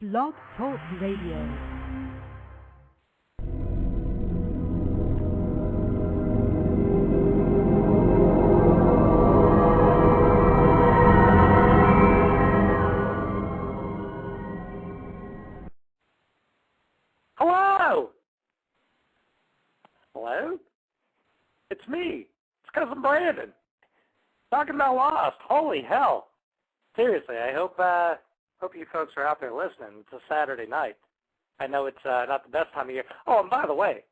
Blog Talk Radio. Hello? Hello? It's me. It's Cousin Brandon. Talking about Lost. Holy hell. Seriously, I hope you folks are out there listening. It's a Saturday night. I know it's not the best time of year. Oh, and by the way,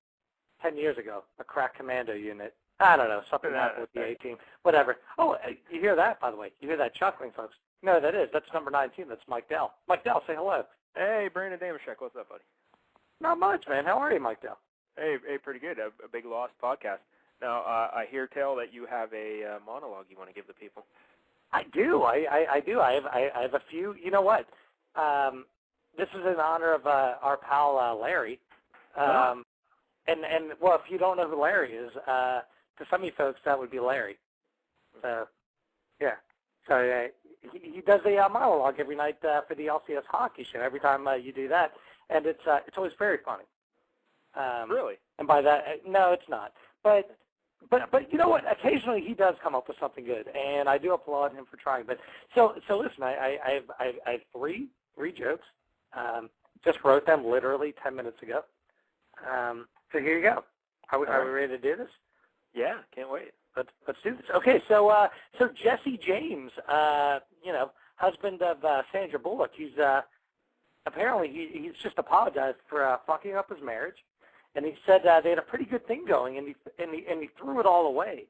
10 years ago, a crack commando unit. I don't know, something happened with the 18. Whatever. Oh, you hear that, by the way? You hear that chuckling, folks? No, that is. That's number 19. That's Mike Dell. Mike Dell, say hello. Hey, Brandon Damashek. What's up, buddy? Not much, man. How are you, Mike Dell? Hey, pretty good. A big Lost podcast. Now, I hear tell that you have a monologue you want to give the people. I do. I do. I have a few. You know what? This is in honor of our pal Larry. And well, if you don't know who Larry is, to some of you folks, that would be Larry. So, yeah. So he does a monologue every night for the LCS hockey show. Every time you do that, and it's always very funny. Really? And by that, no, it's not. But you know what? Occasionally he does come up with something good, and I do applaud him for trying. But so listen, I have three jokes. Just wrote them literally 10 minutes ago. So here you go. Are we ready to do this? Yeah, can't wait. Let's do this. Okay, so Jesse James, husband of Sandra Bullock, he's apparently he's just apologized for fucking up his marriage. And he said they had a pretty good thing going, and he threw it all away.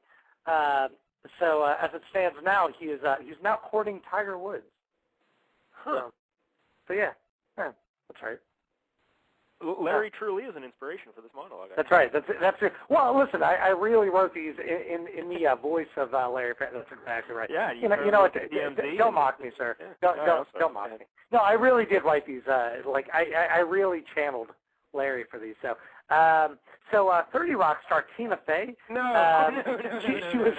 So as it stands now, he's now courting Tiger Woods. Huh. So yeah, that's right. Larry truly is an inspiration for this monologue. That's right. That's it. Well, listen, I really wrote these in the voice of Larry. That's exactly right. Yeah. You know what? Don't mock me, sir. Yeah. Don't mock me. No, I really did write these. I really channeled Larry for these. So 30 Rock star Tina Fey. No. She was.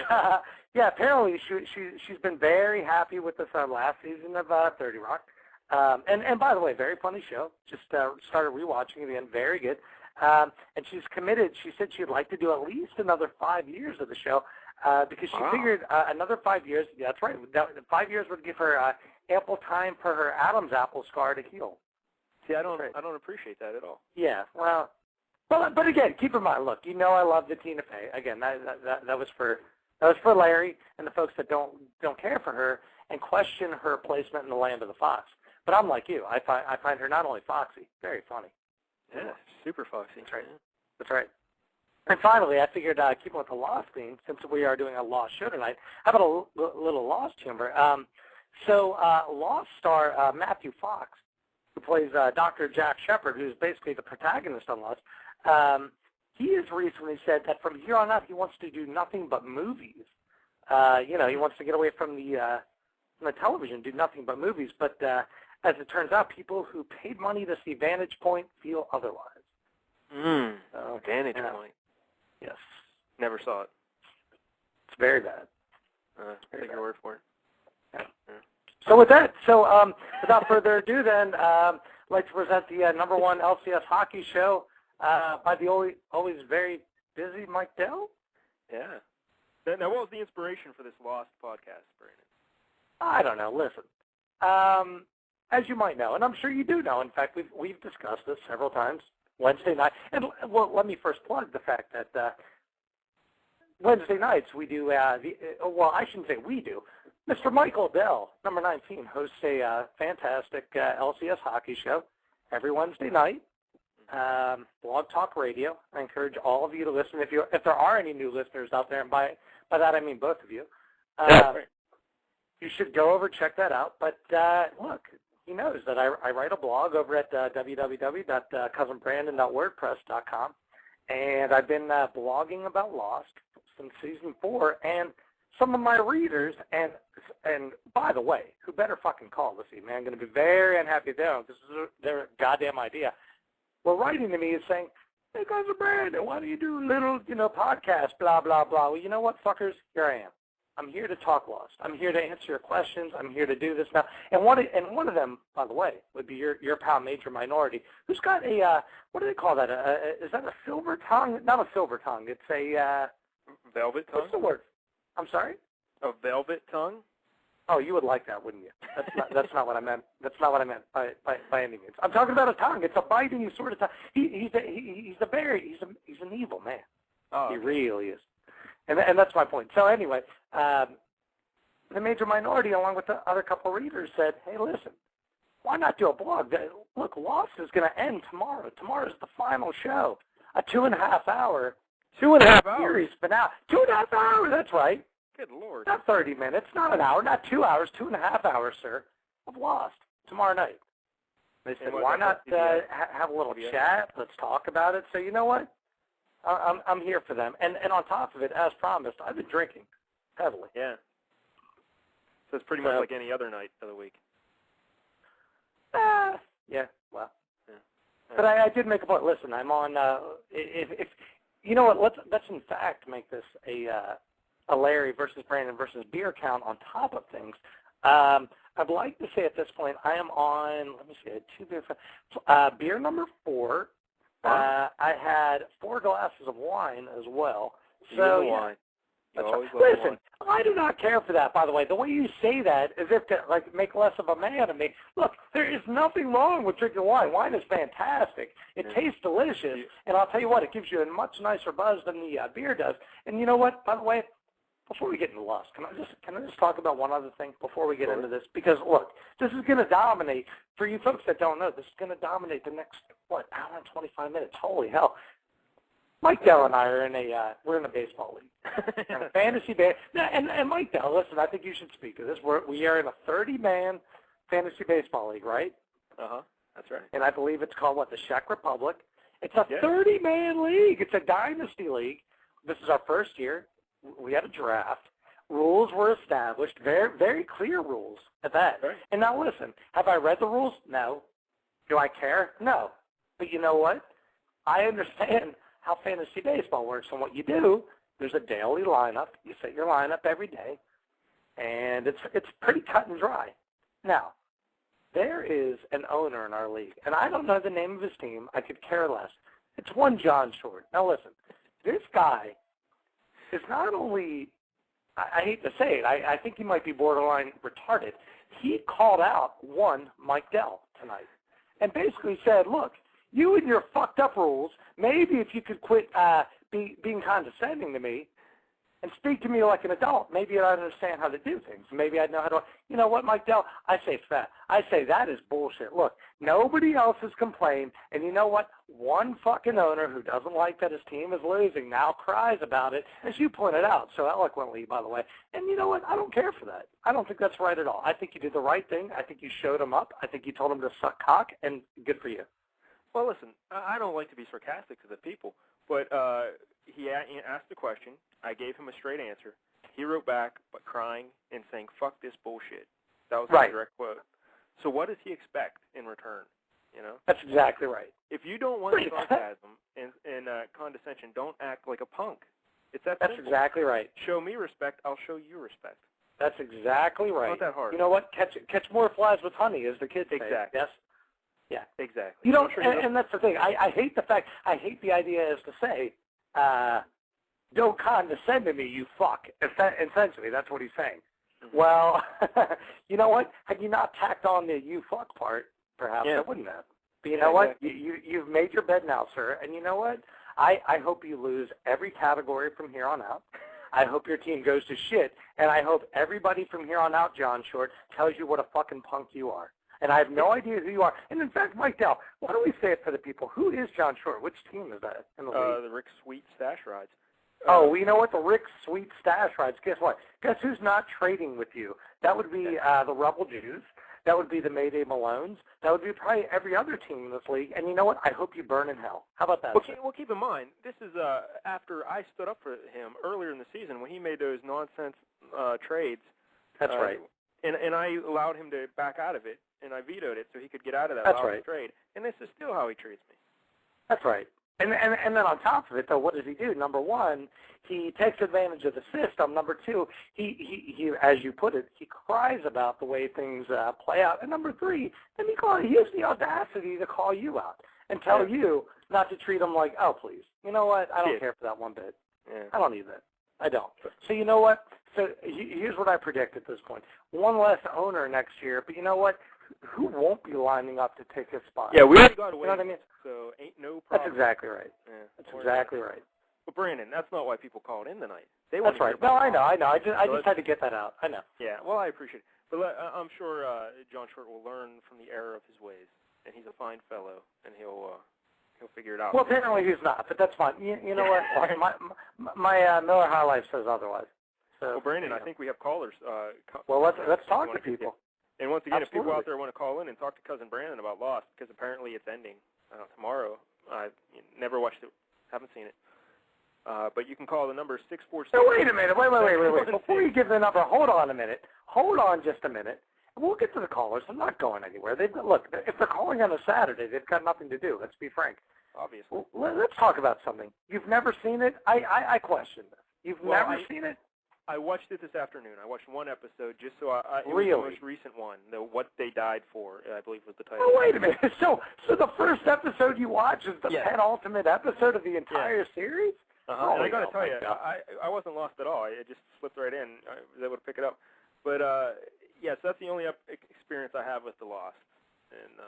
Apparently she's been very happy with this last season of 30 Rock. And by the way, very funny show. Just started rewatching it again. Very good. And she's committed. She said she'd like to do at least another 5 years of the show because she figured another 5 years. Yeah, that's right. 5 years would give her ample time for her Adam's apple scar to heal. See, I don't appreciate that at all. Yeah. Well, but again, keep in mind. Look, I love the Tina Fey. Again, that was for Larry and the folks that don't care for her and question her placement in the land of the fox. But I'm like you. I find her not only foxy, very funny. Yeah, super foxy. That's right. That's right. And finally, I figured keeping with the Lost theme, since we are doing a Lost show tonight, how about a little Lost humor? Lost star Matthew Fox, who plays Dr. Jack Shepard, who's basically the protagonist on Lost, he has recently said that from here on out he wants to do nothing but movies. He wants to get away from the television, do nothing but movies. But as it turns out, people who paid money to see Vantage Point feel otherwise. Vantage Point. Yes. Never saw it. It's very bad. Take your word for it. Yeah. So with that, without further ado then, I'd like to present the number one LCS hockey show by the always very busy Mike Dell. Yeah. Now, what was the inspiration for this Lost podcast, Brandon? I don't know. Listen, as you might know, and I'm sure you do know, in fact, we've discussed this several times, Wednesday night. And well, let me first plug the fact that Wednesday nights we do, I shouldn't say we do. Mr. Michael Dell, number 19, hosts a fantastic LCS hockey show every Wednesday night. Blog Talk Radio. I encourage all of you to listen. If there are any new listeners out there, and by that I mean both of you, you should go over check that out. But look, he knows that I write a blog over at www.cousinbrandon.wordpress.com, and I've been blogging about Lost since season 4, and some of my readers, and by the way, who better fucking call this evening? I'm going to be very unhappy if they don't. This is their goddamn idea. Well, writing to me is saying, hey, Cousin Brandon, why don't you do a little, podcast, blah, blah, blah. Well, you know what, fuckers? Here I am. I'm here to talk Lost. I'm here to answer your questions. I'm here to do this now. And one of them, by the way, would be your pal Major Minority, who's got a what do they call that? Is that a silver tongue? Not a silver tongue. It's a velvet tongue. What's the word? I'm sorry. A velvet tongue. Oh, you would like that, wouldn't you? That's not what I meant. That's not what I meant by any means. I'm talking about a tongue. It's a biting sort of tongue. He's an evil man. Oh, he really is. And that's my point. So anyway, the Major Minority, along with the other couple readers, said, hey, listen, why not do a blog? Look, Lost is going to end tomorrow. Tomorrow's the final show. A 2.5 hour. 2.5 hours? Series finale. 2.5 hours, that's right. Good Lord. Not 30 minutes, not an hour, not 2 hours, 2.5 hours, sir, of Lost tomorrow night. They said, why not have a little chat? Let's talk about it. So you know what? I'm here for them. And on top of it, as promised, I've been drinking heavily. Yeah. So it's pretty much like any other night of the week. Yeah, well. Yeah. But I did make a point. Listen, I'm on, if you know what, let's in fact make this a Larry versus Brandon versus beer count on top of things. I'd like to say at this point I am on, let me see, I had 2 beer, beer number 4. I had 4 glasses of wine as well. So wine. That's right. Listen, I do not care for that, by the way. The way you say that is if to like make less of a man of me. Look, there is nothing wrong with drinking wine. Wine is fantastic. It tastes delicious, and I'll tell you what, it gives you a much nicer buzz than the beer does. And you know what, by the way, before we get into Lost, can I just talk about one other thing before we get into this? Because, look, this is going to dominate, for you folks that don't know, this is going to dominate the next, hour and 25 minutes. Holy hell. Mike Dell and I are we're in a baseball league. In a fantasy and Mike Dell, listen, I think you should speak to this. We are in a 30-man fantasy baseball league, right? Uh-huh. That's right. And I believe it's called, the Czech Republic. It's a 30-man league. It's a dynasty league. This is our first year. We had a draft. Rules were established, very, very clear rules at that. Right. And now listen, have I read the rules? No. Do I care? No. But you know what? I understand how fantasy baseball works, and what you do, there's a daily lineup. You set your lineup every day, and it's pretty cut and dry. Now, there is an owner in our league, and I don't know the name of his team. I could care less. It's one John Short. Now listen, this guy is not only, I hate to say it, I think he might be borderline retarded. He called out one Mike Dell tonight and basically said, look, you and your fucked up rules, maybe if you could quit being condescending to me and speak to me like an adult, maybe I'd understand how to do things. Maybe I'd know how to, you know what, Mike Dell, I say that is bullshit. Look, nobody else has complained, and you know what? One fucking owner who doesn't like that his team is losing now cries about it, as you pointed out so eloquently, by the way. And you know what? I don't care for that. I don't think that's right at all. I think you did the right thing. I think you showed him up. I think you told him to suck cock, and good for you. Well, listen, I don't like to be sarcastic to the people, but he asked the question. I gave him a straight answer. He wrote back, but crying and saying, fuck this bullshit. That was a direct quote. So what does he expect in return? You know? That's exactly right. If you don't want sarcasm and condescension, don't act like a punk. It's that simple. That's exactly right. Show me respect, I'll show you respect. That's exactly right. Not that hard. You know what? Catch more flies with honey, as the kids say. Exactly. Yes? Yeah. Exactly. You don't, and that's the thing. I hate the idea is to say, don't condescend to me, you fuck. Essentially, that's what he's saying. Mm-hmm. Well, you know what? Had you not tacked on the you fuck part, perhaps I wouldn't have. But you know what? You've made your bed now, sir. And you know what? I hope you lose every category from here on out. I hope your team goes to shit. And I hope everybody from here on out, John Short, tells you what a fucking punk you are. And I have no idea who you are. And in fact, Mike Dell, why don't we say it for the people? Who is John Short? Which team is that in the league? The Rick Sweet Stash Rides. Well, you know what? The Rick Sweet Stash Rides. Guess what? Guess who's not trading with you? That would be the Rebel Jews. That would be the Mayday Malones. That would be probably every other team in this league. And you know what? I hope you burn in hell. How about that? Well, keep in mind, this is after I stood up for him earlier in the season when he made those nonsense trades. That's right. And I allowed him to back out of it, and I vetoed it so he could get out of that trade. And this is still how he treats me. That's right. And then on top of it, though, what does he do? Number one, he takes advantage of the system. Number two, he as you put it, he cries about the way things play out. And number three, then he has the audacity to call you out and tell you not to treat him like, oh, please. You know what? I don't care for that one bit. Yeah. I don't need that. I don't. So you know what? So here's what I predict at this point. One less owner next year, but you know what? Who won't be lining up to take his spot? Yeah, we already got away. You know what I mean? So ain't no problem. That's exactly right. Yeah, that's exactly right. But Brandon, that's not why people called in tonight. That's right. No, I know. I just had to get that out. I know. Yeah. Well, I appreciate it. But I'm sure John Short will learn from the error of his ways, and he's a fine fellow, and he'll figure it out. Well, apparently he's not, but that's fine. You know what? My Miller High Life says otherwise. So, well, Brandon, I think we have callers. Well, let's talk to people. And once again, Absolutely. if people out there want to call in and talk to Cousin Brandon about Lost, because apparently it's ending tomorrow. I've never watched it, haven't seen it. But you can call the number 646. So wait a minute. Wait. Before you give the number, hold on a minute. Hold on just a minute. We'll get to the callers. I'm not going anywhere. Look, if they're calling on a Saturday, they've got nothing to do. Let's be frank. Obviously. Well, let's talk about something. You've never seen it? I question this. You've never seen it? I watched it this afternoon. I watched one episode just so it really? was the most recent one. The What They Died For, I believe was the title. Oh, wait a minute. So the first episode you watch is the penultimate episode of the entire series? Uh-huh. And I got to tell you, I wasn't lost at all. I just slipped right in. I was able to pick it up. But, yes, that's the only experience I have with The Lost. And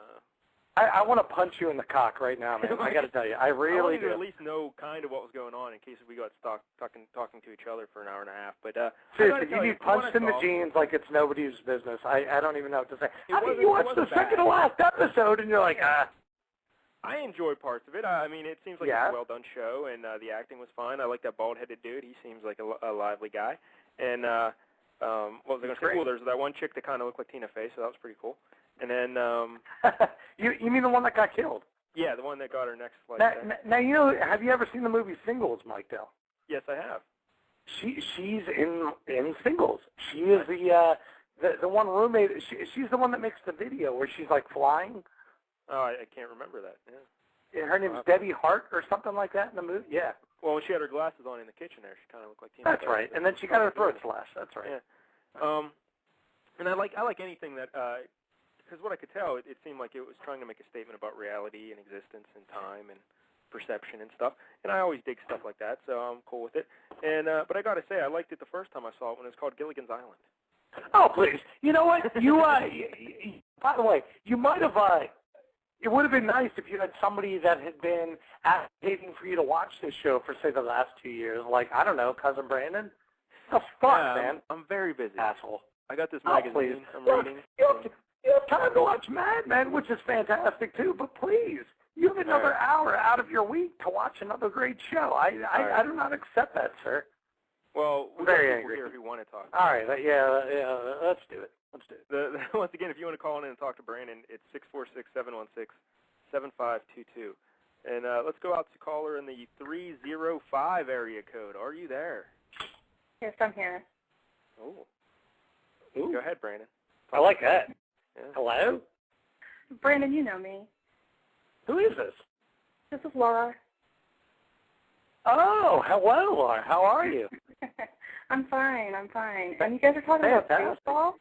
I want to punch you in the cock right now, man. I got to tell you, I really do. I wanted to at least know kind of what was going on in case we got stuck talking to each other for an hour and a half. But seriously, you need punched in the jeans like it's nobody's business. I don't even know what to say. I mean, you watched the second to last episode, and you're like, I enjoy parts of it. I mean, it seems like a well-done show, and the acting was fine. I like that bald-headed dude. He seems like a lively guy. And what was I going to say? Well, there's that one chick that kind of looked like Tina Fey, so that was pretty cool. And then you mean the one that got killed? Yeah, the one that got her next flight. Now you know, have you ever seen the movie Singles, Mike Dell? Yes, I have. She's in Singles. She is the one roommate. She's the one that makes the video where she's like flying. Oh, I can't remember that. Yeah. Her name's Debbie Hart or something like that in the movie. Yeah. Well, when she had her glasses on in the kitchen there, she kind of looked like Tina. That's right. And then she got her throat slashed. That's right. Yeah. And I like anything that. Because what I could tell, it seemed like it was trying to make a statement about reality and existence and time and perception and stuff. And I always dig stuff like that, so I'm cool with it. And but I got to say, I liked it the first time I saw it when it was called Gilligan's Island. Oh, please. You know what? By the way, you might have. It would have been nice if you had somebody that had been advocating for you to watch this show for, say, the last 2 years. Like, I don't know, Cousin Brandon. The fuck, man? I'm very busy. Asshole. I got this magazine I'm reading. You have time to watch Mad Men, which is fantastic, too, but please, you have another hour out of your week to watch another great show. I do not accept that, sir. Well, we're very angry here who want to talk. All right, yeah, let's do it. Once again, if you want to call in and talk to Brandon, it's 646-716-7522. And let's go out to caller in the 305 area code. Are you there? Yes, I'm here. Oh. Go ahead, Brandon. I like that. Yeah. Hello? Brandon, you know me. Who is this? This is Laura. Oh, hello, Laura. How are you? I'm fine. And you guys are talking about baseball?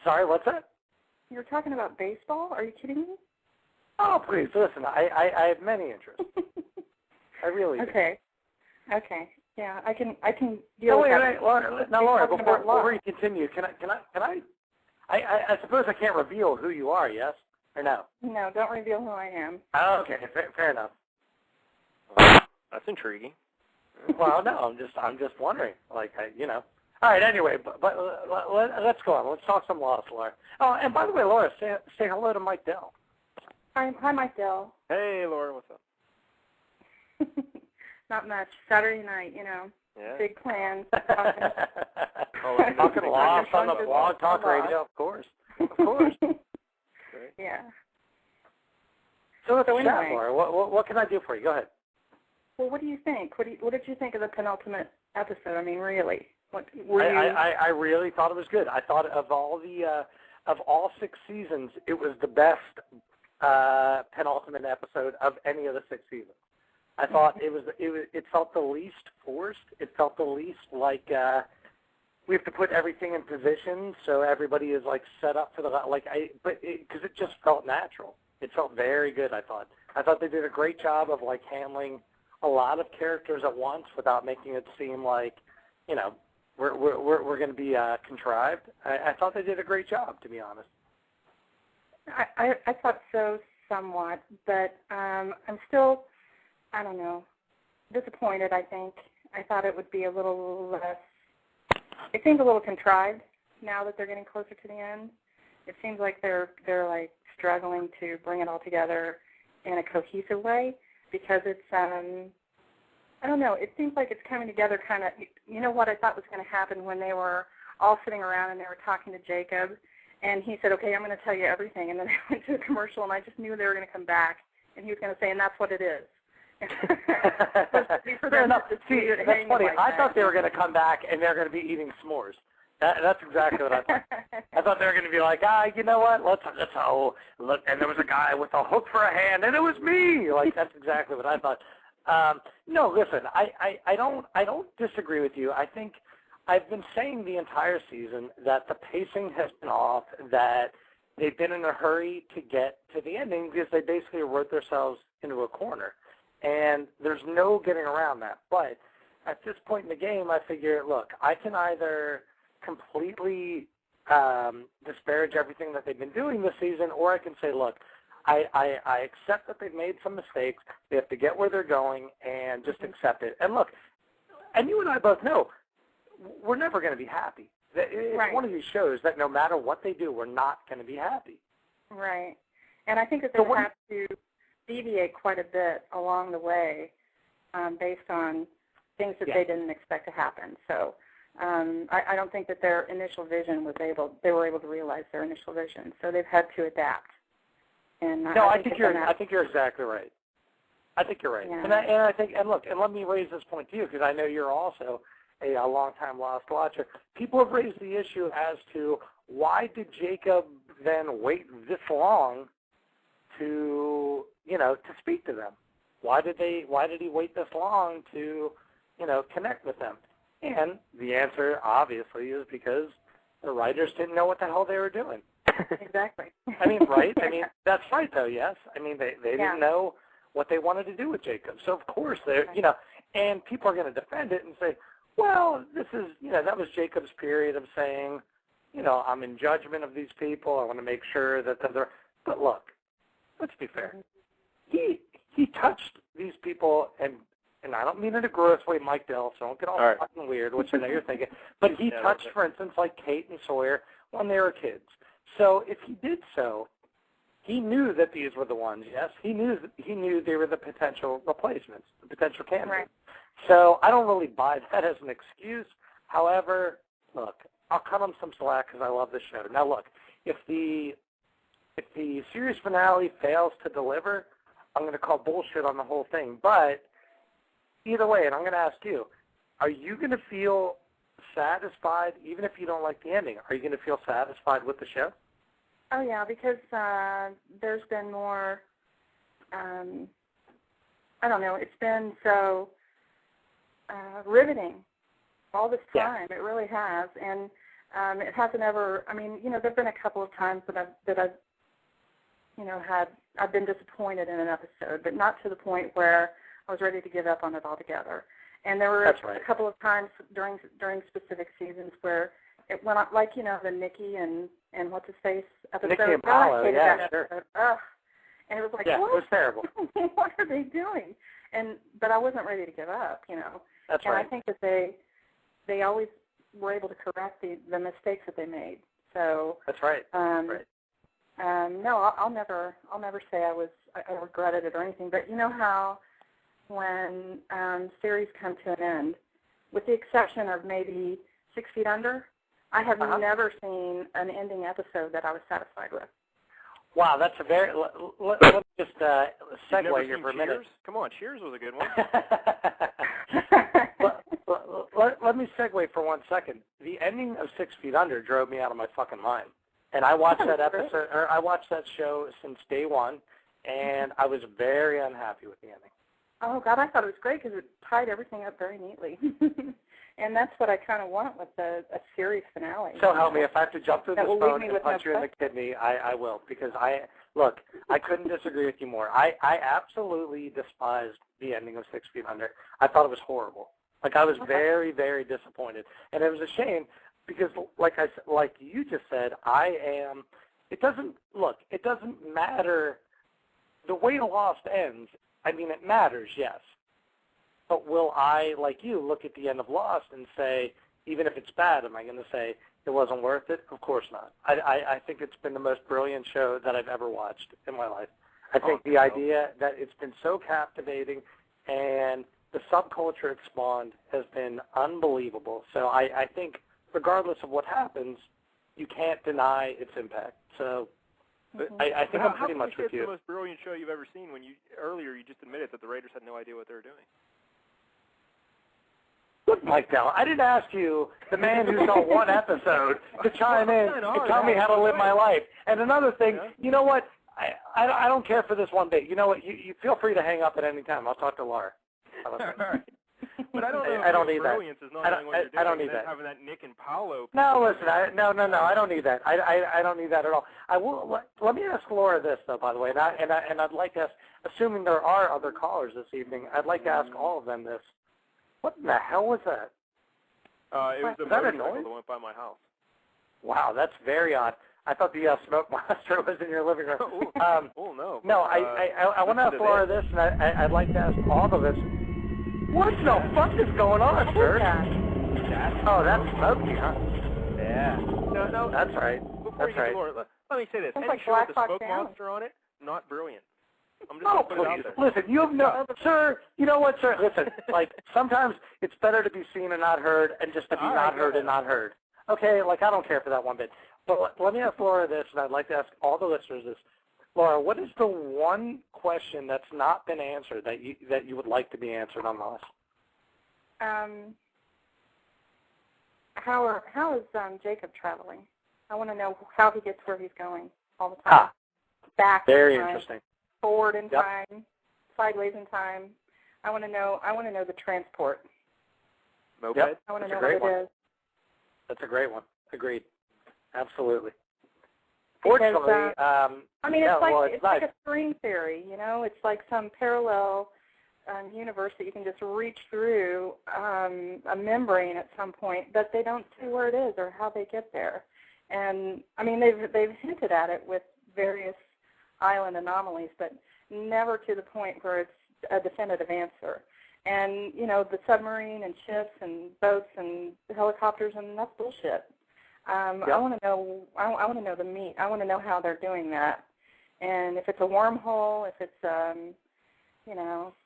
Sorry, what's that? You're talking about baseball? Are you kidding me? Oh, please, listen, I have many interests. I really do. Okay. Yeah, I can deal with that. Wait, Laura. Now, Laura, before you continue, can I suppose I can't reveal who you are, yes? Or no? No, don't reveal who I am. Oh, okay, fair enough. That's intriguing. Well, no, I'm just wondering, like, All right, anyway, but let's go on. Let's talk some Lost, Laura. Oh, and by the way, Laura, say hello to Mike Dell. Hi, Mike Dell. Hey, Laura, what's up? Not much. Saturday night, Yeah. Big plans. Talking Lost on the Blog Talk Radio, of course. Yeah. So let's chat, anyway, Laura. What can I do for you? Go ahead. Well, what do you think? What did you think of the penultimate episode? I mean, really? I really thought it was good. I thought of all 6 seasons, it was the best penultimate episode of any of the 6 seasons. I thought it felt the least forced. It felt the least like we have to put everything in position so everybody is like set up for the because it just felt natural. It felt very good. I thought they did a great job of like handling a lot of characters at once without making it seem like, you know, we're going to be contrived. I thought they did a great job, to be honest. I thought so somewhat, but I'm still, I don't know, disappointed, I think. I thought it would be a little less, it seems a little contrived now that they're getting closer to the end. It seems like they're like struggling to bring it all together in a cohesive way because it's, I don't know, it seems like it's coming together kind of, you know what I thought was going to happen when they were all sitting around and they were talking to Jacob, and he said, okay, I'm going to tell you everything, and then they went to a commercial, and I just knew they were going to come back, and he was going to say, and that's what it is. Fair enough. See, that's funny. I thought they were going to come back and they're going to be eating s'mores. That's exactly what I thought. I thought they were going to be like, you know what? Let's look. And there was a guy with a hook for a hand, and it was me. Like that's exactly what I thought. No, listen. I don't disagree with you. I think I've been saying the entire season that the pacing has been off. That they've been in a hurry to get to the ending because they basically wrote themselves into a corner. And there's no getting around that. But at this point in the game, I figure, look, I can either completely disparage everything that they've been doing this season, or I can say, look, I accept that they've made some mistakes. They have to get where they're going and just accept it. And look, and you and I both know, we're never going to be happy. It's right. One of these shows that no matter what they do, we're not going to be happy. Right. And I think that they have to deviate quite a bit along the way based on things that they didn't expect to happen. So I don't think that their initial vision they were able to realize their initial vision. So they've had to adapt. And no, I think you're exactly right. I think you're right. Yeah. And look, and let me raise this point to you because I know you're also a long-time Lost watcher. People have raised the issue as to why did Jacob then wait this long to speak to them? Why did he wait this long to, connect with them? And the answer, obviously, is because the writers didn't know what the hell they were doing. Exactly. I mean, right? I mean, that's right, though, yes. I mean, they didn't know what they wanted to do with Jacob. So, of course, and people are going to defend it and say, well, this is, that was Jacob's period of saying, I'm in judgment of these people. I want to make sure that they're, but look, let's be fair. He touched these people, and I don't mean in a gross way, Mike Dell, so don't get all fucking weird, which I know you're thinking, but he touched, for instance, like Kate and Sawyer when they were kids. So if he did so, he knew that these were the ones, yes? He knew they were the potential replacements, the potential candidates. Right. So I don't really buy that as an excuse. However, look, I'll cut him some slack because I love this show. Now, look, if the series finale fails to deliver, I'm going to call bullshit on the whole thing. But either way, and I'm going to ask you, are you going to feel satisfied, even if you don't like the ending? Are you going to feel satisfied with the show? Oh, yeah, because there's been more, I don't know, it's been so riveting all this time. It really has. And it hasn't ever, I mean, there have been a couple of times that I've I've been disappointed in an episode, but not to the point where I was ready to give up on it altogether. And there were a couple of times during specific seasons where it went on, like, the Nikki and what's his face episode. Nikki and Paolo, sure. Ugh. And it was like, what? It was terrible. What are they doing? But I wasn't ready to give up, That's right. And I think that they always were able to correct the mistakes that they made. So that's right. No, I'll never say I regretted it or anything. But you know how when series come to an end, with the exception of maybe 6 Feet Under, I have never seen an ending episode that I was satisfied with. Wow, that's a very. Let me just segue here for a minute. Come on, Cheers was a good one. Let me segue for 1 second. The ending of 6 Feet Under drove me out of my fucking mind. And I watched that episode, or I watched that show since day one, and I was very unhappy with the ending. Oh, God, I thought it was great because it tied everything up very neatly. And that's what I kind of want with a series finale. So help me, if I have to jump through this phone and punch you in the question. kidney, I will. Because I couldn't disagree with you more. I absolutely despised the ending of 6 Feet Under. I thought it was horrible. Like, I was very, very disappointed. And it was a shame because, like you just said, it doesn't matter. The way Lost ends, I mean, it matters, yes. But will I, like you, look at the end of Lost and say, even if it's bad, am I going to say it wasn't worth it? Of course not. I think it's been the most brilliant show that I've ever watched in my life. I think the idea that it's been so captivating and the subculture it spawned has been unbelievable. So I think regardless of what happens, you can't deny its impact. So I think I'm pretty much with you. It's the most brilliant show you've ever seen when earlier you just admitted that the Raiders had no idea what they were doing. Look, Mike Dell, I didn't ask you, the man who saw one episode, to chime in and tell me how to live my life. And another thing, you know what? I don't care for this one bit. You know what? You feel free to hang up at any time. I'll talk to Laura. All right. But I don't know. I don't need that. Is not knowing what you're doing, I don't need that. Having that Nick and Paolo. No, listen. No. I don't need that. I don't need that at all. I will. Let me ask Laura this though. By the way, and I'd like to ask, assuming there are other callers this evening, I'd like to ask all of them this. What in the hell was that? It was a motorcycle that went by my house. Wow, that's very odd. I thought the smoke monster was in your living room. Oh no. No, I want to ask Laura this, and I'd like to ask all of us. What the fuck is going on, sir? That's Smokey, huh? Yeah. No. That's right. Before you get to Laura, let me say this. Any show with a smoke monster on it, not brilliant. I'm just going to put it out there. Listen, you have no, sir. You know what, sir? Listen, like sometimes it's better to be seen and not heard, and just to be not heard and not heard. Okay, like I don't care for that one bit. But let me ask Laura this, and I'd like to ask all the listeners this. Laura, what is the one question that's not been answered that you would like to be answered on the list? How is Jacob traveling? I want to know how he gets where he's going all the time. Back. Very in time, interesting. Forward in time, sideways in time. I want to know the transport. Moped? Yep. I want to know what it is. That's a great one. Agreed. Absolutely. Because, Fortunately, it's like a string theory, you know. It's like some parallel universe that you can just reach through a membrane at some point, but they don't say where it is or how they get there. And I mean, they've hinted at it with various island anomalies, but never to the point where it's a definitive answer. And you know, the submarine and ships and boats and helicopters, and that's bullshit. I want to know. I want to know the meat. I want to know how they're doing that, and if it's a wormhole, if it's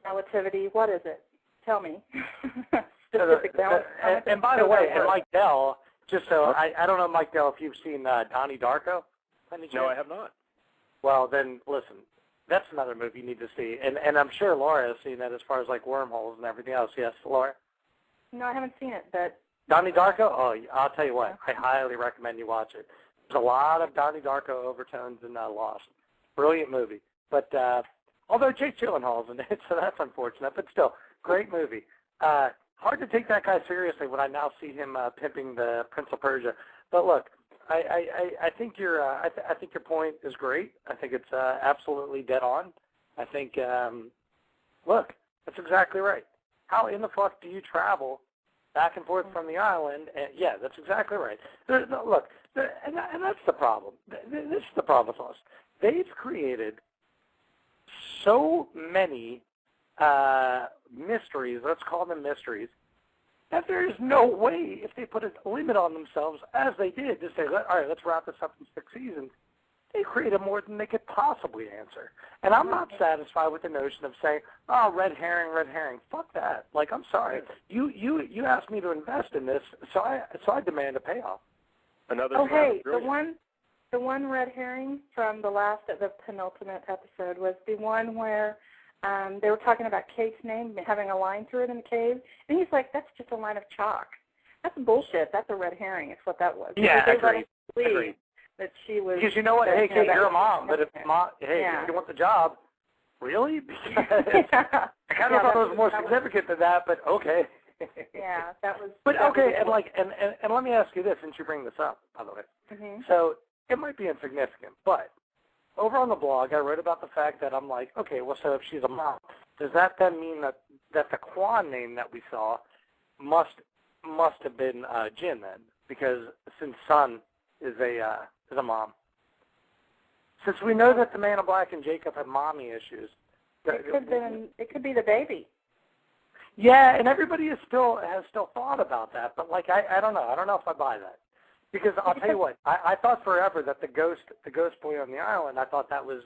relativity. What is it? Tell me. Specific balance. And by the way, and Mike Dell, just so I don't know, Mike Dell, if you've seen Donnie Darko. No, I have not. Well, then listen. That's another movie you need to see, and I'm sure Laura has seen that as far as like wormholes and everything else. Yes, Laura. No, I haven't seen it, but. Donnie Darko? Oh, I'll tell you what. I highly recommend you watch it. There's a lot of Donnie Darko overtones in Lost. Brilliant movie. But although Jake Gyllenhaal's in it, so that's unfortunate. But still, great movie. Hard to take that guy seriously when I now see him pimping the Prince of Persia. But look, I think I think your point is great. I think it's absolutely dead on. I think, look, that's exactly right. How in the fuck do you travel back and forth from the island? And yeah, that's exactly right. And that's the problem. This is the problem with us. They've created so many mysteries, let's call them mysteries, that there's no way, if they put a limit on themselves, as they did, to say, all right, let's wrap this up in 6 seasons, they created more than they could possibly answer. And I'm not satisfied with the notion of saying, oh, red herring. Fuck that. Like, I'm sorry. You asked me to invest in this, so I demand a payoff. The one red herring from the penultimate episode was the one where they were talking about Kate's name having a line through it in the cave, and he's like, that's just a line of chalk. That's bullshit. That's a red herring. It's what that was. Yeah, agreed. that she was. Because you know what? Hey, Kate, you're a mom, but if if you want the job, really? I kind of thought it was more significant than that, but okay. Yeah, that was. But okay, and let me ask you this, since you bring this up, by the way. Mm-hmm. So it might be insignificant, but over on the blog, I wrote about the fact that I'm like, okay, well, so if she's a mom, does that then mean that the Kwan name that we saw must have been Jin then? Because since Sun is a mom. Since we know that the Man in Black and Jacob have mommy issues. It could be the baby. Yeah, and everybody has still thought about that, but like I don't know. I don't know if I buy that. Because I'll tell you what, I thought forever that the ghost boy on the island, I thought that was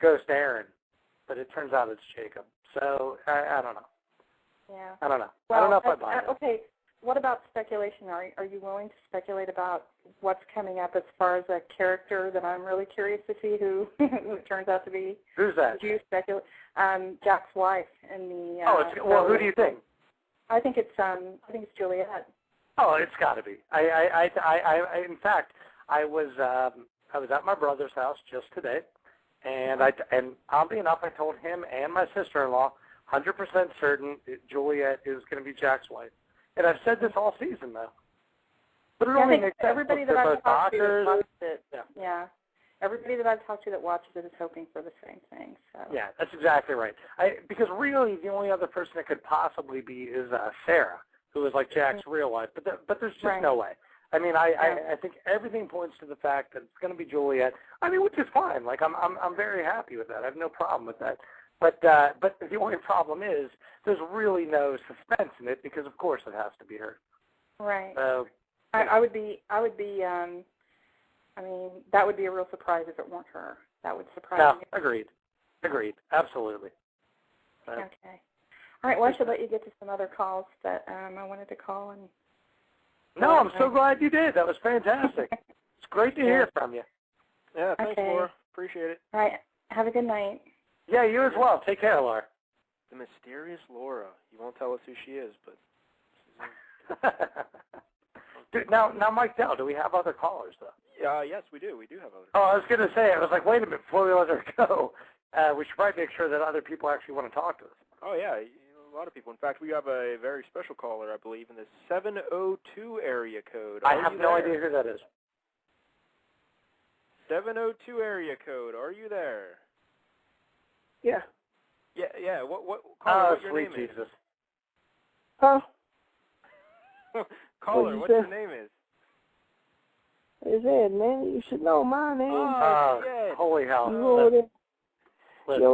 Ghost Aaron, but it turns out it's Jacob. So I don't know. Yeah. I don't know. Well, I don't know if I buy that. Okay. What about speculation? Are you willing to speculate about what's coming up as far as a character that I'm really curious to see who it turns out to be? Who's that? Do you speculate? Jack's wife in the. Well, who do you think? I think it's Juliet. Oh, it's got to be. In fact, I was at my brother's house just today, and oddly enough, I told him and my sister-in-law, 100% certain Juliet is going to be Jack's wife. And I've said this all season, though. But it only makes sense. Everybody that I've talked to that watches it, everybody that I've talked to that watches it is hoping for the same thing. So. Yeah, that's exactly right. Because really, the only other person it could possibly be is Sarah, who is like Jack's real wife. But there's just no way. I mean, I think everything points to the fact that it's going to be Juliet. I mean, which is fine. Like I'm very happy with that. I have no problem with that. But the only problem is there's really no suspense in it because of course it has to be her. Right. So I would be. I mean, that would be a real surprise if it weren't her. That would surprise me. Agreed. Absolutely. Okay. All right. Well, I should let you get to some other calls that I wanted to call and. No, I'm so glad you did. That was fantastic. It's great to hear from you. Yeah, thanks, Okay. Laura. Appreciate it. All right. Have a good night. Yeah, you as well. Take care, Laura. The mysterious Laura. You won't tell us who she is, but... Dude, now, Mike Dell, do we have other callers, though? Yes, we do. We do have other callers. Oh, I was going to say, I was like, wait a minute, before we let her go, we should probably make sure that other people actually want to talk to us. Oh, yeah, a lot of people. In fact, we have a very special caller, I believe, in the 702 area code. I have no idea who that is. 702 area code. Are you there? Yeah. Yeah. What caller? What your sweet name Jesus. Is? Huh? Caller, what your name is? It's Ed, man. You should know my name. Oh, Ed. Holy hell. You over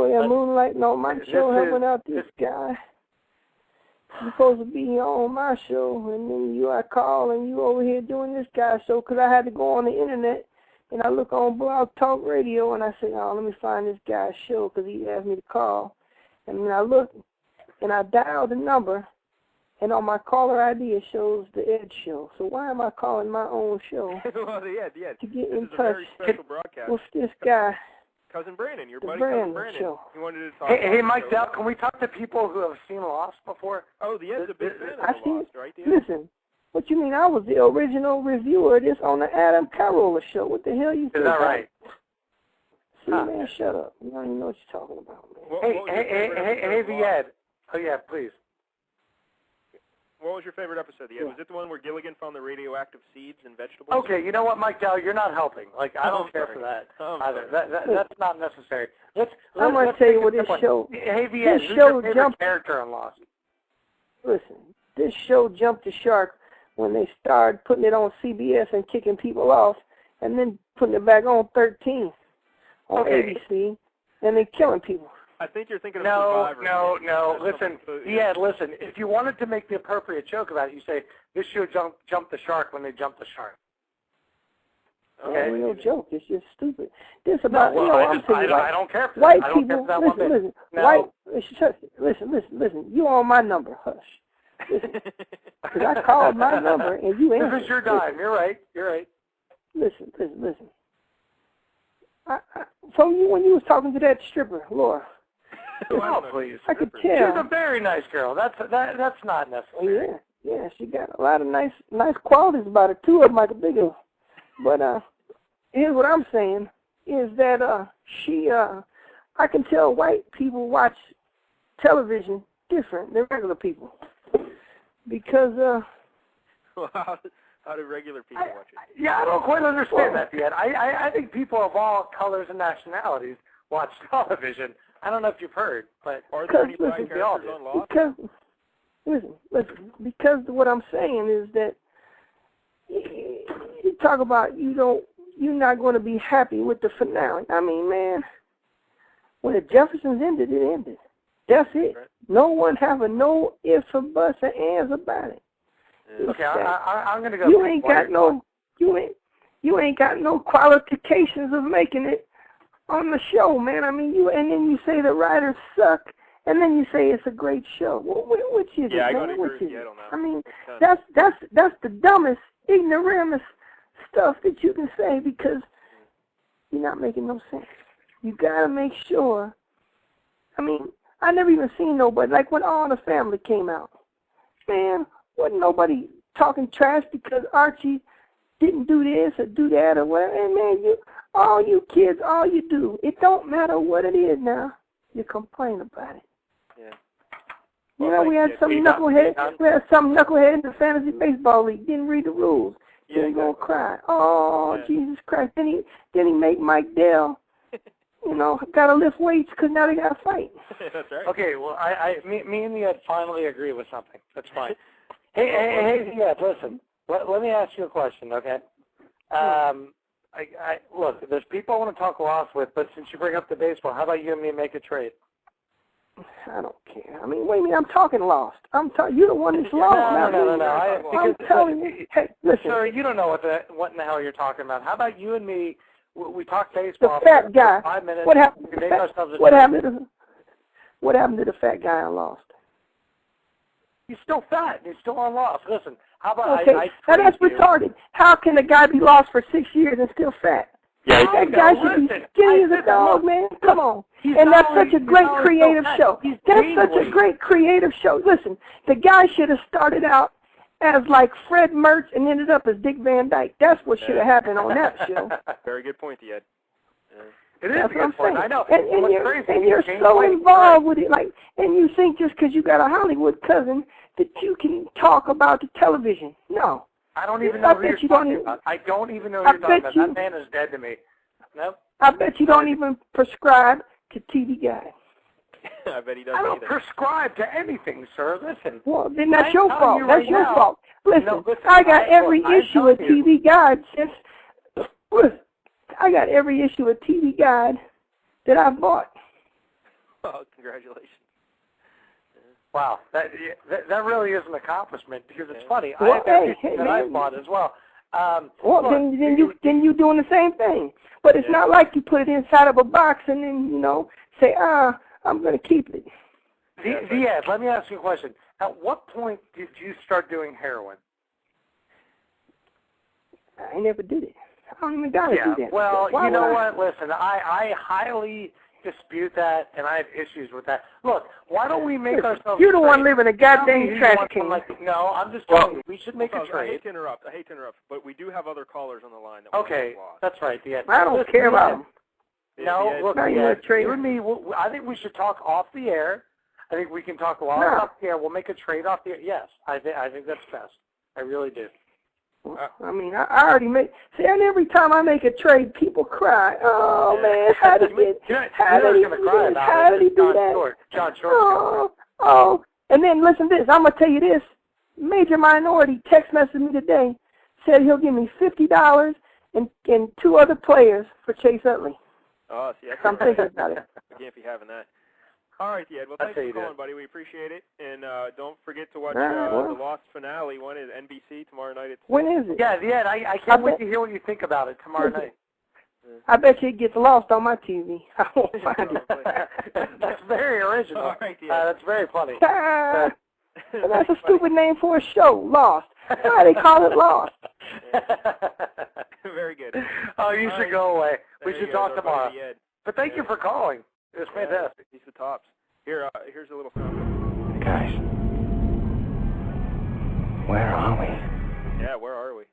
there, moonlighting on my show, helping out this guy. You're supposed to be on my show, and then I call, and you over here doing this guy's show because I had to go on the internet, and I look on Blog Talk Radio, and I say, oh, let me find this guy's show because he asked me to call. And then I look, and I dial the number, and on my caller ID it shows the Ed Show. So why am I calling my own show? Well, yeah. To get this in is touch a very special broadcast. with this guy. Cousin Brandon, your the buddy Brandon Cousin Brandon. Show. He wanted to talk Hey, Mike Dell, can we talk to people who have seen Lost before? Oh, the Ed's a big fan I of the Lost, right? Listen, what you mean? I was the original reviewer of this on the Adam Carolla show. What the hell you think? Is that right? See, man, shut up. You don't even know what you're talking about, man. Hey, the Ed. Oh, yeah, please. What was your favorite episode, the Ed? Was it the one where Gilligan found the radioactive seeds and vegetables? Okay, you know what, Mike Dell, you're not helping. Like, I don't care for that either. That's not necessary. I'm going to tell you what this show... Hey, the Ed, who's your favorite character on Lost? Listen, this show jumped the shark when they started putting it on CBS and kicking people off, and then putting it back on 13 on ABC, and then killing people. I think you're thinking of Survivor. No. Listen, listen. If you wanted to make the appropriate joke about it, you say, this show jumped the shark when they jumped the shark. Okay? It's no joke. It's just stupid. This about, I don't care for white that. people, listen. You on my number. Hush. Listen. Because I called my number and you answered. This is your dime. You're right. Listen. From you when you was talking to that stripper, Laura. Oh, please. I could tell. She's a very nice girl. That's not necessary. Yeah. She got a lot of nice qualities about her. Two of them I could think of. But here's what I'm saying, is that I can tell white people watch television different than regular people. Because, how do regular people watch it? Yeah, I don't quite understand that yet. I think people of all colors and nationalities watch television. I don't know if you've heard, but are there any black characters on Lost? Listen, because what I'm saying is that you talk about you're not going to be happy with the finale. I mean, man, when the Jeffersons ended, it ended. That's it. Right. No one having no ifs or buts or ands about it. Yeah. Okay, I'm going to go. You ain't got no qualifications of making it on the show, man. I mean, and then you say the writers suck, and then you say it's a great show. Well, which is it? Yeah, I man? gotta agree with you. I don't know. I mean, that's the dumbest, ignoramus stuff that you can say because you're not making no sense. You gotta make sure. I mean, I never even seen nobody like when All in the Family came out. Man, wasn't nobody talking trash because Archie didn't do this or do that or whatever. And man, all you kids, all you do, it don't matter what it is now, you complain about it. Yeah. You know, we had some knucklehead in the fantasy baseball league, didn't read the rules. Yeah, Then gonna cry. Oh, yeah. Jesus Christ. Then he make Mike Dell, gotta lift weights because now they gotta fight. That's right. Okay, well, me and the Ed finally agree with something. That's fine. Hey, yeah, listen. Let me ask you a question, okay? Look, there's people I want to talk Lost with, but since you bring up the baseball, how about you and me make a trade? I don't care. I mean, wait a minute, I'm talking Lost. You're the one that's lost. No. I'm telling you. Hey, listen. Sir, you don't know what in the hell you're talking about. How about you and me, we talk baseball the fat guy. for 5 minutes. What happened? What happened to the fat guy on Lost? He's still fat. He's still on Lost. Listen, how about okay. Now that's retarded. How can a guy be lost for 6 years and still fat? Yeah, that guy should be skinny as a dog, man. Come on. And that's such a great creative show. That's such a great creative show. Listen, the guy should have started out as like Fred Mertz and ended up as Dick Van Dyke. That's what should have happened on that show. Very good point, Ed. It is a good point. I know. And you're so involved with it, and you think just because you got a Hollywood cousin that you can talk about the television. No. I don't even know who you're talking about. I don't even know who you're talking about. That man is dead to me. Nope. I bet you don't even prescribe to TV Guide. I bet he doesn't. I don't prescribe to anything, sir. Listen. Well, then that's your fault. That's your fault. Listen, I got every issue of TV Guide since. I got every issue of TV Guide that I bought. Oh, congratulations. Wow, that really is an accomplishment because it's funny. Well, I have every issue that I bought as well. Then you doing the same thing. But it's not like you put it inside of a box and then, say, I'm going to keep it. Ed, let me ask you a question. At what point did you start doing heroin? I never did it. I don't even got to do that. Well, you know what? Listen, I highly dispute that, and I have issues with that. Look, why don't we make ourselves... You're the one living a goddamn trash can. No, I'm just telling you, we should make a trade. I hate to interrupt, but we do have other callers on the line. Okay, that's right. I don't care about them. No, look, you and me, I think we should talk off the air. I think we can talk a lot off the air. We'll make a trade off the air. Yes, I think that's best. I really do. I mean, I already make. See, and every time I make a trade, people cry. Oh man, how did he do that? John Short. Oh, and then listen to this. I'm gonna tell you this. Major Minority text messaged me today. Said he'll give me $50 and 2 other players for Chase Utley. Oh, see, I'm thinking about it. You can't be having that. All right, Ed. Well, thanks for calling, buddy. We appreciate it. And don't forget to watch the Lost finale. When is NBC tomorrow night? When is it? Yeah, I can't wait to hear what you think about it tomorrow night. I bet you it gets lost on my TV. I won't find it. That's very original. All right, that's very funny. And that's a stupid name for a show, Lost. Why they call it Lost? Very good. Oh, you should go away. We should talk tomorrow. But thank you for calling. It was fantastic. He's the tops. Here's a little sound. Guys, where are we? Yeah, where are we?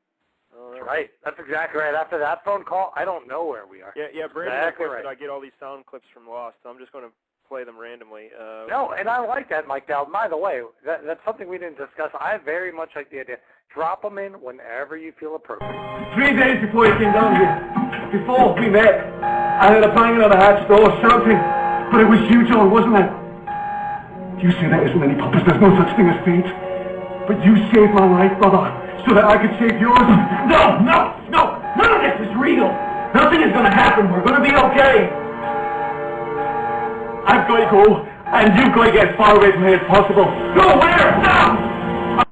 All That's right. That's exactly right. After that phone call, I don't know where we are. Yeah, Brandon, exactly right. I get all these sound clips from Lost, so I'm just going to play them randomly. No, and I like that, Mike Dowd. By the way, that's something we didn't discuss. I very much like the idea. Drop them in whenever you feel appropriate. 3 days before you came down here, before we met, I heard a banging on the hatch door, shouting, but it was you, John, wasn't it? You say there isn't any purpose, there's no such thing as fate. But you saved my life, brother, so that I could save yours. No, none of this is real. Nothing is going to happen, we're going to be okay. I've got to go, and you've got to get as far away from here as possible. Go where? Now!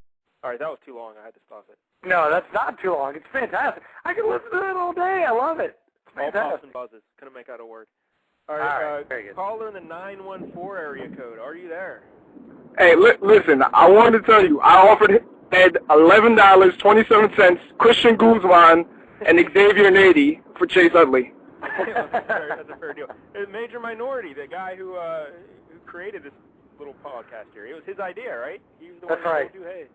All right, that was too long. I had to stop it. No, that's not too long. It's fantastic. I can listen to it all day. I love it. It's All fantastic. pops and buzzes. Couldn't make out a word. All right, very good. caller in the 914 area code. Are you there? Hey, listen, I wanted to tell you, I offered Ed $11.27, Christian Guzman, and Xavier Nady for Chase Utley. That's a fair deal. Major Minority, the guy who created this little podcast here. It was his idea, right? He was the one who told you, hey,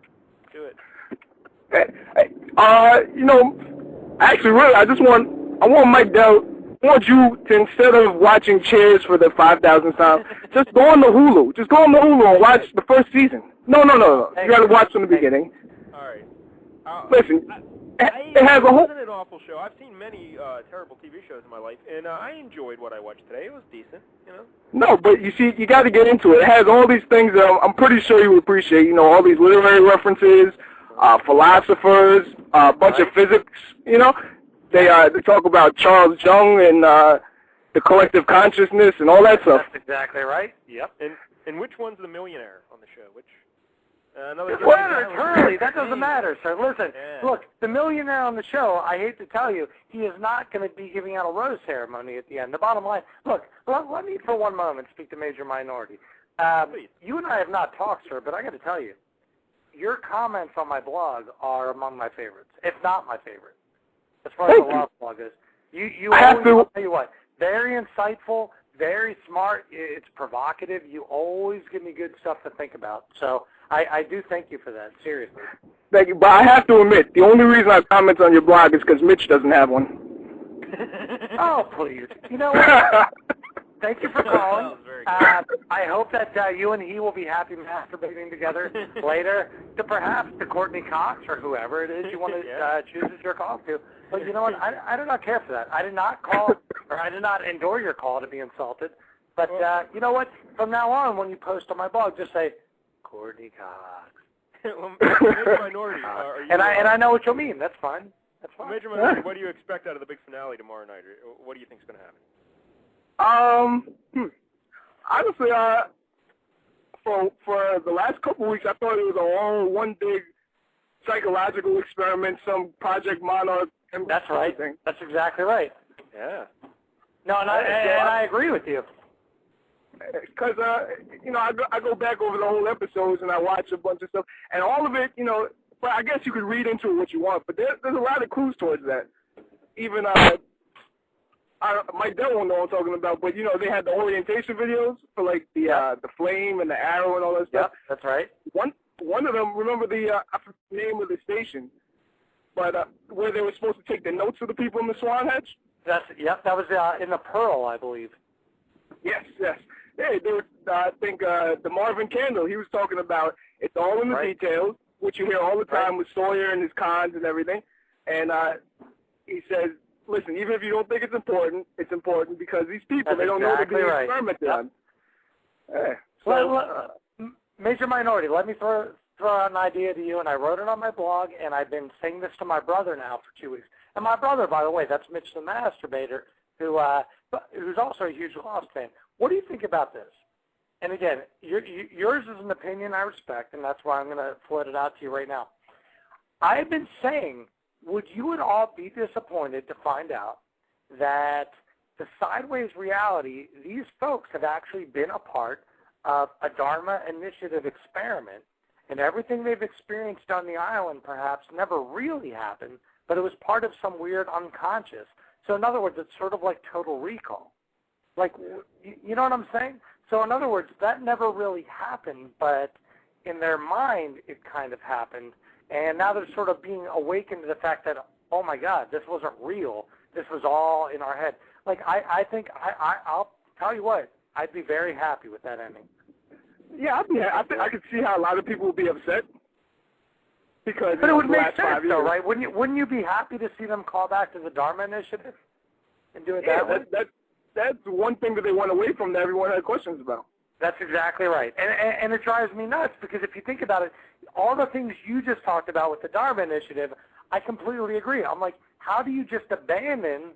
do it. Actually, really, I want Mike Dell, I want you to, instead of watching Cheers for the 5,000th time, just go on the Hulu. Just go on the Hulu and watch the first season. No. You got to watch from the beginning. All right. Listen, it has a whole... It wasn't an awful show. I've seen many terrible TV shows in my life, and I enjoyed what I watched today. It was decent, you know. No, but you see, you got to get into it. It has all these things that I'm pretty sure you would appreciate. You know, all these literary references, philosophers, a bunch of physics. You know, they talk about Charles Jung and the collective consciousness and all that stuff. That's exactly right. Yep. And which one's the millionaire on the show? Which? Whether it's Hurley, that doesn't matter, sir. Listen, look, the millionaire on the show, I hate to tell you, he is not going to be giving out a rose ceremony at the end. The bottom line, look, let me for one moment speak to Major Minority. You and I have not talked, sir, but I got to tell you, your comments on my blog are among my favorites, if not my favorite, as far as the Lost blog is. You always, I'll tell you what, very insightful, very smart, it's provocative. You always give me good stuff to think about. So I do thank you for that, seriously. Thank you, but I have to admit, the only reason I comment on your blog is because Mitch doesn't have one. Oh, please. You know what? Thank you for calling. I hope that you and he will be happy masturbating together later to perhaps to Courtney Cox or whoever it is you want to choose to jerk off to. But you know what? I do not care for that. I did not call, or I did not endure your call to be insulted. But you know what? From now on, when you post on my blog, just say, Courtney Cox. Major Minority. And I know what you'll mean. That's fine. That's fine. Major Minority, what do you expect out of the big finale tomorrow night? What do you think is going to happen? Honestly, for the last couple of weeks, I thought it was one big psychological experiment, some Project Monarch. That's right. That's exactly right. Yeah. No, and I agree with you. Because, I go back over the whole episodes and I watch a bunch of stuff, and all of it, but I guess you could read into it what you want, but there's a lot of clues towards that. Even, Mike Dell won't know what I'm talking about, but, they had the orientation videos for, like, the flame and the arrow and all that stuff. Yep, that's right. One of them, remember I forget the name of the station, but where they were supposed to take the notes of the people in the Swan Hedge? That was in the Pearl, I believe. Yes. Yeah, I think the Marvin Candle, he was talking about it's all in the details, which you hear all the time with Sawyer and his cons and everything. And he says, listen, even if you don't think it's important because these people, they don't know they're being experimented on. Well, Major Minority, let me throw out an idea to you, and I wrote it on my blog, and I've been saying this to my brother now for 2 weeks. And my brother, by the way, that's Mitch the Masturbator, who's also a huge Lost fan. What do you think about this? And again, yours is an opinion I respect, and that's why I'm going to float it out to you right now. I've been saying, would you at all be disappointed to find out that the Sideways reality, these folks have actually been a part of a Dharma Initiative experiment, and everything they've experienced on the island perhaps never really happened, but it was part of some weird unconscious. So in other words, it's sort of like Total Recall. Like, you know what I'm saying? So in other words, that never really happened, but in their mind it kind of happened. And now they're sort of being awakened to the fact that oh my God, this wasn't real. This was all in our head. Like, I think I'll tell you what, I'd be very happy with that ending. Yeah, I could see how a lot of people would be upset. Because, but it would make sense, though, right? Wouldn't you be happy to see them call back to the Dharma Initiative and do it that way? That's one thing that they went away from that everyone had questions about. That's exactly right. And it drives me nuts because if you think about it, all the things you just talked about with the Dharma Initiative, I completely agree. I'm like, how do you just abandon,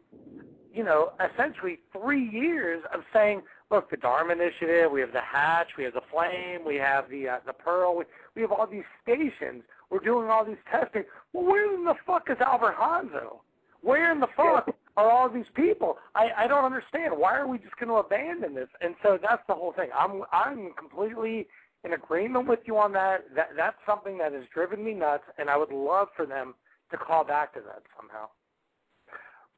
essentially 3 years of saying, look, the Dharma Initiative, we have the Hatch, we have the Flame, we have the Pearl, we have all these stations. We're doing all these testing. Well, where in the fuck is Albert Hanzo? Where in the fuck are all these people? I don't understand. Why are we just going to abandon this? And so that's the whole thing. I'm completely in agreement with you on that. That's something that has driven me nuts, and I would love for them to call back to that somehow.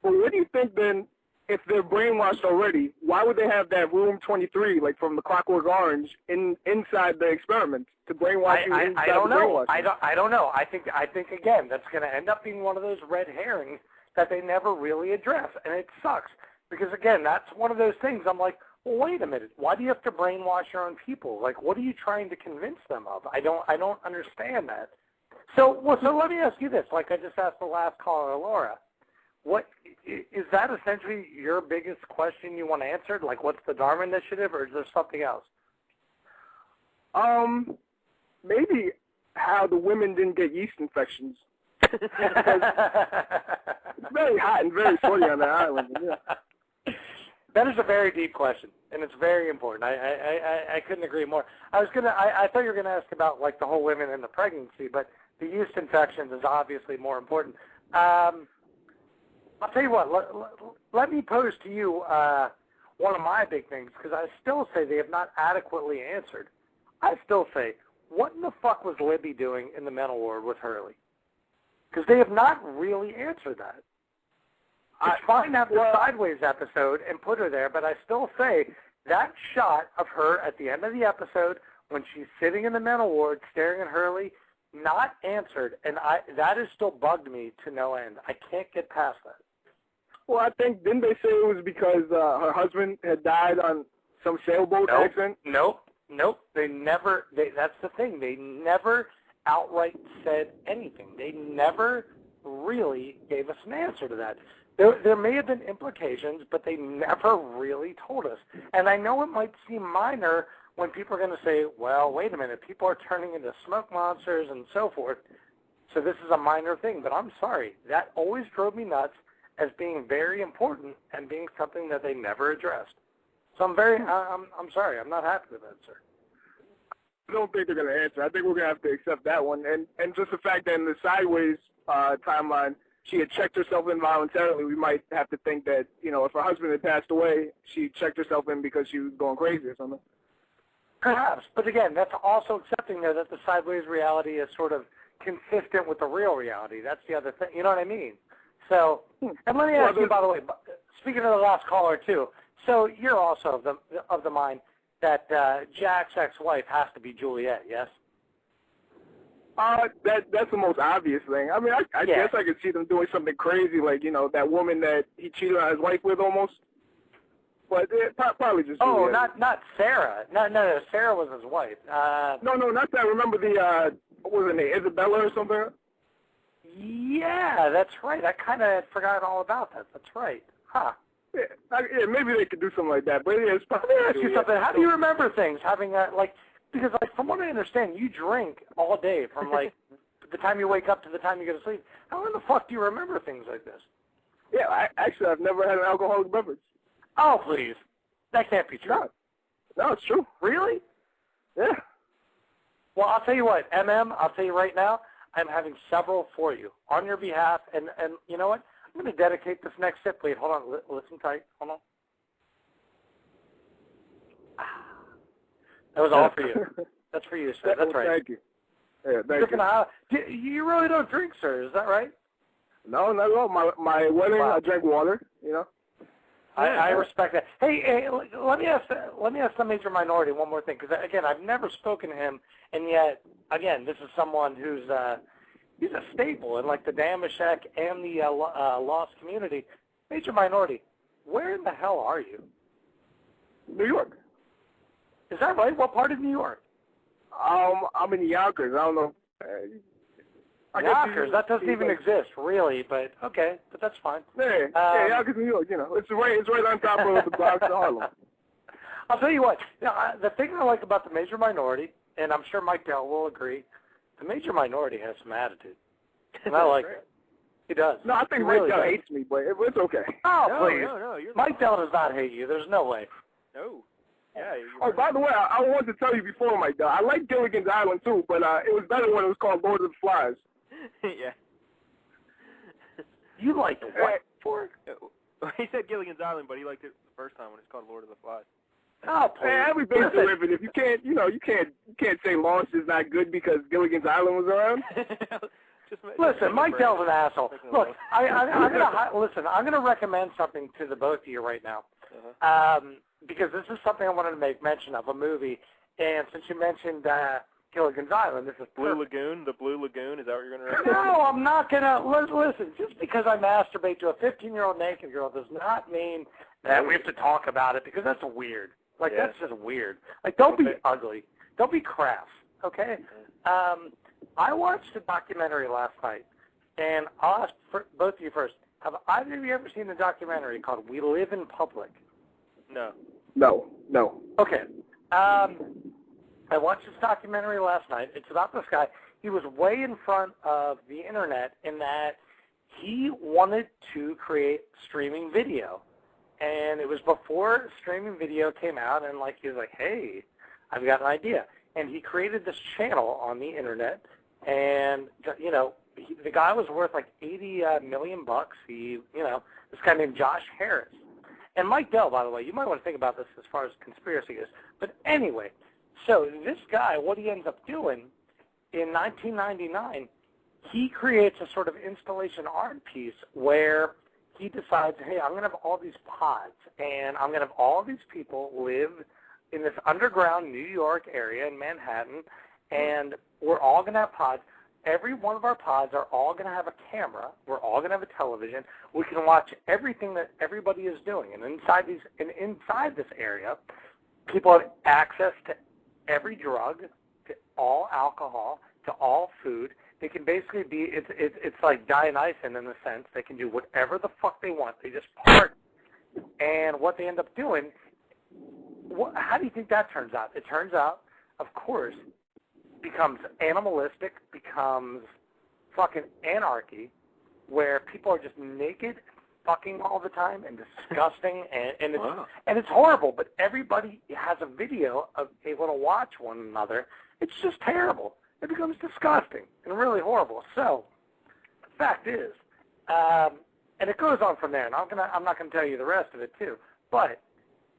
Well, what do you think then, if they're brainwashed already, why would they have that room 23, like from the Clockwork Orange, inside the experiment to brainwash you? I don't know. I don't know. I think again, that's going to end up being one of those red herrings that they never really address, and it sucks because again, that's one of those things. I'm like, well, wait a minute. Why do you have to brainwash your own people? Like, what are you trying to convince them of? I don't understand that. So let me ask you this. Like I just asked the last caller, Laura. What is that essentially your biggest question you want answered? Like, what's the Dharma Initiative, or is there something else? Maybe how the women didn't get yeast infections. It's very hot and very sweaty on the island. Yeah. That is a very deep question, and it's very important. I couldn't agree more. I thought you were gonna ask about like the whole women and the pregnancy, but the yeast infections is obviously more important. I'll tell you what, let me pose to you one of my big things, because I still say they have not adequately answered. I still say, what in the fuck was Libby doing in the mental ward with Hurley? Because they have not really answered that. It's fine to have the Sideways episode and put her there, but I still say that shot of her at the end of the episode when she's sitting in the mental ward staring at Hurley, not answered, and that has still bugged me to no end. I can't get past that. Well, I think, didn't they say it was because her husband had died on some sailboat accident? Nope. They never, that's the thing. They never outright said anything. They never really gave us an answer to that. There may have been implications, but they never really told us. And I know it might seem minor when people are going to say, well, wait a minute, people are turning into smoke monsters and so forth, so this is a minor thing. But I'm sorry, that always drove me nuts as being very important and being something that they never addressed. So I'm sorry, I'm not happy with that, sir. I don't think they're going to answer. I think we're going to have to accept that one. And just the fact that in the Sideways timeline, she had checked herself in voluntarily, we might have to think that, if her husband had passed away, she checked herself in because she was going crazy or something. Perhaps. But again, that's also accepting there that the Sideways reality is sort of consistent with the real reality. That's the other thing. You know what I mean? So, and let me ask you, by the way, speaking of the last caller too, so you're also of the mind that Jack's ex-wife has to be Juliet, yes? That's the most obvious thing. I mean, I guess I could see them doing something crazy, like, that woman that he cheated on his wife with almost. But probably just Juliet. not Sarah. No, Sarah was his wife. No, not that. Remember what was her name, Isabella or something? Yeah, that's right. I kind of had forgotten all about that. That's right. Huh. Yeah, maybe they could do something like that. But yeah, it's probably. Let me ask you something. How do you remember things? Having because from what I understand, you drink all day from the time you wake up to the time you go to sleep. How in the fuck do you remember things like this? Yeah, I've never had an alcoholic beverage. Oh, please. That can't be true. No, it's true. Really? Yeah. Well, I'll tell you what, I'll tell you right now, I'm having several for you on your behalf, and you know what? I'm going to dedicate this next sip. Wait, hold on. Listen tight. Hold on. That was all for you. That's for you, sir. That's right. Thank you. Yeah, thank you. You really don't drink, sir. Is that right? No, not at all. My wedding, I drank water, I respect that. Hey, let me ask the major minority one more thing, because again, I've never spoken to him, and yet, again, this is someone who's he's a staple in like the Damashek and the Lost community. Major Minority, where in the hell are you? New York. Is that right? What part of New York? I'm in Yonkers. I don't know. Yonkers, that doesn't even exist, really, but okay, but that's fine. Yeah, Yonkers, New York, you know. It's right on top of the Bronx of Harlem. I'll tell you what, the thing I like about the Major Minority, and I'm sure Mike Dell will agree, the Major Minority has some attitude. And I like it. He does. No, I think Mike Dell hates me, but it's okay. Oh, no, please. No, Mike Dell does not hate you. There's no way. No. Yeah. Oh, by the way, I wanted to tell you before, Mike Dell, I like Gilligan's Island, too, but it was better when it was called Lord of the Flies. Yeah. You liked what for? He said Gilligan's Island, but he liked it the first time when it's called Lord of the Flies. Oh, please. Man, everybody's derivative. You can't say Lost is not good because Gilligan's Island was around. Listen, Mike Dell's an asshole. Look, I'm gonna recommend something to the both of you right now, because this is something I wanted to make mention of, a movie, and since you mentioned Gilligan's Island, this is Blue Lagoon. The Blue Lagoon. Is that what you're gonna recommend? No, I'm not gonna. Listen, just because I masturbate to a 15-year-old naked girl does not mean that we have to talk about it, because that's weird. Like, that's just weird. Like, don't be ugly. Don't be crass, okay? I watched a documentary last night, and I'll ask both of you first. Have either of you ever seen the documentary called We Live in Public? No. No. Okay. I watched this documentary last night. It's about this guy. He was way in front of the Internet in that he wanted to create streaming video. And it was before streaming video came out, and he was like, hey, I've got an idea. And he created this channel on the Internet, and, the guy was worth like $80 million. This guy named Josh Harris. And Mike Dell, by the way, you might want to think about this as far as conspiracy is. But anyway, so this guy, what he ends up doing in 1999, he creates a sort of installation art piece where he decides, hey, I'm going to have all these pods, and I'm going to have all these people live in this underground New York area in Manhattan, and we're all going to have pods. Every one of our pods are all going to have a camera. We're all going to have a television. We can watch everything that everybody is doing. And inside this area, people have access to every drug, to all alcohol, to all food. They can basically be, it's like Dionyson in the sense they can do whatever the fuck they want. They just party. And what they end up doing, how do you think that turns out? It turns out, of course, becomes animalistic, becomes fucking anarchy, where people are just naked, fucking all the time, and disgusting, and it's horrible. But everybody has a video of able to watch one another. It's just terrible. It becomes disgusting and really horrible. So, the fact is, and it goes on from there. And I'm not gonna tell you the rest of it too. But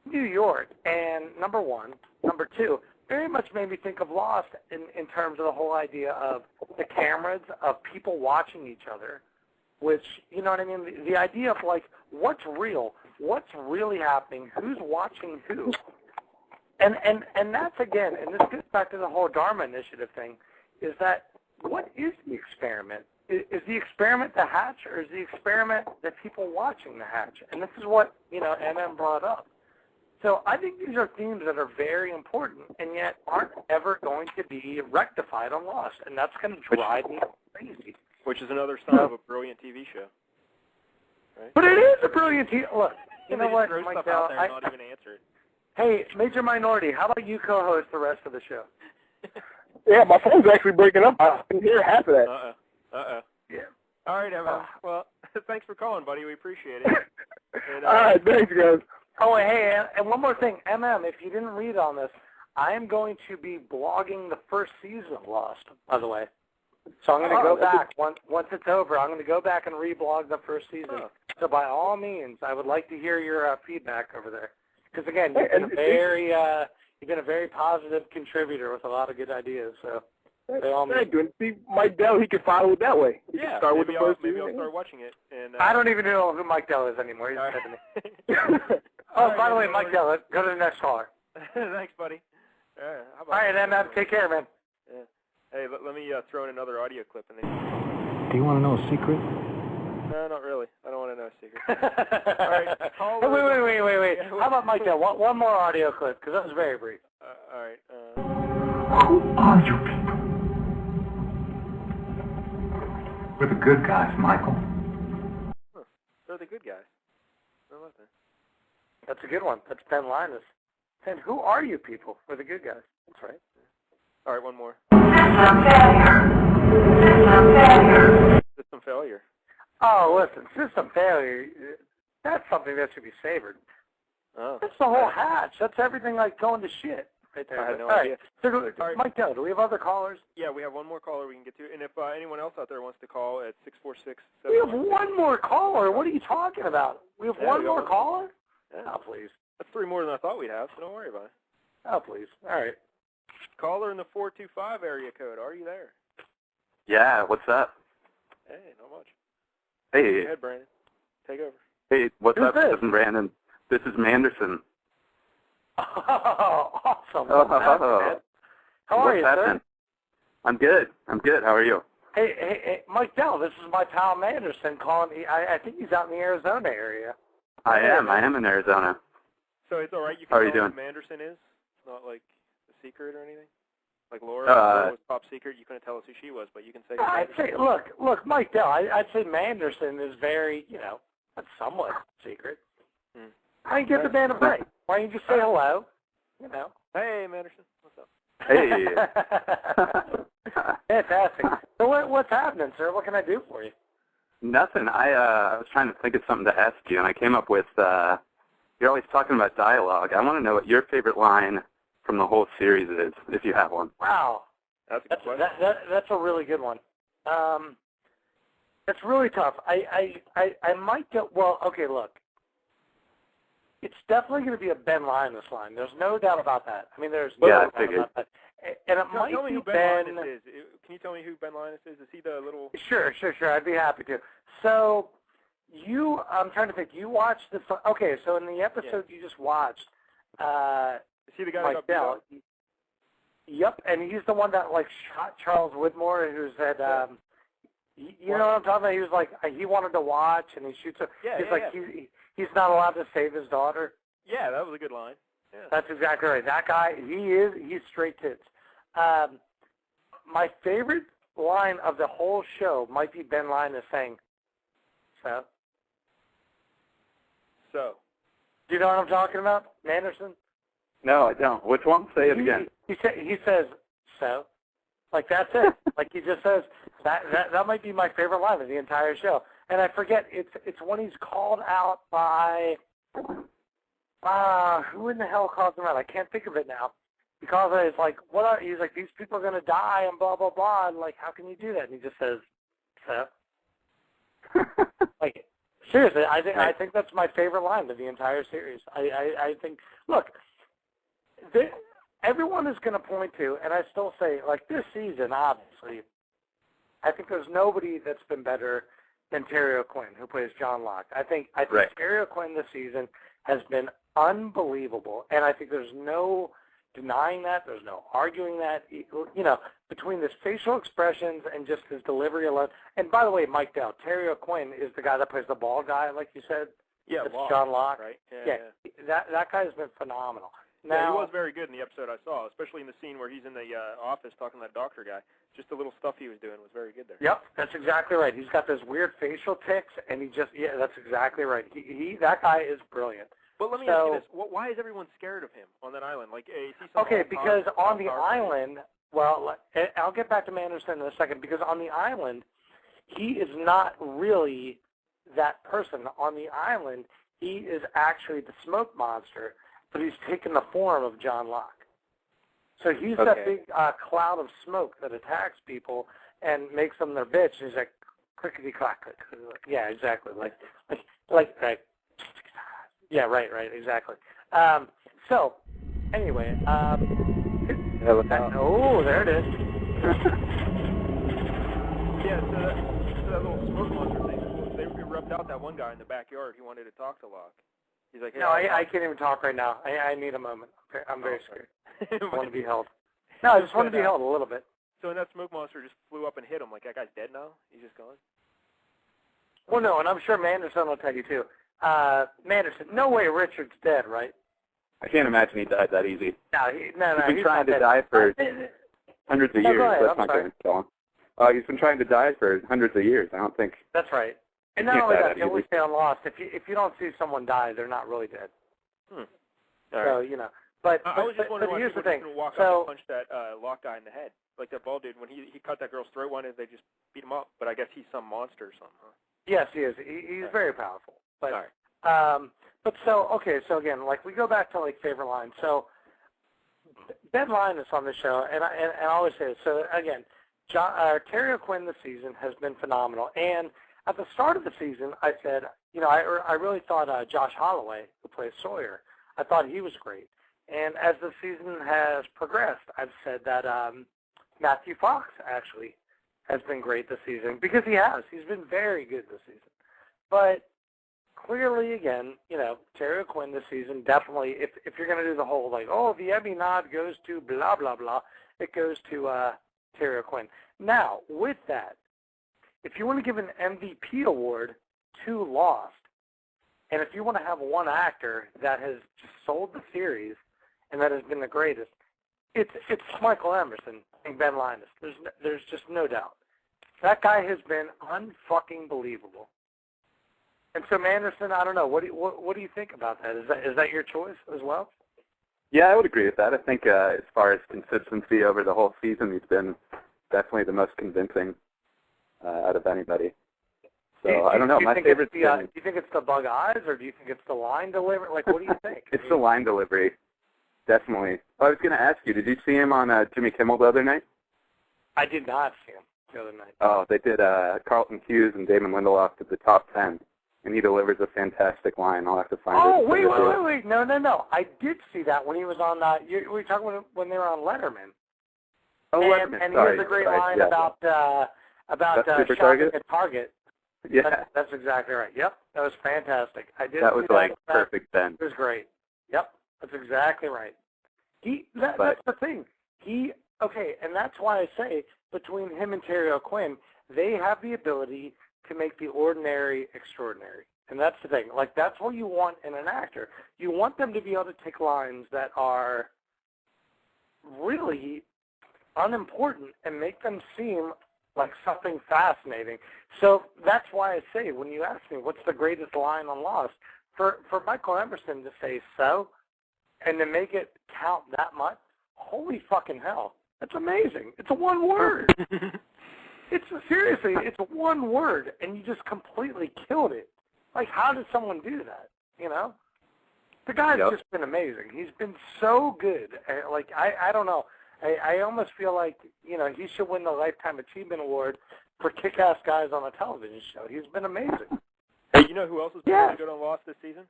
New York, and number one, number two, very much made me think of Lost in terms of the whole idea of the cameras, of people watching each other, which, you know what I mean? The idea of, what's real, what's really happening, who's watching who. And that's, again, and this gets back to the whole Dharma Initiative thing, is that what is the experiment? Is the experiment the hatch, or is the experiment the people watching the hatch? And this is what, MM brought up. So I think these are themes that are very important and yet aren't ever going to be rectified on Lost, and that's going to drive me crazy. Which is another sign of a brilliant TV show. Right? But it is a brilliant TV. Look, you know what, Mike Dell, not even answer it. Hey, Major Minority, how about you co-host the rest of the show? Yeah, my phone's actually breaking up. I can hear half of that. Uh-oh. Yeah. All right, Emma. Well, thanks for calling, buddy. We appreciate it. And, all right, thanks, guys. Oh, hey, and one more thing. If you didn't read on this, I am going to be blogging the first season of Lost, by the way. So I'm going to go back. Once it's over, I'm going to go back and reblog the first season. So by all means, I would like to hear your feedback over there. Because, again, you've been a very positive contributor with a lot of good ideas. So by all means. And see, Mike Dell, he can follow it that way. He can start with the first season. Maybe I'll start watching it. And, I don't even know who Mike Dell is anymore. He's dead to me. By the way, Mike Dell, go to the next caller. Thanks, buddy. All right, then, take care, man. Yeah. Hey, let me throw in another audio clip. And then you want to know a secret? No, not really. I don't want to know a secret. All right. Wait. How about Mike Dell? One more audio clip, because that was very brief. All right. Who are you people? We're the good guys, Michael. Huh. They're the good guys. I love that. That's a good one. That's Ben Linus. And who are you people? We're the good guys. That's right. All right, one more. System failure. Oh, listen, system failure, that's something that should be savored. Oh. That's the whole hatch. That's everything like going to shit right there. I had no Right. idea. So, Mike Dell, do we have other callers? Yeah, we have one more caller we can get to. And if anyone else out there wants to call at 646... We have one more caller. What are you talking about? We have one more caller? Yeah. Oh, please. That's 3 more than I thought we'd have, so don't worry about it. Oh, please. All right. Caller in the 425 area code. Are you there? Yeah, what's up? Hey, not much. Hey. Go ahead, Brandon. Take over. Hey, what's Who's up, this? cousin Brandon? This is Manderson. Oh, awesome. What's happening, man? How are you, happening? sir? I'm good. How are you? Hey, Mike Dell, this is my pal Manderson calling. I think he's out in the Arizona area. I am in Arizona. So it's all right. You How are can you tell doing? who Manderson is. It's not like a secret or anything. Like Laura was top secret. You couldn't tell us who she was, but you can say. I'd say, look, Mike Dell. I'd say Manderson is very, that's somewhat secret. I can give the man a break. Why don't you just say hello? Hey, Manderson. What's up? Hey. Fantastic. So what's happening, sir? What can I do for you? Nothing. I was trying to think of something to ask you, and I came up with. You're always talking about dialogue. I want to know what your favorite line from the whole series is, if you have one. Wow. That's a good question. That's a really good one. It's really tough. I might go. Well, okay. Look, it's definitely going to be a Ben Linus line. There's no doubt about that. I mean, there's no doubt about that. And it might be Ben. Linus is. Can you tell me who Ben Linus is? Is he the little? Sure. I'd be happy to. So, I'm trying to think. You watched this. Okay, so in the episode you just watched, is he the guy Mike Dell? Yep, and he's the one that shot Charles Whitmore, who said, you know what I'm talking about? He was like, he wanted to watch, and he shoots her. He's not allowed to save his daughter. Yeah, that was a good line. Yeah. That's exactly right. That guy, he's straight tits. My favorite line of the whole show might be Ben Linus saying, So. Do you know what I'm talking about, Manderson? No, I don't. Which one? Say it again. He says, so. Like, that's it. Like, he just says, that might be my favorite line of the entire show. And I forget, it's when he's called out by, who in the hell calls him out? I can't think of it now. He calls it, it's like, he's like, these people are going to die and blah, blah, blah. And, like, how can you do that? And he just says, so. Like, seriously, I think that's my favorite line of the entire series. I think, look, everyone is going to point to, and I still say, like, this season, obviously, I think there's nobody that's been better than Terry O'Quinn, who plays John Locke. I think right. Terry O'Quinn this season has been unbelievable, and I think there's no denying that. There's no arguing that. Between his facial expressions and just his delivery alone. And by the way, Mike Dell, Terry O'Quinn is the guy that plays the bald guy, like you said. Yeah, it's Locke, John Locke. Right? Yeah. That guy has been phenomenal. Now, he was very good in the episode I saw, especially in the scene where he's in the office talking to that doctor guy. Just the little stuff he was doing was very good there. Yep, that's exactly right. He's got those weird facial tics, and that's exactly right. That guy is brilliant. But let me ask you this. Why is everyone scared of him on that island? Like, is he because on the island, well, I'll get back to Manderson in a second, because on the island, he is not really that person. On the island, he is actually the smoke monster, but he's taken the form of John Locke. So he's that big cloud of smoke that attacks people and makes them their bitch. And he's like, clickety clack. Yeah, exactly. Like. Yeah, right, exactly. So, anyway, oh, there it is. Yeah, so that little smoke monster thing, they rubbed out that one guy in the backyard. He wanted to talk to Locke. He's like, hey, no, I can't even talk right now. I need a moment. I'm very scared. I want to be held. No, I just want to be held a little bit. So when that smoke monster just flew up and hit him, like, that guy's dead now? He's just gone? Well, no, and I'm sure Manderson will tell you, too. Manderson, no way Richard's dead, right? I can't imagine he died that easy. No, he's been trying to die for hundreds of years. That's not going to kill him. He's been trying to die for hundreds of years. I don't think. That's right. And not only that, they always say on Lost, if you don't see someone die, they're not really dead. So, you know. But I was just wondering why here's people the thing. Just walk up and punch that lock guy in the head, like that bald dude. When he cut that girl's throat, why didn't they just beat him up? But I guess he's some monster or something, huh? Yes, he is. He's very powerful. But but so again, like we go back to like favorite lines. So Ben Linus on the show, and I always say this. So again, Terry O'Quinn this season has been phenomenal. And at the start of the season, I said, you know, I really thought Josh Holloway, who plays Sawyer, I thought he was great. And as the season has progressed, I've said that Matthew Fox actually has been great this season because he has. He's been very good this season. But clearly, again, you know, Terry O'Quinn this season definitely, if you're going to do the whole, like, oh, the Emmy nod goes to blah, blah, blah, it goes to Terry O'Quinn. Now, with that, if you want to give an MVP award to Lost, and if you want to have one actor that has just sold the series and that has been the greatest, it's Michael Emerson and Ben Linus. There's just no doubt. That guy has been unfucking believable. And so, Manderson, I don't know. What do you think about that? Is that your choice as well? Yeah, I would agree with that. I think as far as consistency over the whole season, he's been definitely the most convincing out of anybody. So I don't know. My favorite. Do you think it's the bug eyes, or do you think it's the line delivery? Like, what do you think? It's the line delivery, definitely. I was going to ask you, did you see him on Jimmy Kimmel the other night? I did not see him the other night. Oh, they did Carlton Hughes and Damon Lindelof to the top 10, and he delivers a fantastic line. I'll have to find it. Oh, wait. No. I did see that when he was on, were you talking when they were on Letterman? Oh, Letterman, and sorry. he has a great line about shopping at Target. Yeah. That's exactly right. Yep, that was fantastic. That was like perfect then. It was great. Yep, that's exactly right. That's the thing. And that's why I say between him and Terry O'Quinn, they have the ability to make the ordinary extraordinary. And that's the thing. Like, that's what you want in an actor. You want them to be able to take lines that are really unimportant and make them seem like something fascinating. So that's why I say, when you ask me what's the greatest line on Lost, for Michael Emerson to say so and to make it count that much, holy fucking hell. That's amazing. It's a one word. Seriously, it's one word, and you just completely killed it. Like, how did someone do that, you know? The guy's just been amazing. He's been so good. Like, I don't know. I almost feel like, you know, he should win the Lifetime Achievement Award for kick-ass guys on a television show. He's been amazing. Hey, you know who else has been really good on Lost this season?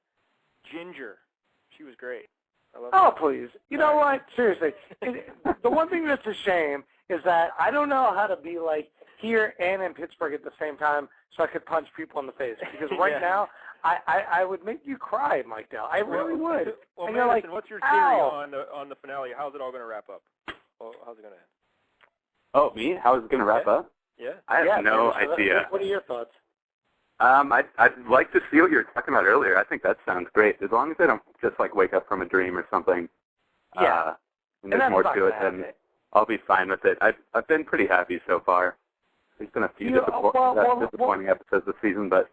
Ginger. She was great. I love her. Please. You know what? Seriously. The one thing that's a shame is that I don't know how to be like here and in Pittsburgh at the same time so I could punch people in the face. Because right now, I would make you cry, Mike Dell. I really would. Well, and Madison, like, what's your theory on the finale? How's it all going to wrap up? Well, how's it going to end? Oh, me? How is it going to wrap up? Yeah. I have no idea. What are your thoughts? I'd like to see what you were talking about earlier. I think that sounds great. As long as they don't just, like, wake up from a dream or something. Yeah. And there's more to it, then I'll be fine with it. I've been pretty happy so far. There's been a few disappointing episodes this season, but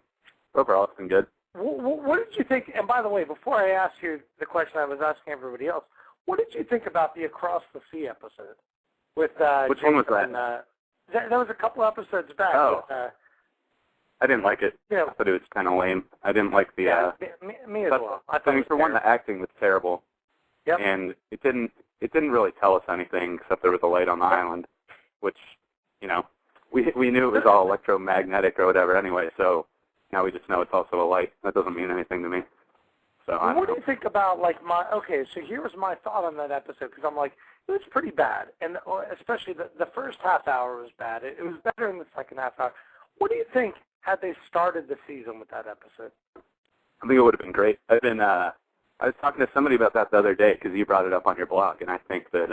overall it's been good. What did you think? And by the way, before I ask you the question I was asking everybody else, what did you think about the Across the Sea episode? With which one was that? That was a couple episodes back. Oh. I didn't like it. Yeah. I thought it was kind of lame. I didn't like the... me as well. I mean, for one, the acting was terrible. Yep. And it didn't really tell us anything except there was a light on the island, which, you know, we knew it was all electromagnetic or whatever anyway, so now we just know it's also a light. That doesn't mean anything to me. So what do you think about, like, so here was my thought on that episode, because I'm like, it was pretty bad, and especially the first half hour was bad. It was better in the second half hour. What do you think had they started the season with that episode? I think it would have been great. I was talking to somebody about that the other day because you brought it up on your blog, and I think that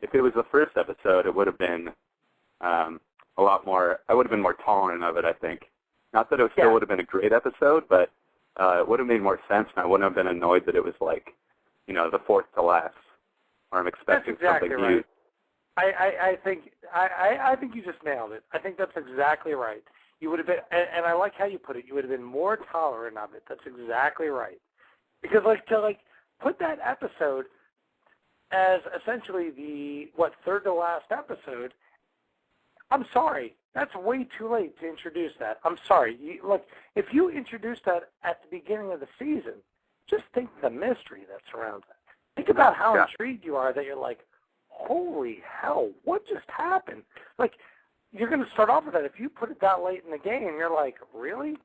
if it was the first episode, it would have been a lot more. I would have been more tolerant of it, I think. Not that it still would have been a great episode, but it would have made more sense, and I wouldn't have been annoyed that it was like, the fourth to last, or I'm expecting that's exactly something right. new. I think you just nailed it. I think that's exactly right. You would have been, and I like how you put it. You would have been more tolerant of it. That's exactly right. Because to put that episode as essentially the third to last episode. I'm sorry. That's way too late to introduce that. I'm sorry. If you introduce that at the beginning of the season, just think the mystery that surrounds it. Think about how intrigued you are that you're like, holy hell, what just happened? You're going to start off with that. If you put it that late in the game, you're like, really?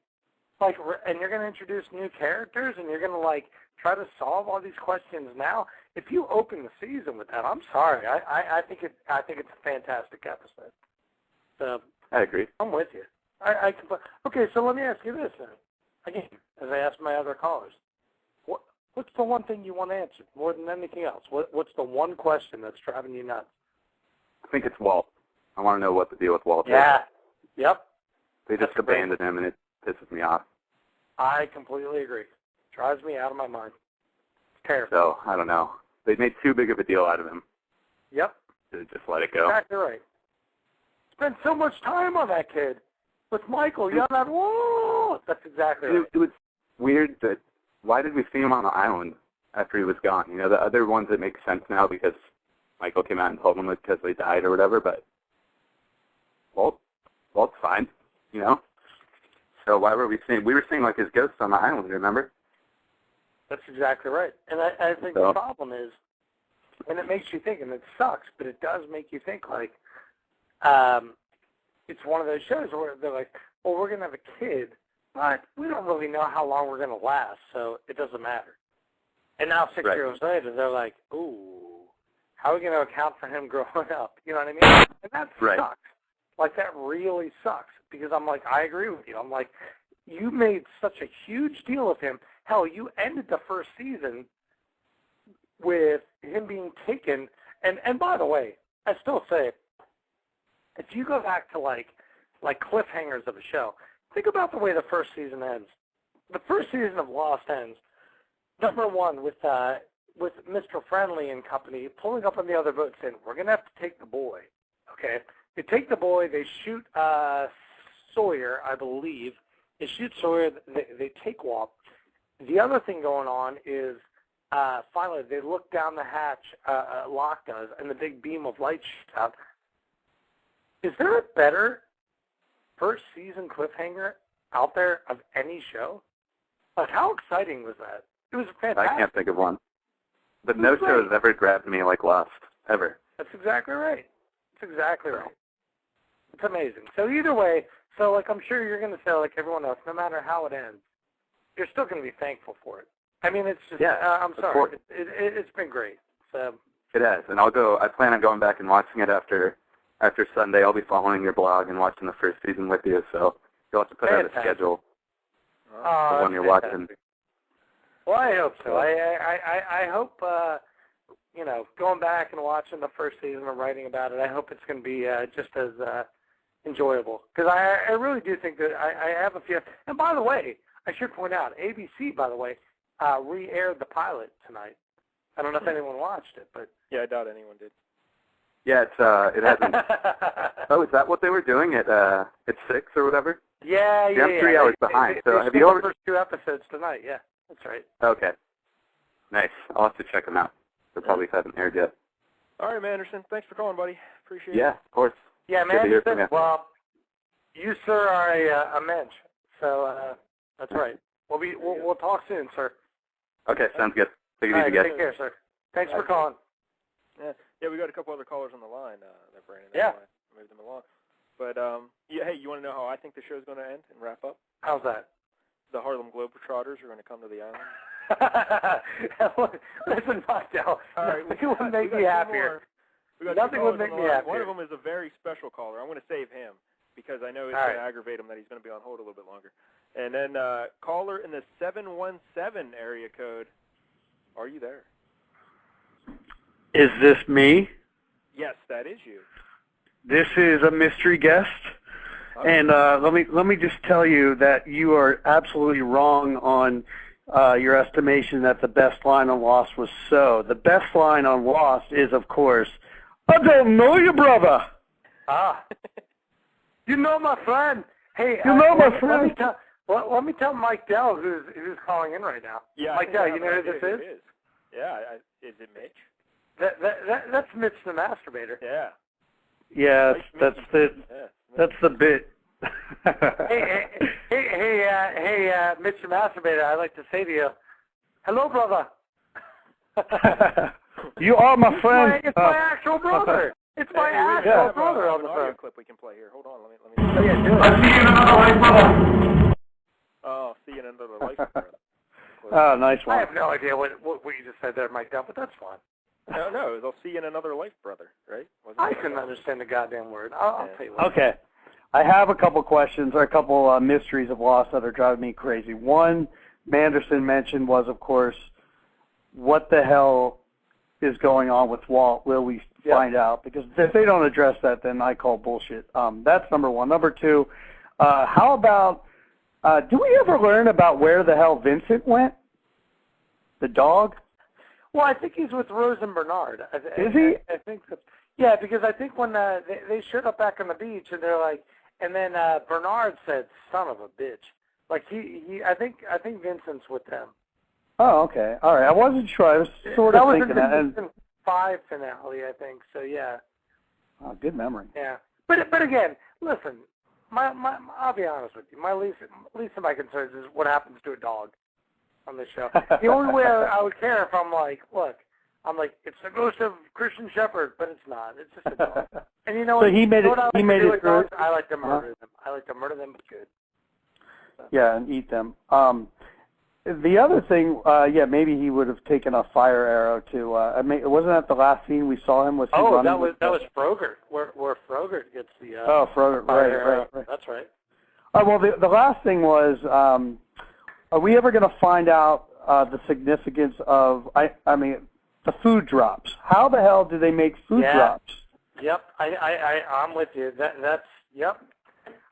And you're going to introduce new characters, and you're going to try to solve all these questions now. If you open the season with that, I'm sorry. I think it's a fantastic episode. So I agree. I'm with you. Okay, so let me ask you this then. Again, as I asked my other callers, what's the one thing you want answered more than anything else? What's the one question that's driving you nuts? I think it's Walt. I want to know what the deal with Walt is. Yeah. Yep. They just abandoned him, and it pisses me off. I completely agree. Drives me out of my mind. It's terrible. So, I don't know. They made too big of a deal out of him. Yep. To just let it go. Exactly right. Spent so much time on that kid with Michael yelling out, whoa! That's exactly right. It was weird that, why did we see him on the island after he was gone? The other ones that make sense now because Michael came out and told them because they died or whatever, but Walt's fine, So why were we seeing his ghost on the island, remember? That's exactly right. And I think the problem is, and it makes you think, and it sucks, but it does make you think it's one of those shows where they're like, well, we're going to have a kid, but we don't really know how long we're going to last, so it doesn't matter. And now 6 years later, they're like, ooh, how are we going to account for him growing up? You know what I mean? And that sucks. That really sucks because I'm like, I agree with you. I'm like, you made such a huge deal of him. Hell, you ended the first season with him being taken. And by the way, I still say, if you go back to like cliffhangers of a show, think about the way the first season ends. The first season of Lost ends, number one, with Mr. Friendly and company pulling up on the other boat saying, we're going to have to take the boy. Okay? They take the boy, they shoot Sawyer, I believe. They shoot Sawyer, they take Walt. The other thing going on is finally they look down the hatch, Locke does, and the big beam of light shoots out. Is there a better first season cliffhanger out there of any show? How exciting was that? It was fantastic. I can't think of one. But no show has ever grabbed me like Lost, ever. That's exactly right. That's exactly right. It's amazing. So either way, I'm sure you're going to say, like everyone else, no matter how it ends, you're still going to be thankful for it. I mean, it's just, I'm sorry. It's been great. So. It has. And I plan on going back and watching it after Sunday. I'll be following your blog and watching the first season with you. So you'll have to put out a schedule for when you're watching. Well, I hope so. I hope, going back and watching the first season and writing about it, I hope it's going to be just as enjoyable. Because I really do think that I have a few. And by the way, I should point out, ABC, by the way, re-aired the pilot tonight. I don't know if anyone watched it, but... Yeah, I doubt anyone did. Yeah, it hasn't... Oh, is that what they were doing at 6 or whatever? Yeah. I'm 3 hours behind. So have you the first 2 episodes tonight, yeah. That's right. Okay. Nice. I'll have to check them out. They probably haven't aired yet. All right, Manderson. Thanks for calling, buddy. Appreciate it. Yeah, of course. Yeah, Manderson. Well, you, sir, are a mensch. So that's right. We'll talk soon, sir. Okay, sounds good. Take it easy, guys. Take care, sir. Thanks for calling. Yeah, we got a couple other callers on the line there, Brandon. Yeah. Move them along. But, hey, you want to know how I think the show's going to end and wrap up? How's that? The Harlem Globetrotters are going to come to the island. Listen, Martel, nothing would make me happier. Nothing would make me happier. One of them is a very special caller. I'm going to save him because I know it's going to aggravate him that he's going to be on hold a little bit longer. And then caller in the 717 area code, are you there? Is this me? Yes, that is you. This is a mystery guest. And let me just tell you that you are absolutely wrong on your estimation that the best line on Lost was so. The best line on Lost is, of course, "I don't know you, brother." Ah. You know my friend. Hey, you know my friend. Let me tell Mike Dell, who's calling in right now. Yeah, Mike Dell, you know who this is? It is. Yeah, is it Mitch? That's Mitch the Masturbator. Yeah. Yes, that's the bit. hey, Mitch the Masturbator, I'd like to say to you, hello, brother. You are my friend. It's my actual brother. It's my actual brother on the phone. Clip we can play here. Hold on, let me. Oh, yeah, do it. I'll see you in another life, brother. Oh, see you in another life, brother. Oh, nice one. I have no idea what you just said there, Mike Dell, but that's fine. No, they'll see you in another life, brother, right? I couldn't understand the goddamn word. I'll tell you what. Okay. I have a couple questions or a couple mysteries of Lost that are driving me crazy. One Manderson mentioned was, of course, what the hell is going on with Walt? Will we find out? Because if they don't address that, then I call bullshit. That's number one. Number two, how about, do we ever learn about where the hell Vincent went? The dog? Well, I think he's with Rose and Bernard. Is he? I think that, yeah, because I think when they showed up back on the beach, and they're like, and then Bernard said, "Son of a bitch." Like I think Vincent's with them. Oh, okay. All right. I wasn't sure. I was sort of thinking that. That was in the 5 finale, I think. So yeah. Oh, good memory. Yeah, but again, listen. I'll be honest with you. My least of my concerns is what happens to a dog on this show. The only way I would care if I'm like, look, it's the ghost of Christian Shepherd, but it's not. It's just a dog. And you know so what? He made it through. Dogs, I like to murder them. I like to murder them, but good. So. Yeah, and eat them. The other thing, maybe he would have taken a fire arrow to. Wasn't that the last scene we saw him? Was he running? that was Frogurt, where Frogurt gets the. Frogurt, right. That's right. Well, the last thing was, are we ever going to find out the significance of? The food drops. How the hell do they make food drops? Yep, I'm with you. That's yep.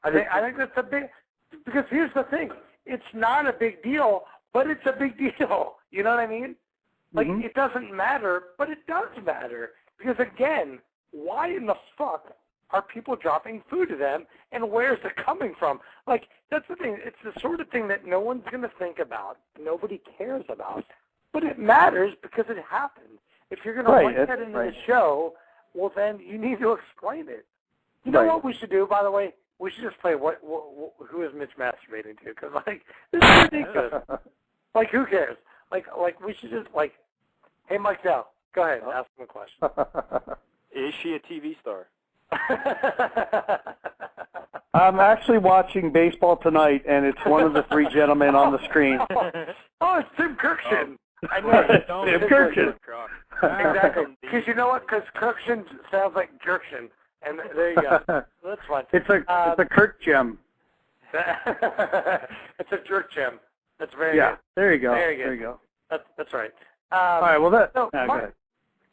I think that's a big, because here's the thing. It's not a big deal, but it's a big deal. You know what I mean? Like, It doesn't matter, but it does matter. Because, again, why in the fuck are people dropping food to them, and where's it coming from? Like, that's the thing. It's the sort of thing that no one's going to think about. Nobody cares about. But it matters because it happened. If you're going to write that into the show, well, then you need to explain it. You know what we should do, by the way? We should just play who is Mitch masturbating to? Because, this is ridiculous. Who cares? We should just, hey, Mike Dell, go ahead and ask him a question. Is she a TV star? I'm actually watching baseball tonight, and it's one of the 3 gentlemen on the screen. Oh, it's Tim Kirkshin. I know. Tim Kirkshin. Exactly. Because you know what? Because Kirkshin sounds like Jerkshin. And there you go. That's fun. It's a Kirk gem. It's a jerk gem. That's very good. There you go. Very good. There you go. That's right. All right. Well, go ahead.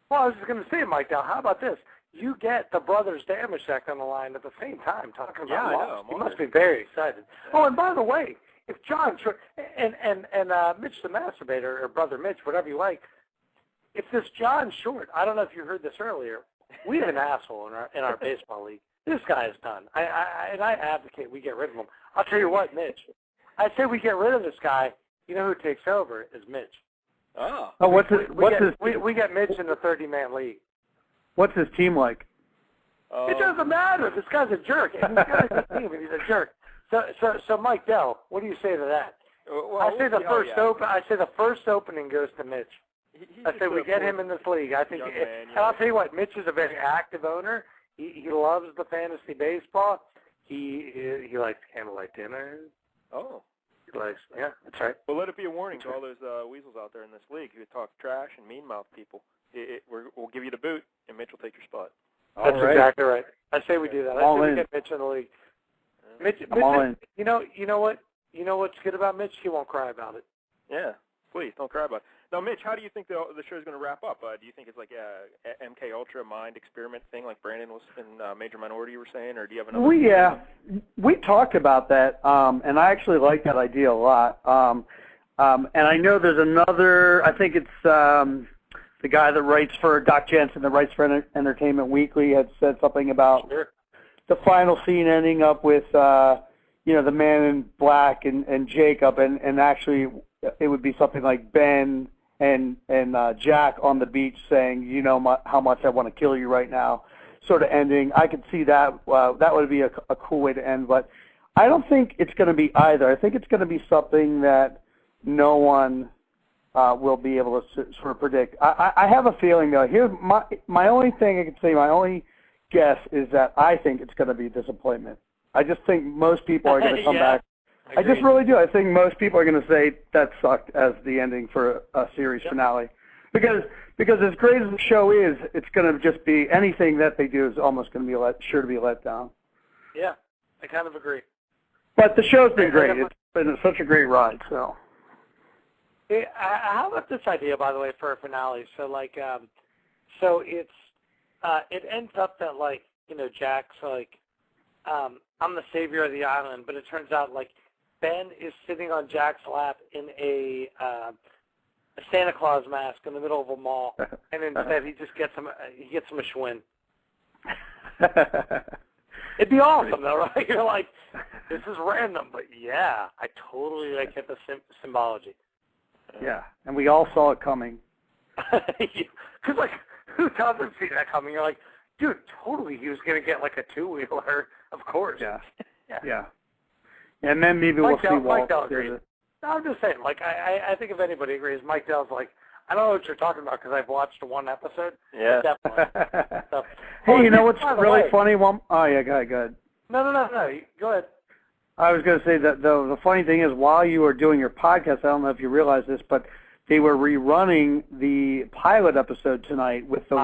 Well, I was just going to say, Mike, now, how about this? You get the brothers Damashek on the line at the same time talking about Lost. I know. You must be very excited. Oh, and by the way, if John and Mitch the Masturbator, or Brother Mitch, whatever you like, if this John Short, I don't know if you heard this earlier, we have an asshole in our baseball league. This guy is done. I advocate we get rid of him. I'll tell you what, Mitch. I say we get rid of this guy. You know who takes over is Mitch. Oh. We get Mitch in the 30-man league. What's his team like? It doesn't matter. This guy's a jerk, and he's got a good team, and he's a jerk. So Mike Dell, what do you say to that? Well, I say the first opening goes to Mitch. I say we get him in this league. I think, and I'll tell you what, Mitch is a very active owner. He loves the fantasy baseball. He likes candlelight dinners. Oh. He likes, that's right. Well, let it be a warning to all those weasels out there in this league who talk trash and mean-mouth people. We'll give you the boot, and Mitch will take your spot. That's exactly right. I say we do that. I say we get Mitch in the league. Mitch, you know what? You know what's good about Mitch? He won't cry about it. Yeah, please don't cry about it. Now, Mitch, how do you think the show's going to wrap up? Do you think it's like a MK Ultra mind experiment thing, like Brandon was in Major Minority, you were saying, or do you have another? We talked about that, and I actually like that idea a lot. And I know there's another. I think it's the guy that writes for Doc Jensen, that writes for Entertainment Weekly, had said something about the final scene ending up with the Man in Black and Jacob, and actually it would be something like Ben and Jack on the beach saying, how much I want to kill you right now, sort of ending. I could see that. That would be a cool way to end, but I don't think it's going to be either. I think it's going to be something that no one will be able to sort of predict. I have a feeling, though. Here's my only thing I can say, my only guess is that I think it's going to be a disappointment. I just think most people are going to come back. I just really do. I think most people are going to say that sucked as the ending for a series finale. Because as great as the show is, it's going to just be anything that they do is almost going to be sure to be let down. Yeah, I kind of agree. But the show's been great. It's been such a great ride. So. How about this idea, by the way, for a finale? So, so it ends up that, Jack's I'm the savior of the island, but it turns out, Ben is sitting on Jack's lap in a Santa Claus mask in the middle of a mall, and instead he just gets him a Schwinn. It'd be awesome, though, right? You're like, this is random, but yeah, I totally get the symbology. Yeah, and we all saw it coming. Because, who doesn't see that coming? You're like, dude, totally he was going to get, a two-wheeler, of course. Yeah. Yeah. And then maybe we'll see Walt. Mike Dell agrees. No, I'm just saying, I think if anybody agrees, Mike Dell's I don't know what you're talking about because I've watched one episode. Yeah. Definitely. So, hey, you know what's really funny? Oh, yeah, go ahead. No. Go ahead. I was going to say that the funny thing is, while you were doing your podcast, I don't know if you realize this, but they were rerunning the pilot episode tonight with the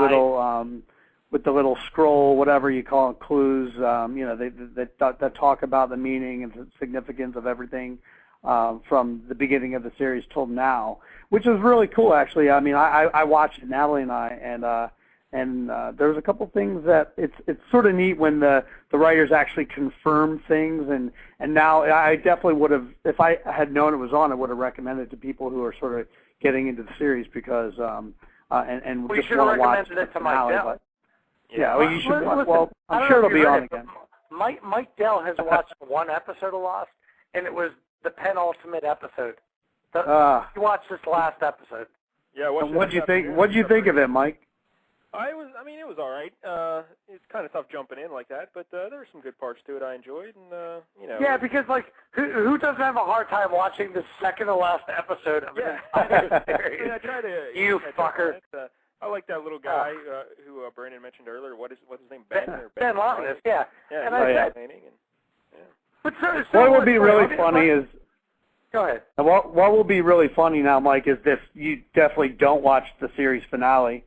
little scroll, whatever you call it, clues. That talk about the meaning and the significance of everything from the beginning of the series till now, which was really cool, actually. I mean, I watched it, Natalie and I, and there was a couple things that it's sort of neat when the writers actually confirm things, and now I definitely would have, if I had known it was on, I would have recommended it to people who are sort of getting into the series because and we just want to watch it to Mike Dell. Yeah, well, you should. Well, I'm sure it'll be on again. Mike Dell has watched one episode of Lost, and it was the penultimate episode. He watched this last episode. Yeah. What'd you think? What'd you think of it, Mike? It was all right. It's kind of tough jumping in like that, but there were some good parts to it I enjoyed, and Yeah, because who doesn't have a hard time watching the second to last episode of an entire series? I try to. You fucker. I like that little guy who Brandon mentioned earlier. What's his name? Ben Loveness. Yeah. Yeah. And But what will be really funny is. Go ahead. What will be really funny now, Mike, is this: you definitely don't watch the series finale.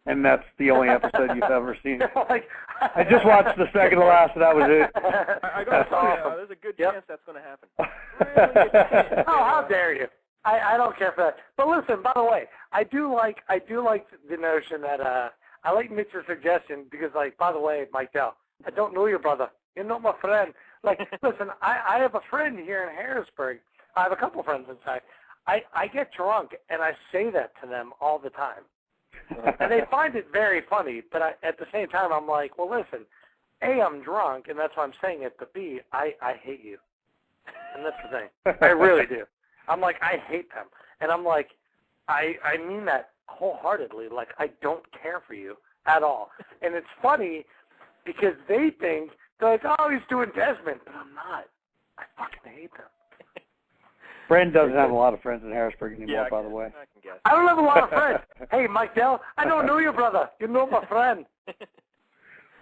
And that's the only episode you've ever seen. I just watched the second to last, and that was it. I got to tell you, there's a good chance that's going to happen. Oh, how dare you! I don't care for that. But listen, by the way, I do like the notion that I like Mitch's suggestion because, by the way, Mike Dell, I don't know your brother. You're not my friend. Listen, I have a friend here in Harrisburg. I have a couple friends inside. I get drunk, and I say that to them all the time. And they find it very funny, but at the same time, I'm like, well, listen, A, I'm drunk, and that's why I'm saying it, but B, I hate you. And that's the thing. I really do. I'm like, I hate them. And I'm like, I mean that wholeheartedly. I don't care for you at all. And it's funny because they think, they're like, oh, he's doing Desmond. But I'm not. I fucking hate them. Brandon doesn't have a lot of friends in Harrisburg anymore, by the way. I can guess. I don't have a lot of friends. Hey, Mike Dell, I don't know your brother. You're not my friend. All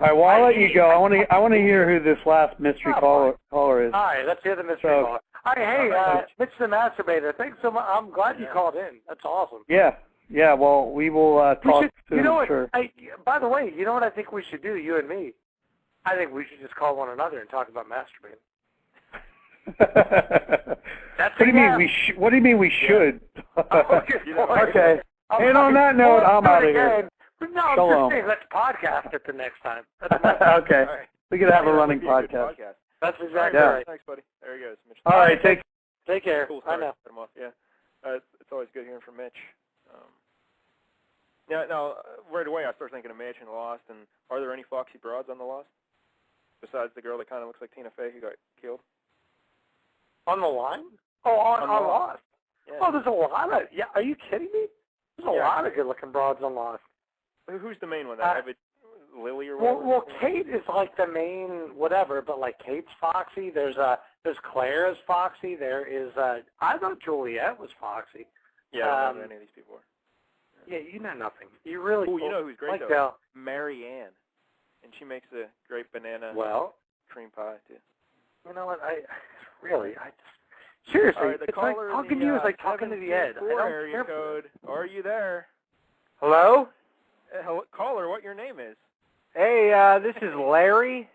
right, well, I'll let you go. I want to hear who this last mystery caller is. All right, let's hear the mystery caller. All right, hey, Mitch the Masturbator, thanks so much. I'm glad you called in. That's awesome. Yeah, well, we will talk soon, you know what, sure. By the way, you know what I think we should do, you and me? I think we should just call one another and talk about masturbating. That's what do you mean we What do you mean we should? Okay. And on that note, I'm out of here. No, I'm just saying, let's podcast it the next time. Okay. Right. We could have a running podcast. That's exactly right. Thanks, buddy. There he goes. Mitch. All right, take care. Cool I know. Yeah. It's always good hearing from Mitch. Now, right away I start thinking of Mitch and Lost, and are there any foxy broads on the Lost? Besides the girl that kind of looks like Tina Fey who got killed? On the line? Oh, on Lost. Yeah. Oh, there's a lot of... Yeah, are you kidding me? There's a lot of good-looking broads on Lost. Who's the main one? Lily or whatever? Well, Kate is like the main whatever, but like Kate's foxy. There's Claire is foxy. There is I thought Juliet was foxy. Yeah, I don't know who any of these people are. Yeah, you know nothing. You really. Oh, you know who's great like though? Mary Ann, and she makes a great banana cream pie too. You know what? Seriously, right, it's like talking to you is like talking to the Ed. I don't area code. Are you there? Hello? Caller, what your name is? Hey, this is Larry.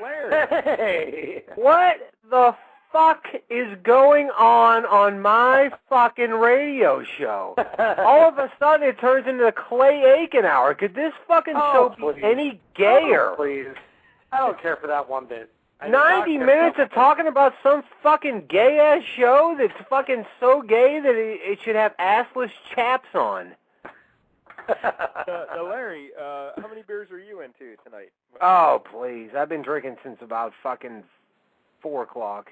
Larry. Hey. What the fuck is going on my fucking radio show? All of a sudden it turns into the Clay Aiken hour. Could this fucking show be any gayer? Oh, please. I don't care for that one bit. 90 minutes of talking about some fucking gay-ass show that's fucking so gay that it should have assless chaps on. Now, Larry, how many beers are you into tonight? Oh, please. I've been drinking since about fucking 4 o'clock.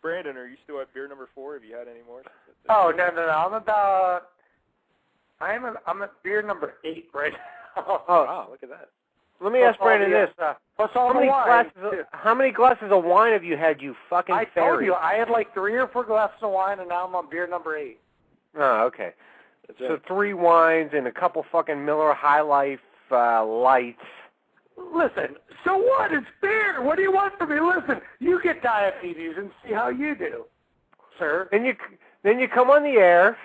Brandon, are you still at beer number 4? Have you had any more? Oh, no. I'm at beer number 8 right now. Oh, wow, look at that. Let me ask Brandon this. How many glasses of wine have you had, you fucking I fairy? told you, I had like 3 or 4 glasses of wine, and now I'm on beer number 8. Oh, okay. So 3 wines and a couple fucking Miller High Life lights. Listen, so what? It's beer. What do you want from me? Listen, you get diabetes and see how you do, sir. And then you come on the air,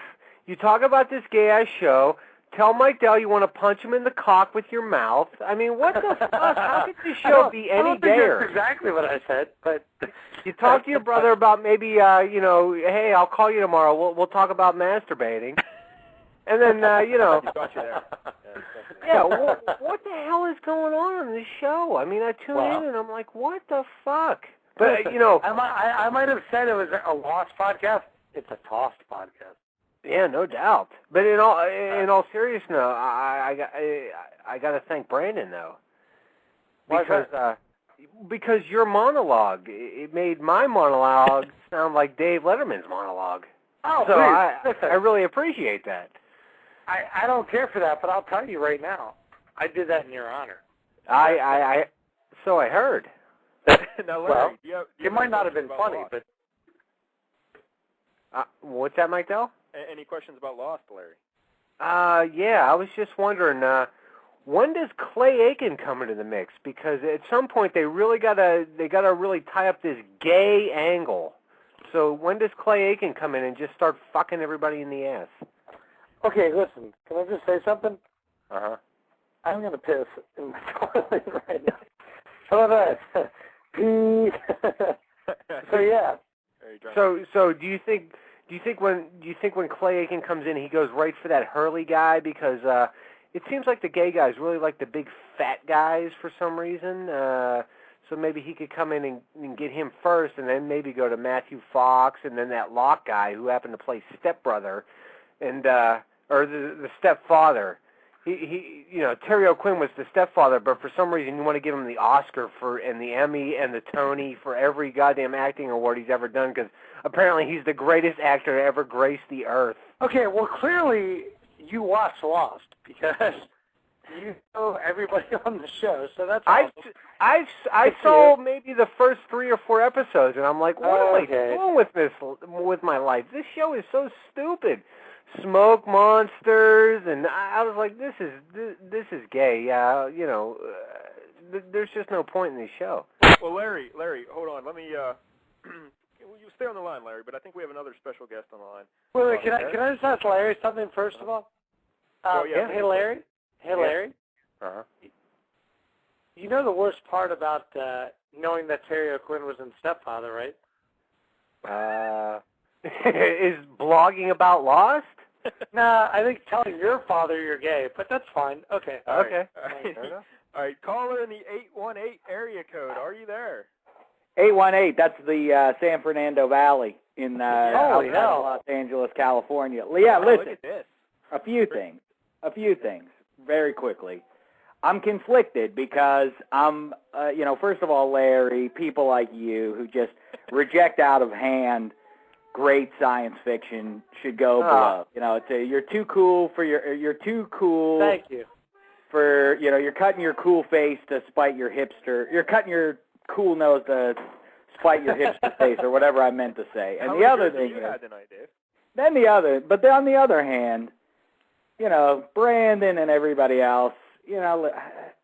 you talk about this gay-ass show, tell Mike Dell you want to punch him in the cock with your mouth. I mean, what the fuck? How could this show be any gayer? That's exactly what I said, but... You talk to your brother about maybe, hey, I'll call you tomorrow. We'll talk about masturbating. And then, He got you there. Yeah, what the hell is going on this show? I mean, I tune in and I'm like, what the fuck? But, I might have said it was a Lost podcast. It's a Tossed podcast. Yeah, no doubt. But in all seriousness, I got to thank Brandon though, because your monologue it made my monologue sound like Dave Letterman's monologue. Oh, so please. I really appreciate that. I don't care for that, but I'll tell you right now, I did that in your honor. So I heard. Now, Larry, it might not have been funny, Lost? but what's that, Mike Dell? Any questions about Lost, Larry? Yeah, I was just wondering, when does Clay Aiken come into the mix? Because at some point they gotta really tie up this gay angle. So when does Clay Aiken come in and just start fucking everybody in the ass? Okay, listen, can I just say something? Uh-huh. I'm gonna piss in my toilet right now. How about that? So yeah. So do you think when Clay Aiken comes in, he goes right for that Hurley guy? Because it seems like the gay guys really like the big fat guys for some reason. So maybe he could come in and get him first, and then maybe go to Matthew Fox, and then that Locke guy who happened to play stepbrother, and or the stepfather. He Terry O'Quinn was the stepfather, but for some reason you want to give him the Oscar and the Emmy and the Tony for every goddamn acting award he's ever done, because apparently he's the greatest actor to ever grace the earth. Okay, well clearly you watched Lost because you know everybody on the show, so that's awesome. I saw maybe the first 3 or 4 episodes, and I'm like, what am I doing with my life? This show is so stupid. Smoke monsters, and I was like, this is gay. There's just no point in this show. Well, Larry, hold on. Let me. You stay on the line, Larry. But I think we have another special guest on the line. Wait, can I just ask Larry something first of all? Hey, Larry. Hey, Larry. Uh-huh. You know the worst part about knowing that Terry O'Quinn was in Stepfather, right? Is blogging about Lost? Nah, I think telling your father you're gay, but that's fine. Okay. Okay. All right, caller in the 818 area code. Are you there? 818, that's the San Fernando Valley in outside of hell. Los Angeles, California. Yeah, listen, Look at this. a few things, very quickly. I'm conflicted because I'm, first of all, Larry, people like you who just reject out of hand great science fiction should go below. You're too cool for you're too cool. Thank you. For, you're cutting your cool face to spite your hipster. You're cutting your cool nose to spite your hipster face, or whatever I meant to say. And the other thing is, but on the other hand, Brandon and everybody else,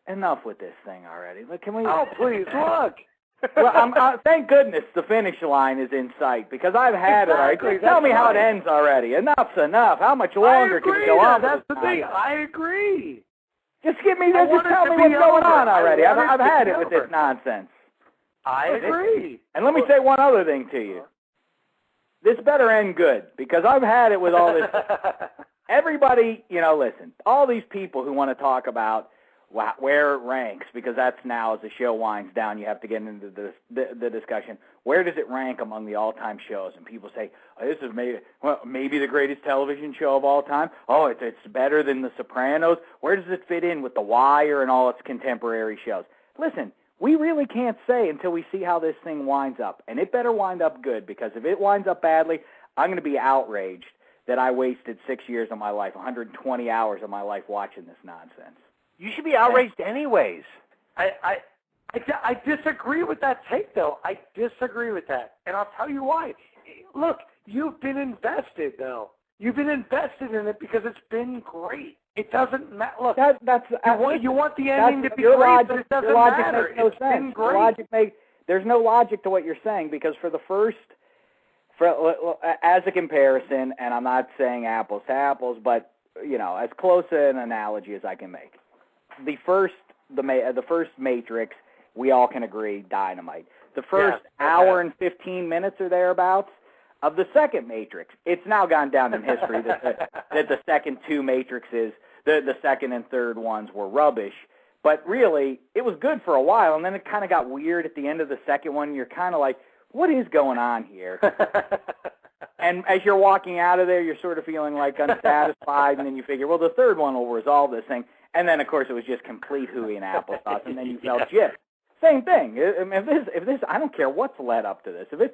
enough with this thing already. Look, can we? Oh, please, look. Well, thank goodness the finish line is in sight, because I've had it already. Tell me how it ends already. Enough's enough. How much longer can we go on? That's the thing. I agree. Just tell me what's going on already. I've had it with this nonsense. I agree. And let me say one other thing to you. This better end good, because I've had it with all this. Everybody, listen, all these people who want to talk about where it ranks, because that's now, as the show winds down, you have to get into the discussion. Where does it rank among the all-time shows? And people say, this is maybe the greatest television show of all time. Oh, it's better than The Sopranos. Where does it fit in with The Wire and all its contemporary shows? Listen, we really can't say until we see how this thing winds up. And it better wind up good, because if it winds up badly, I'm going to be outraged that I wasted 6 years of my life, 120 hours of my life watching this nonsense. You should be outraged anyways. I disagree with that take, though. I disagree with that, and I'll tell you why. Look, you've been invested, though. You've been invested in it because it's been great. It doesn't matter. Look, you want the ending to be great, but it doesn't matter. Makes no sense. Been great. There's no logic to what you're saying, because as a comparison, and I'm not saying apples to apples, but as close an analogy as I can make. The first Matrix, we all can agree, dynamite. The first hour and 15 minutes or thereabouts of the second Matrix, it's now gone down in history that the second two Matrixes, the second and third ones, were rubbish. But really, it was good for a while, and then it kind of got weird at the end of the second one. You're kind of like, what is going on here? And as you're walking out of there, you're sort of feeling like unsatisfied, and then you figure, well, the third one will resolve this thing. And then, of course, it was just complete hooey and applesauce, and then you felt gypped. Same thing. If this, I don't care what's led up to this. If it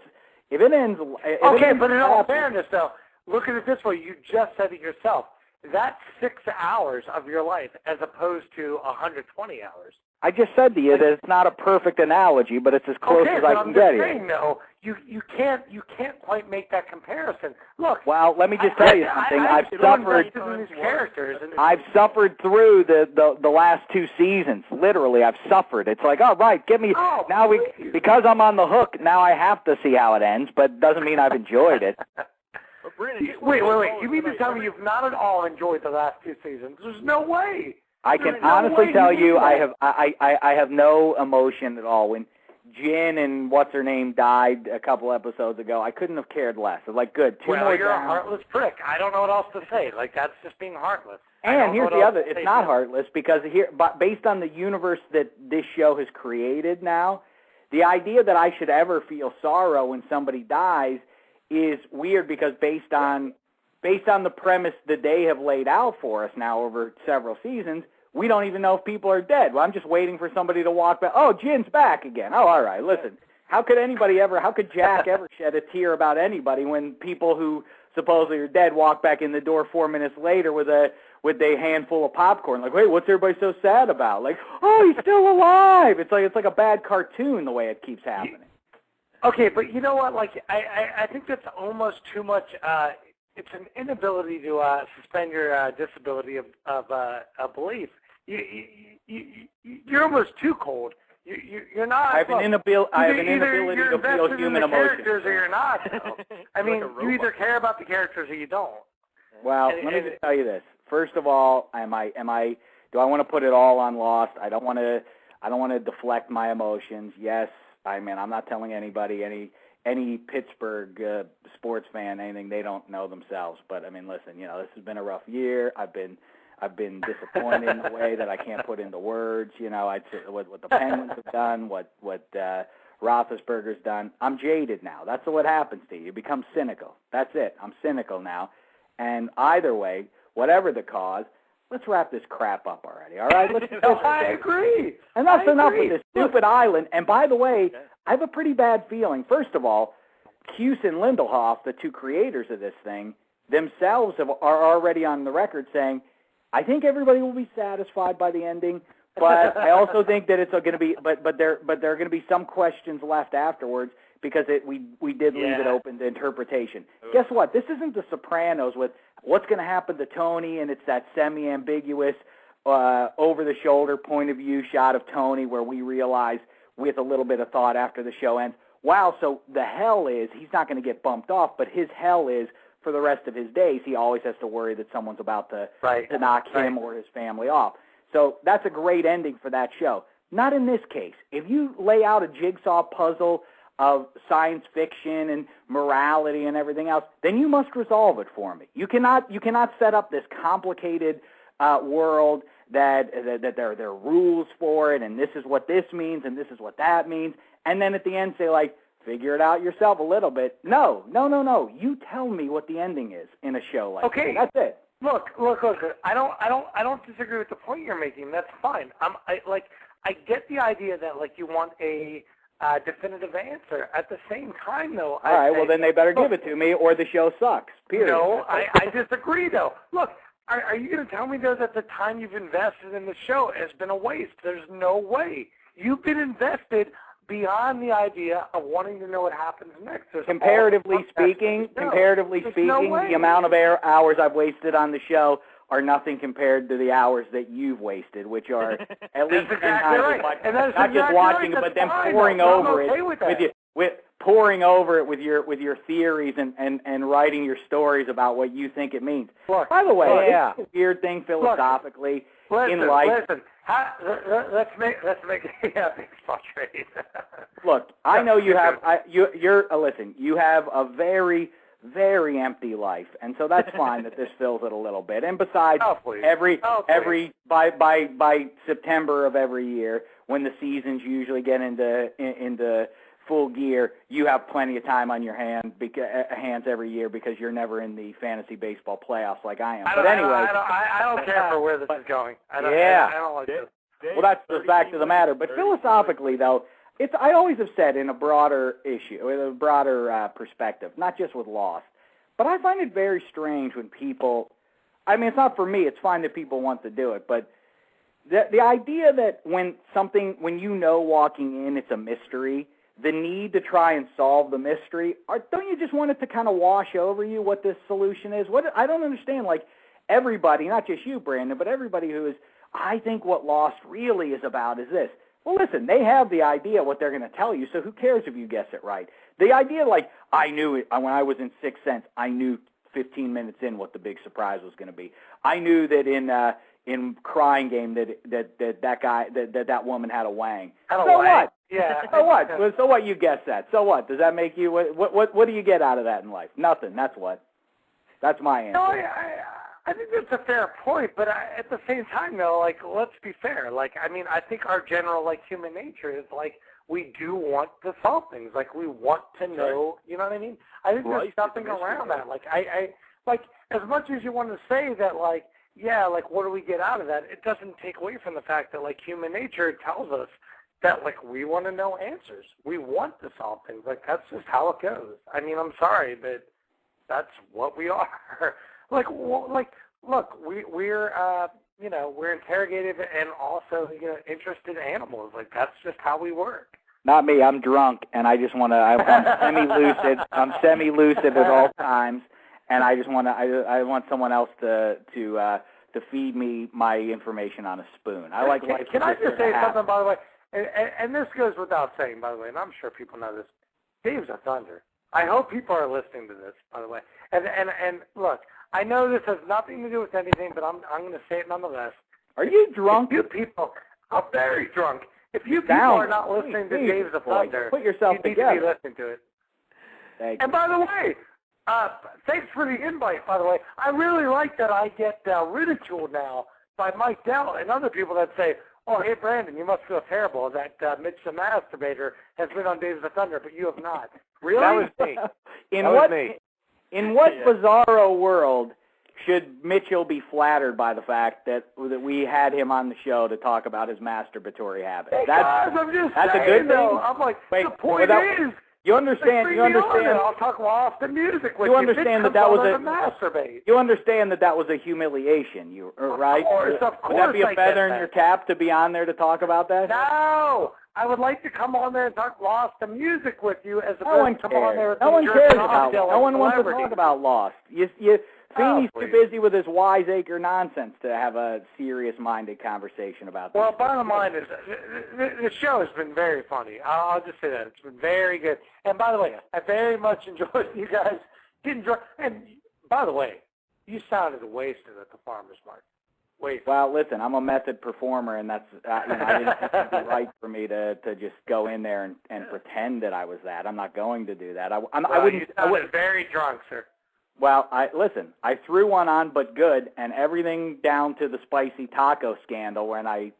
ends. But in all fairness, though, look at it this way. You just said it yourself. That's 6 hours of your life as opposed to 120 hours. I just said to you that it's not a perfect analogy, but it's as close as I can get here. No, you can't quite make that comparison. Look. Well, let me just tell you something. I've suffered through the last two seasons. Literally, I've suffered. It's like, all right, because I'm on the hook. Now I have to see how it ends, but doesn't mean I've enjoyed it. Wait. You mean to tell me you've not at all enjoyed the last two seasons? There's no way. I can honestly tell you, I have no emotion at all. When Jen and what's her name died a couple episodes ago, I couldn't have cared less. I'm like, good, two more you're down. A heartless prick. I don't know what else to say. Like, that's just being heartless. And here's the other: it's not heartless, because based on the universe that this show has created now, the idea that I should ever feel sorrow when somebody dies is weird, because based on the premise that they have laid out for us now over several seasons, we don't even know if people are dead. Well, I'm just waiting for somebody to walk back. Oh, Jin's back again. Oh, all right, listen. How could Jack ever shed a tear about anybody when people who supposedly are dead walk back in the door 4 minutes later with a handful of popcorn? Like, wait, what's everybody so sad about? Like, oh, he's still alive. It's like a bad cartoon the way it keeps happening. Okay, but you know what? Like, I think that's almost too much. It's an inability to suspend your disability of belief. You're almost too cold. You're not. I have an inability to feel human emotion. Or you're not. I mean, you either care about the characters or you don't. Well, let me just tell you this. First of all, do I want to put it all on Lost? I don't want to. I don't want to deflect my emotions. Yes, I mean, I'm not telling anybody, any Pittsburgh sports fan, anything they don't know themselves. But I mean, listen, you know, this has been a rough year. I've been disappointed in a way that I can't put into words. You know, I'd say what the Penguins have done, what Roethlisberger's done. I'm jaded now. That's what happens to you. You become cynical. That's it. I'm cynical now. And either way, whatever the cause, let's wrap this crap up already. All right? I agree. Enough with this stupid island. And by the way, I have a pretty bad feeling. First of all, Cuse and Lindelhoff, the two creators of this thing, themselves are already on the record saying, I think everybody will be satisfied by the ending, but I also think that it's going to be, but there are going to be some questions left afterwards because we did leave it open to interpretation. Guess what? This isn't The Sopranos with what's going to happen to Tony, and it's that semi-ambiguous, over-the-shoulder point of view shot of Tony where we realize with a little bit of thought after the show ends, wow, so the hell is he's not going to get bumped off, but his hell is for the rest of his days, he always has to worry that someone's about to knock him or his family off. So that's a great ending for that show. Not in this case. If you lay out a jigsaw puzzle of science fiction and morality and everything else, then you must resolve it for me. You cannot set up this complicated world that there are rules for it, and this is what this means, and this is what that means, and then at the end say, like, figure it out yourself a little bit. No. You tell me what the ending is in a show like that. That's it. Look. I don't disagree with the point you're making. That's fine. I get the idea that like you want a definitive answer. At the same time, though, all right. Well, then they better give it to me, or the show sucks. Period. No, I disagree, though. Look, are you going to tell me though that the time you've invested in the show has been a waste? There's no way. You've been invested beyond the idea of wanting to know what happens next. Comparatively speaking, the amount of hours I've wasted on the show are nothing compared to the hours that you've wasted, which are at least 10 times as much. Not just watching it, but then pouring over it pouring over it with your theories and writing your stories about what you think it means. Look, by the way, it's a weird thing philosophically in life. Let's make it a big trade. Look, I know you have. Listen. You have a very, very empty life, and so that's fine that this fills it a little bit. And besides, by September of every year, when the seasons usually get into full gear, you have plenty of time on your hands every year because you're never in the fantasy baseball playoffs like I am. But anyway, I don't care for where this is going. I don't like this. Well, that's the fact of the matter. But philosophically, though, I always have said in a broader issue, with a broader perspective, not just with Lost, but I find it very strange when people. I mean, it's not for me. It's fine that people want to do it, but the idea that when you know walking in, it's a mystery. The need to try and solve the mystery, don't you just want it to kind of wash over you what this solution is? I don't understand, like, everybody, not just you, Brandon, but everybody who is, I think what Lost really is about is this. Well, listen, they have the idea what they're going to tell you, so who cares if you guess it right? The idea, like, I knew it when I was in Sixth Sense, I knew 15 minutes in what the big surprise was going to be. I knew that in Crying Game that woman had a wang. What? Yeah. So what? So what? You guess that. So what? Does that make you? What do you get out of that in life? Nothing. That's what. That's my answer. No, I think that's a fair point, but at the same time, though, like, let's be fair. Like, I mean, I think our general like human nature is like we do want to solve things. Like, we want to know. You know what I mean? I think there's nothing around that. Like, I like as much as you want to say that, like, yeah, like, what do we get out of that? It doesn't take away from the fact that, like, human nature tells us that, like, we want to know answers. We want to solve things. Like, that's just how it goes. I mean, I'm sorry, but that's what we are. Look, we're interrogative and also, interested animals. Like, that's just how we work. Not me. I'm drunk, and I just want to. I'm semi-lucid. I'm semi-lucid at all times, and I just want to. I want someone else to feed me my information on a spoon. I like. Can I just say something, by the way? And this goes without saying, by the way, and I'm sure people know this. Dave's a thunder. I hope people are listening to this, by the way. And look, I know this has nothing to do with anything, but I'm going to say it nonetheless. Are you drunk? You people are very drunk. If you people are not listening to Days of Thunder, put yourself you need together. to be listening to it. Thank and you. by the way, thanks for the invite, by the way. I really like that I get ridiculed now by Mike Dell and other people that say, oh, hey, Brandon, you must feel terrible that Mitch the Masturbator has been on Days of Thunder, but you have not. Really? That was me. In what bizarro world should Mitchell be flattered by the fact that we had him on the show to talk about his masturbatory habits? That's a good thing. I'm like, wait, the point is, you understand? I'll talk Lost and music with you. You understand that was masturbate. You understand that was a humiliation, right? Of course, Would that be a feather in your cap to be on there to talk about that? No, I would like to come on there and talk Lost and music with you as no one come on there. No one cares about. No one wants to talk about Lost. Feeney's too busy with his wiseacre nonsense to have a serious-minded conversation about this. Well, bottom line is, the show has been very funny. I'll just say that. It's been very good. And by the way, I very much enjoyed you guys. And by the way, you sounded wasted at the farmer's market. Well, listen, I'm a method performer, and that's I didn't think it'd be right for me to just go in there and pretend that I was that. I'm not going to do that. I wouldn't. You sounded very drunk, sir. Well, I threw one on, but good, and everything down to the spicy taco scandal when I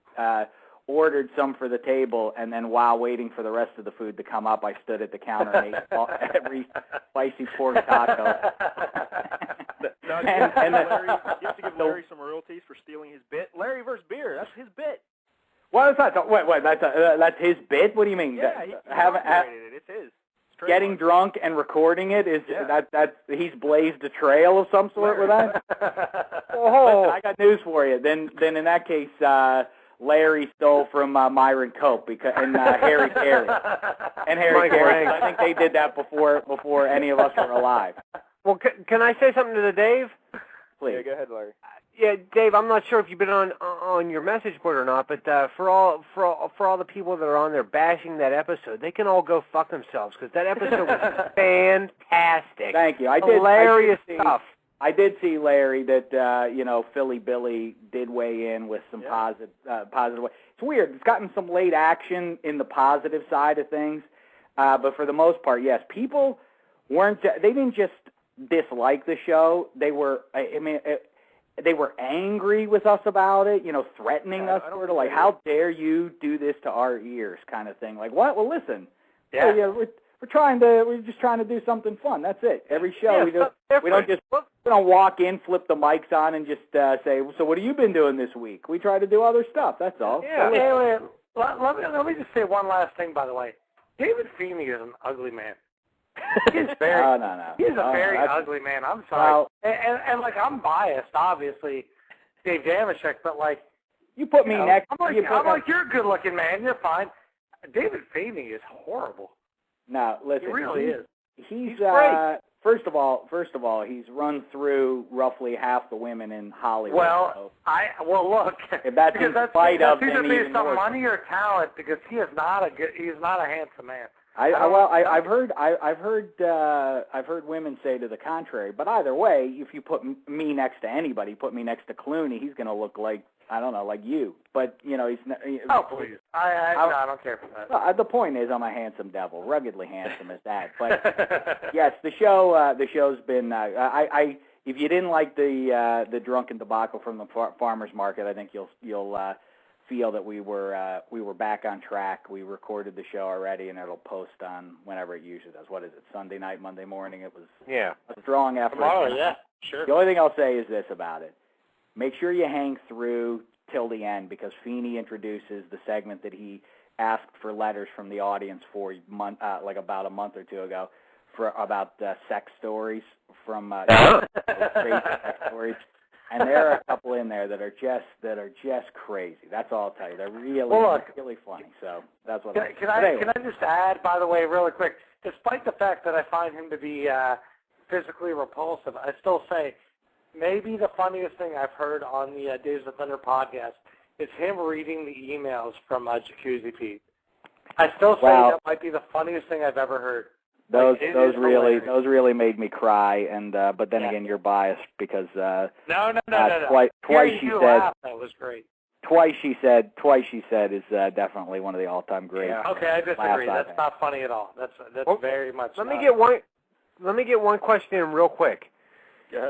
ordered some for the table, and then while waiting for the rest of the food to come up, I stood at the counter and ate every spicy pork taco. No, you have to give Larry some royalties for stealing his bit. Larry versus beer, that's his bit. Well, it's not. Wait, that's his bit? What do you mean? Yeah, he operated it. It's his. Getting drunk and recording it is that he's blazed a trail of some sort with that. Listen, I got news for you. Then in that case, Larry stole from Myron Cope and Harry Carey and Harry Carey. I think they did that before any of us were alive. Well, can I say something to Dave? Please. Yeah, go ahead, Larry. Yeah, Dave, I'm not sure if you've been on your message board or not, but for all the people that are on there bashing that episode, they can all go fuck themselves because that episode was fantastic. Thank you. Hilarious stuff. I did see, Larry, that Philly Billy did weigh in with some positive way. It's weird. It's gotten some late action in the positive side of things, but for the most part, yes, people they didn't just dislike the show. They were. They were angry with us about it, threatening us, sort of like, how dare you do this to our ears kind of thing. Like, what? Well, listen, we're just trying to do something fun. That's it. Every show, we don't walk in, flip the mics on, and just say, so what have you been doing this week? We try to do other stuff. That's all. Yeah. Let me just say one last thing, by the way. David Feeney is an ugly man. He's very. No. He's a very ugly man. I'm sorry. And I'm biased, obviously, Dave Damashek, but you put me next. I'm like, you're a good-looking man. You're fine. David Feeney is horrible. No, listen. He really is. He's great. First of all, he's run through roughly half the women in Hollywood. Well, look. If that's in spite of, then either even based on more. money or talent, because he's not a handsome man. I've heard women say to the contrary. But either way, if you put me next to anybody, put me next to Clooney, he's going to look like, I don't know, like you. But he's not. Oh please! I don't care for that. Well, the point is, I'm a handsome devil, ruggedly handsome as that. But yes, the show's been. If you didn't like the drunken debacle from the farmers market, I think you'll feel that we were back on track. We recorded the show already, and it'll post on whenever it usually does. What is it? Sunday night, Monday morning. It was a strong effort. Tomorrow, yeah, sure. The only thing I'll say is this about it: make sure you hang through till the end, because Feeney introduces the segment that he asked for letters from the audience for about a month or two ago about sex stories from crazy sex stories. And there are a couple in there that are just crazy. That's all I'll tell you. They're really funny. So that's what. Can I just add, by the way, really quick? Despite the fact that I find him to be physically repulsive, I still say maybe the funniest thing I've heard on the Days of Thunder podcast is him reading the emails from Jacuzzi Pete. I still say that might be the funniest thing I've ever heard. Those really made me cry, and but then again, you're biased because no. Twice Hearing she you said laugh, that was great. Twice She Said is definitely one of the all-time great. Yeah. Okay, I disagree. That's not funny at all. That's well, very much. Let me get one question in real quick.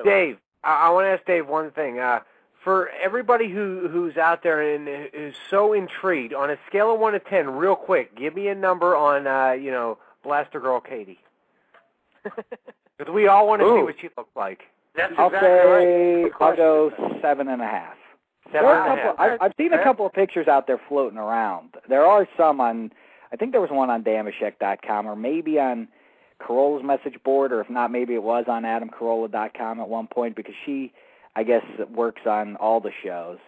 Dave, I want to ask Dave one thing. For everybody who's out there and is so intrigued, on a scale of 1 to 10, real quick, give me a number on Blaster Girl Katie. Because we all want to see what she looks like. I'll go 7.5. 7.5. I've seen a couple of pictures out there floating around. There are some on, I think there was one on Damashek.com or maybe on Carolla's message board, or if not, maybe it was on AdamCarolla.com at one point, because she, I guess, works on all the shows.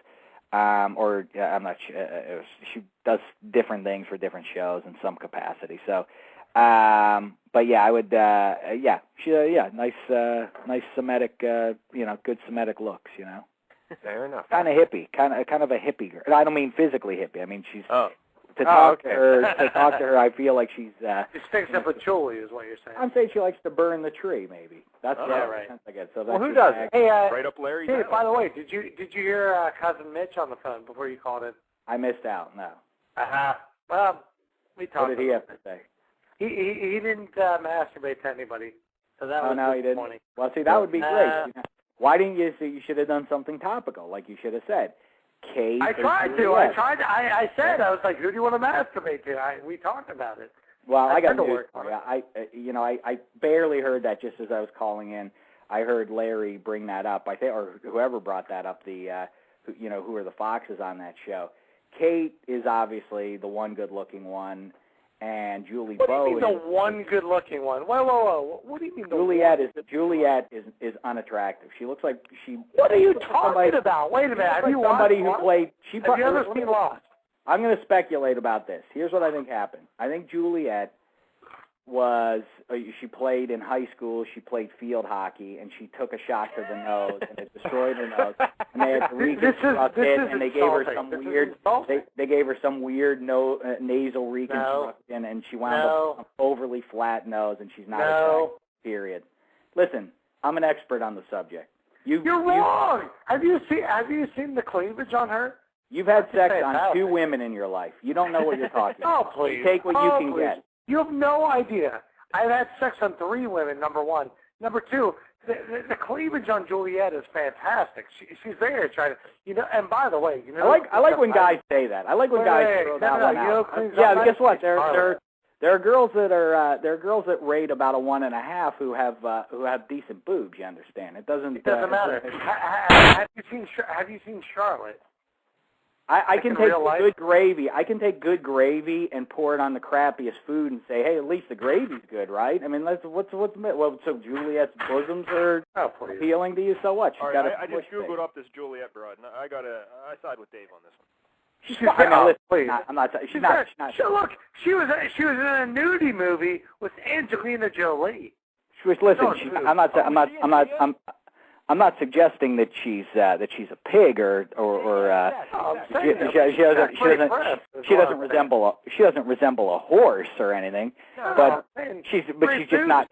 I'm not sure. She does different things for different shows in some capacity. So, but yeah, I would, nice Semitic, good Semitic looks, Fair enough. Kind of hippie, kind of a hippie girl. I don't mean physically hippie. I mean she's to talk to her. I feel like she's. She sticks up with Julie, is what you're saying. I'm saying she likes to burn the tree. Maybe that's right. I get. So who doesn't? Hey, right up Larry's. Hey, by the way, did you hear cousin Mitch on the phone before you called in? I missed out. No. Well, we talked. What did he have to say? He didn't masturbate to anybody, so that was he didn't. Well, see, that would be great. Why didn't you say you should have done something topical, like you should have said? Kate. I tried to. I said, I was like, who do you want to masturbate to? We talked about it. Well, I got news for you. I barely heard that just as I was calling in. I heard Larry bring that up. I think, or whoever brought that up. Who are the Foxes on that show? Kate is obviously the one good-looking one. And Julie Bowe. What do you mean the one good-looking one? Whoa! What do you mean? Juliet is unattractive. She looks like she. What are you talking about? Wait a minute. Have you somebody who played? Have you ever seen Lost? I'm going to speculate about this. Here's what I think happened. I think Juliet was. She played in high school. She played field hockey, and she took a shot to the nose, and it destroyed her nose. And they had to reconstruct it, and they gave her some weird. They gave her some weird nasal reconstruction, and she wound up with an overly flat nose, and she's not attractive. Period. Listen, I'm an expert on the subject. You're wrong. Have you seen the cleavage on her? You've had sex on 2 women in your life. You don't know what you're talking about. Oh, please. You take what you can get. You have no idea. I've had sex on 3 women, number one. Number 2, the cleavage on Juliet is fantastic. She's there trying to, and by the way, I like when guys say that. I like when guys throw that one out. Yeah, guess what? There are girls that rate about a 1.5 who have decent boobs. You understand? It doesn't matter. Have you seen Charlotte? I can take good gravy. I can take good gravy and pour it on the crappiest food and say, hey, at least the gravy's good, right? I mean, so Juliet's bosoms are appealing to you. So what? All right, I just Googled up this Juliet broad, and I side with Dave on this one. She's not. Look, she was in a nudie movie with Angelina Jolie. I'm not suggesting that she's a pig or she doesn't resemble a horse or anything. But she's just not.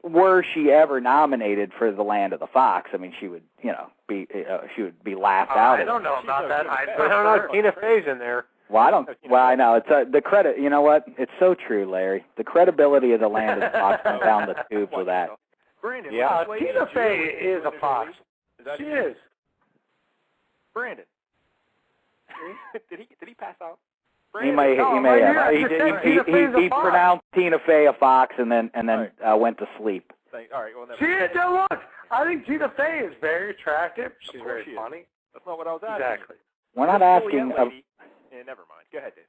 Were she ever nominated for the Land of the Fox, I mean, she would be laughed out. I don't know about that. I don't know. Tina Fey's in there. Well, I don't. Well, I know it's the credit. You know what? It's so true, Larry. The credibility of the Land of the Fox went down the tubes with that. Brandon, Tina Fey is a fox. She is. Brandon, did he pass out? He may have. He pronounced Tina Fey a fox and then went to sleep. All right. Well, look, I think Tina Fey is very attractive. She's very funny. That's not what I was asking. Exactly. We're not asking. Never mind. Go ahead, Dave.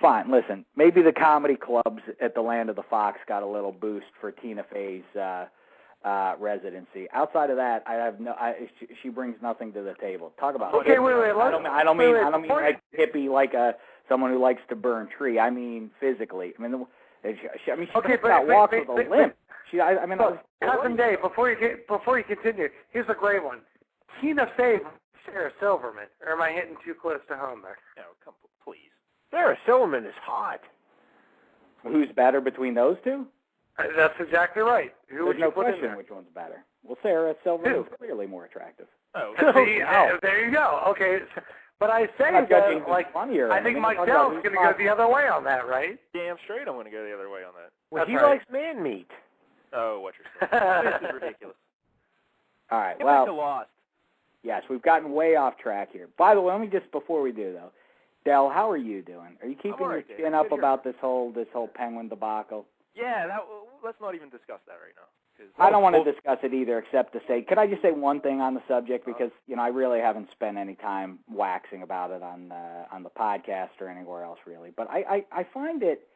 Fine. Listen, maybe the comedy clubs at the Land of the Fox got a little boost for Tina Fey's residency. Outside of that, she brings nothing to the table. Talk about wait. I don't mean like hippie, like someone who likes to burn tree. I mean physically. She walks with a limp. Cousin Dave, before you continue, here's a great one. Tina Fey, Sarah Silverman. Or am I hitting too close to home there? No, come please. Sarah Silverman is hot. Who's better between those two? That's exactly right. There's no question which one's better. Well, Sarah Silverman is clearly more attractive. Oh, see, there you go. Okay, but I say that, like, I think Mike Dell's going to go the other way on that, right? Damn straight I'm going to go the other way on that. Well, he likes man meat. Oh, what you're saying. This is ridiculous. All right, Get well, back to Lost. Yes, we've gotten way off track here. By the way, let me just, before we do, though, Del, how are you doing? Are you keeping your chin up about this whole Penguin debacle? Yeah, let's not even discuss that right now. I don't want to discuss it either, except to say, could I just say one thing on the subject? Because, I really haven't spent any time waxing about it on the podcast or anywhere else, really. But I find it,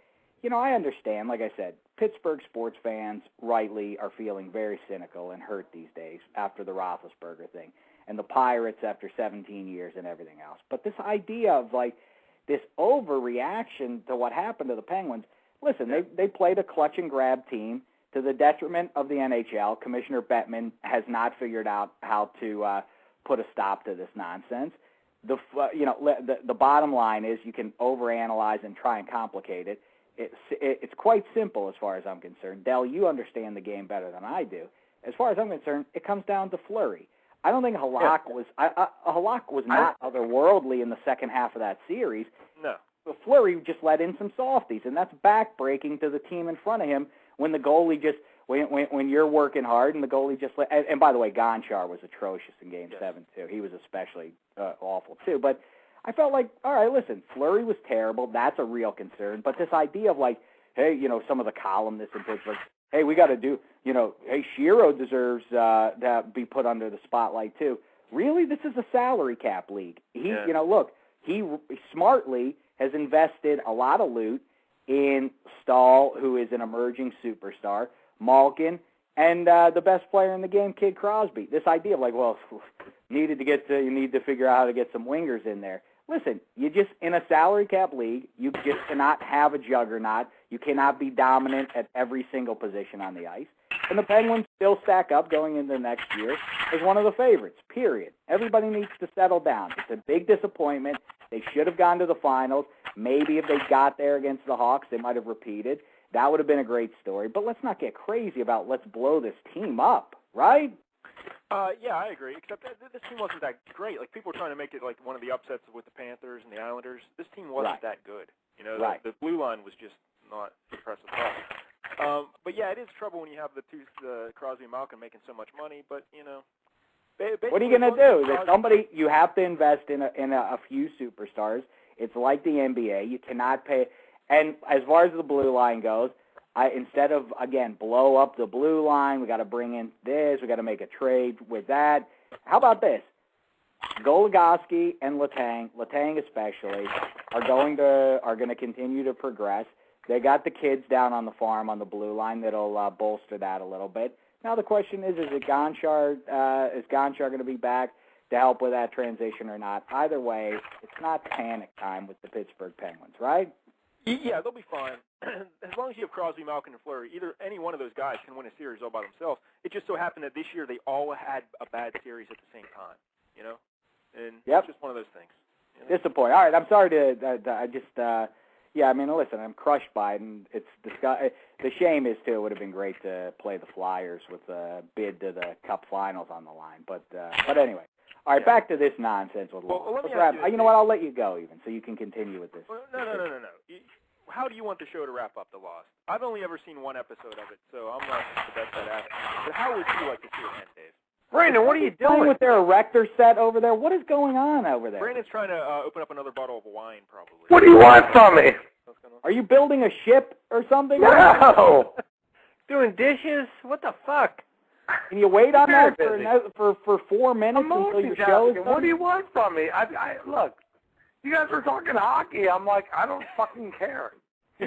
I understand, like I said, Pittsburgh sports fans rightly are feeling very cynical and hurt these days after the Roethlisberger thing, and the Pirates after 17 years and everything else. But this idea of, like, this overreaction to what happened to the Penguins, listen, they played a clutch-and-grab team to the detriment of the NHL. Commissioner Bettman has not figured out how to put a stop to this nonsense. The bottom line is you can overanalyze and try and complicate it. It's quite simple as far as I'm concerned. Del, you understand the game better than I do. As far as I'm concerned, it comes down to Fleury. I don't think Halak was not otherworldly in the second half of that series. No. But Fleury just let in some softies, and that's backbreaking to the team in front of him when the goalie just when you're working hard and the goalie just let. And by the way, Gonchar was atrocious in Game 7 too. He was especially awful too. But I felt like, all right, listen, Fleury was terrible. That's a real concern. But this idea of, like, hey, some of the columnists in Pittsburgh, hey, we got to do, hey, Shiro deserves to be put under the spotlight too. Really, this is a salary cap league. Look, he smartly has invested a lot of loot in Stahl, who is an emerging superstar, Malkin, and the best player in the game, Kid Crosby. This idea of, like, well, you need to figure out how to get some wingers in there. Listen, you just, in a salary cap league, you just cannot have a juggernaut. You cannot be dominant at every single position on the ice. And the Penguins still stack up going into next year as one of the favorites, period. Everybody needs to settle down. It's a big disappointment. They should have gone to the finals. Maybe if they got there against the Hawks, they might have repeated. That would have been a great story. But let's not get crazy about let's blow this team up, right? Yeah, I agree, except that this team wasn't that great. Like, people were trying to make it like one of the upsets with the Panthers and the Islanders. This team wasn't that good. The blue line was just not impressive at all. But, yeah, it is trouble when you have the Crosby and Malkin making so much money, but, what are you going to do? You have to invest in a few superstars. It's like the NBA. You cannot pay. And as far as the blue line goes, instead of, again, blow up the blue line, we got to bring in this, we got to make a trade with that. How about this? Goligoski and Letang especially, are going to continue to progress. They got the kids down on the farm on the blue line that'll bolster that a little bit. Now the question is Gonchar going to be back to help with that transition or not? Either way, it's not panic time with the Pittsburgh Penguins, right? Yeah, they'll be fine. As long as you have Crosby, Malkin, and Fleury, any one of those guys can win a series all by themselves. It just so happened that this year they all had a bad series at the same time, And it's just one of those things. Disappointing. All right, I'm sorry listen, I'm crushed by it, and the shame is, too, it would have been great to play the Flyers with a bid to the Cup Finals on the line. But anyway. All right, back to this nonsense with Lost. You know what? I'll let you go even, so you can continue with this. Well, no. How do you want the show to wrap up the Lost? I've only ever seen one episode of it, so I'm not the best at it. But how would you like to see it end, Dave? Brandon, what are you doing with their erector set over there? What is going on over there? Brandon's trying to open up another bottle of wine, probably. What do you want from me? Are you building a ship or something? No. Doing dishes? What the fuck? Can you wait on that for 4 minutes until your show is done? What do you want from me? Look, you guys were talking hockey. I'm like, I don't fucking care.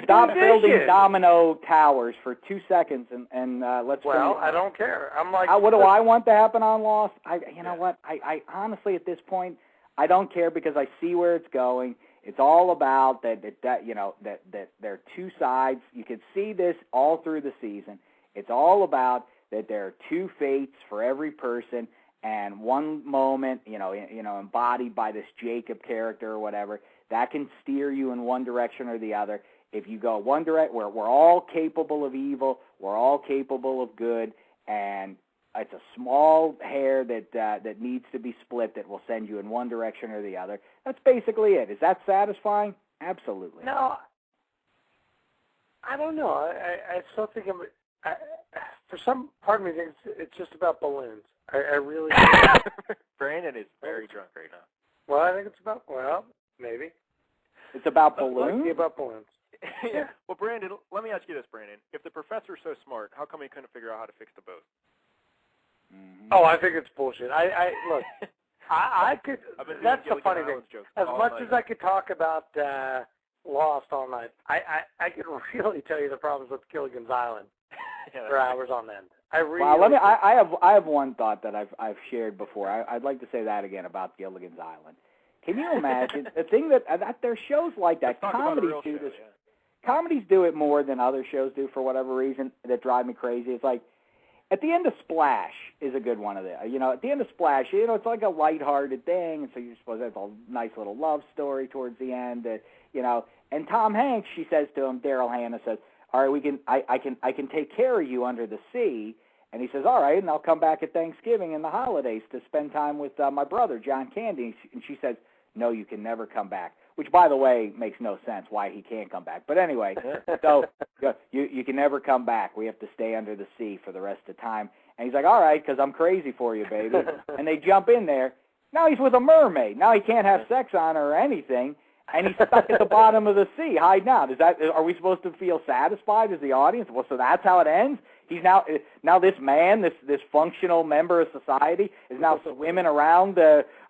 Stop building domino towers for 2 seconds and let's go. Well, I don't care. I'm like, what do I want to happen on Lost? What? I honestly, at this point, I don't care because I see where it's going. It's all about that there are two sides. You can see this all through the season. It's all about that there are two fates for every person, and one moment, embodied by this Jacob character or whatever, that can steer you in one direction or the other. If you go one direction, we're all capable of evil, we're all capable of good, and it's a small hair that needs to be split that will send you in one direction or the other. That's basically it. Is that satisfying? Absolutely. No, I don't know. I still think for some part of me thinks it's just about balloons. I really. Brandon is very drunk right now. Well, I think it's about maybe. It's about balloons. It's about balloons. Yeah. Well, Brandon, let me ask you this, Brandon. If the professor's so smart, how come he couldn't figure out how to fix the boat? Mm-hmm. Oh, I think it's bullshit. I look. I could. That's the funny thing. As much as I could talk about Lost all night, I could really tell you the problems with Gilligan's Island for hours on end. I really. Well, I have one thought that I've shared before. I'd like to say that again about Gilligan's Island. Can you imagine the thing that there's shows like that? Comedies do this. Yeah. Comedies do it more than other shows do for whatever reason that drive me crazy. It's like at the end of Splash is a good one of them. You know, at the end of Splash, you know, it's like a lighthearted thing, and so you're supposed to have a nice little love story towards the end. You know, and Tom Hanks, she says to him, Daryl Hannah says, "All right, I can take care of you under the sea." And he says, "All right, and I'll come back at Thanksgiving and the holidays to spend time with my brother, John Candy." And she says, "No, you can never come back," which, by the way, makes no sense why he can't come back. But anyway, so you can never come back. We have to stay under the sea for the rest of the time. And he's like, "All right, because I'm crazy for you, baby." And they jump in there. Now he's with a mermaid. Now he can't have sex on her or anything. And he's stuck at the bottom of the sea, hiding out. Are we supposed to feel satisfied as the audience? Well, so that's how it ends? He's now this man, this functional member of society, is now swimming around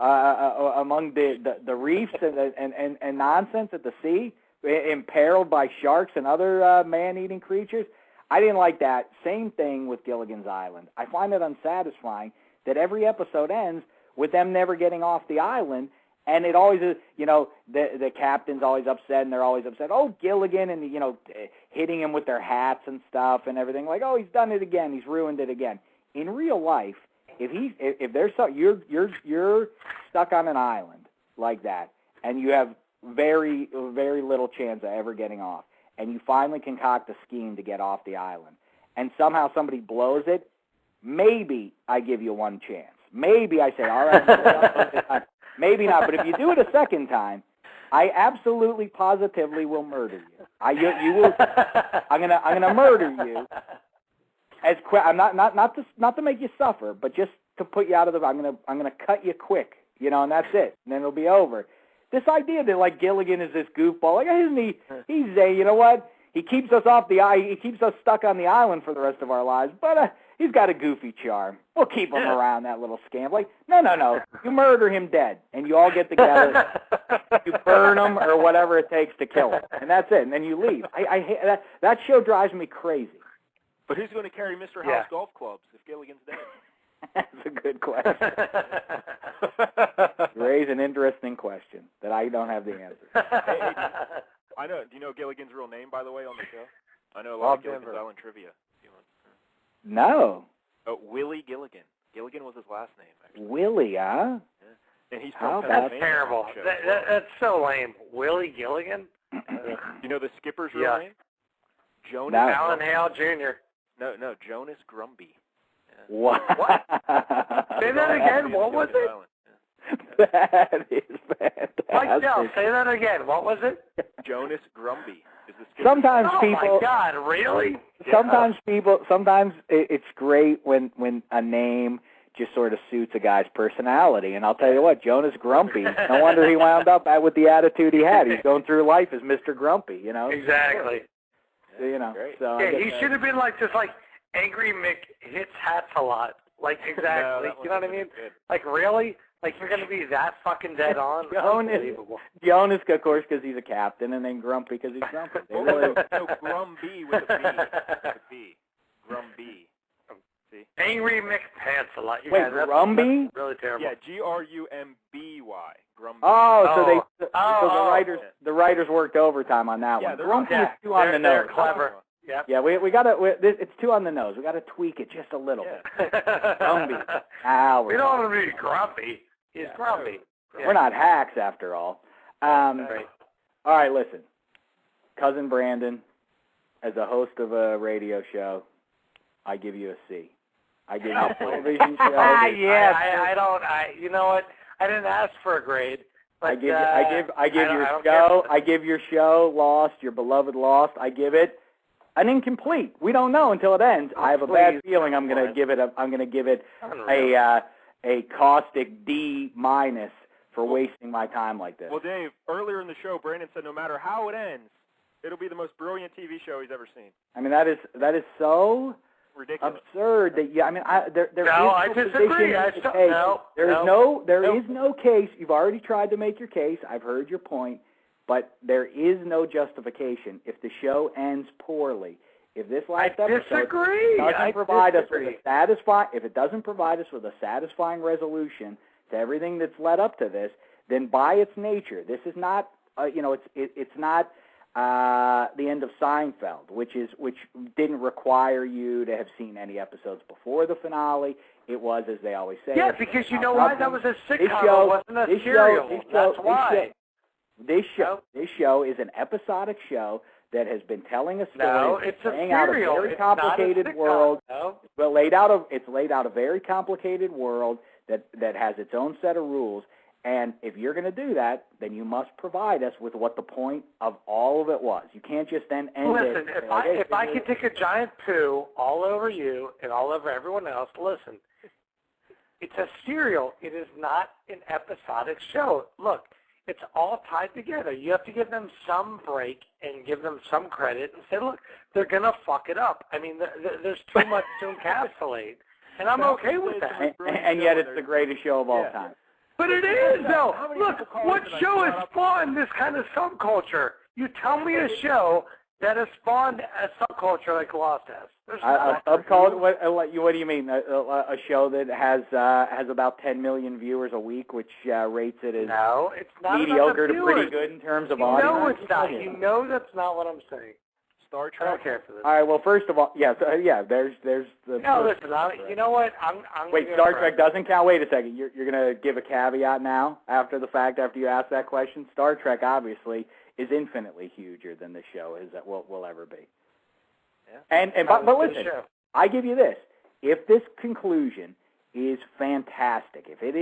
among the reefs and nonsense at the sea, imperiled by sharks and other man-eating creatures. I didn't like that. Same thing with Gilligan's Island. I find it unsatisfying that every episode ends with them never getting off the island. And it always is, you know, the captain's always upset, and they're always upset. Oh, Gilligan, and you know, hitting him with their hats and stuff and everything. Like, oh, he's done it again. He's ruined it again. In real life, if there's you're stuck on an island like that, and you have very very little chance of ever getting off, and you finally concoct a scheme to get off the island, and somehow somebody blows it, maybe I give you one chance. Maybe I say, all right. Maybe not, but if you do it a second time, I absolutely, positively will murder you. You will. I'm gonna murder you. As quick. I'm not to make you suffer, but just to put you out of the. I'm gonna cut you quick, you know, and that's it. And then it'll be over. This idea that like Gilligan is this goofball, like isn't he? He's you know what? He keeps us off the He keeps us stuck on the island for the rest of our lives, but he's got a goofy charm. We'll keep him around, that little scamp. Like, no. You murder him dead, and you all get together. You burn him or whatever it takes to kill him, and that's it. And then you leave. I hate that show drives me crazy. But who's going to carry Mr. House golf clubs if Gilligan's dead? That's a good question. You raise an interesting question that I don't have the answer. Hey, I know. Do you know Gilligan's real name, by the way, on the show? I know a lot of Gilligan's Island trivia. No. Willie Gilligan. Gilligan was his last name, actually. Willie, huh? Yeah. And he's from That's terrible. That's so lame. Willie Gilligan? You know the skipper's real name? Jonas. Alan Hale Jr. No, Jonas Grumby. Yeah. What? Say that again. What was it? That is fantastic. Mike Dell, say that again. What was it? Jonas Grumby is the skipper. Sometimes people. Oh my God! Really? Sometimes Sometimes it's great when a name just sort of suits a guy's personality. And I'll tell you what, Jonas Grumpy. No wonder he wound up with the attitude he had. He's going through life as Mr. Grumpy. You know. Exactly. You know. So yeah, he should have been like just like Angry Mick hits hats a lot. Like exactly. You know what I mean? Good. Like really? Like you're going to be that fucking dead on? Unbelievable. Jonas, of course, because he's a captain, and then Grumpy because he's grumpy. No, Grumby with a B. Grumby. See? Angry Mick pants a lot. Wait, Grumby? Really terrible. Yeah, Grumby. Grumby. Oh, so the writers worked overtime on that one. Grumpy is too on the nose. They're clever. Yep. Yeah, we got to. It's too on the nose. We got to tweak it just a little bit. Grumpy. We don't want to be grumpy. He's grumpy. We're not hacks after all. Right. All right, listen. Cousin Brandon, as a host of a radio show, I give you a C. I give you a television show. You know what? I didn't ask for a grade. But, I give your show, Lost, your beloved Lost. I give it an incomplete. We don't know until it ends. I have a bad feeling I'm going to give it a caustic D- for wasting my time like this. Well, Dave, earlier in the show, Brandon said no matter how it ends, it'll be the most brilliant TV show he's ever seen. I mean, that is so ridiculous, absurd that I disagree. There is no case. You've already tried to make your case. I've heard your point, but there is no justification if the show ends poorly. If this last episode doesn't provide us with a satisfying resolution to everything that's led up to this, then by its nature, this is not it's not the end of Seinfeld, which didn't require you to have seen any episodes before the finale. It was, as they always say. Yeah, because you know why? That was a sitcom. It wasn't a serial. That's why. This show is an episodic show that has been telling a story. No, it's a laying serial. out a very complicated world. No. But it's laid out a very complicated world that has its own set of rules. And if you're going to do that, then you must provide us with what the point of all of it was. You can't just then end it. Listen, if I could take a giant poo all over you and all over everyone else, listen, it's a serial. It is not an episodic show. Look, it's all tied together. You have to give them some break and give them some credit and say, look, they're going to fuck it up. I mean, there's too much to encapsulate, and I'm okay with that. And yet it's the greatest show of all time. But it is, though. Look, what show has spawned this kind of subculture? You tell me a show that has spawned a subculture like Lost has. A subculture? What do you mean? A show that has about 10 million viewers a week, which rates it as it's not mediocre to pretty good in terms of audience? No, it's not. You know that's not what I'm saying. Star Trek. I don't care for this. All right. Well, first of all, there's the. No, listen. You know what? I'm Wait, Star Trek doesn't count. Wait a second. You're going to give a caveat now after the fact after you ask that question. Star Trek obviously is infinitely huger than the show is that will ever be. Yeah. But listen, I give you this: if this conclusion is fantastic, if it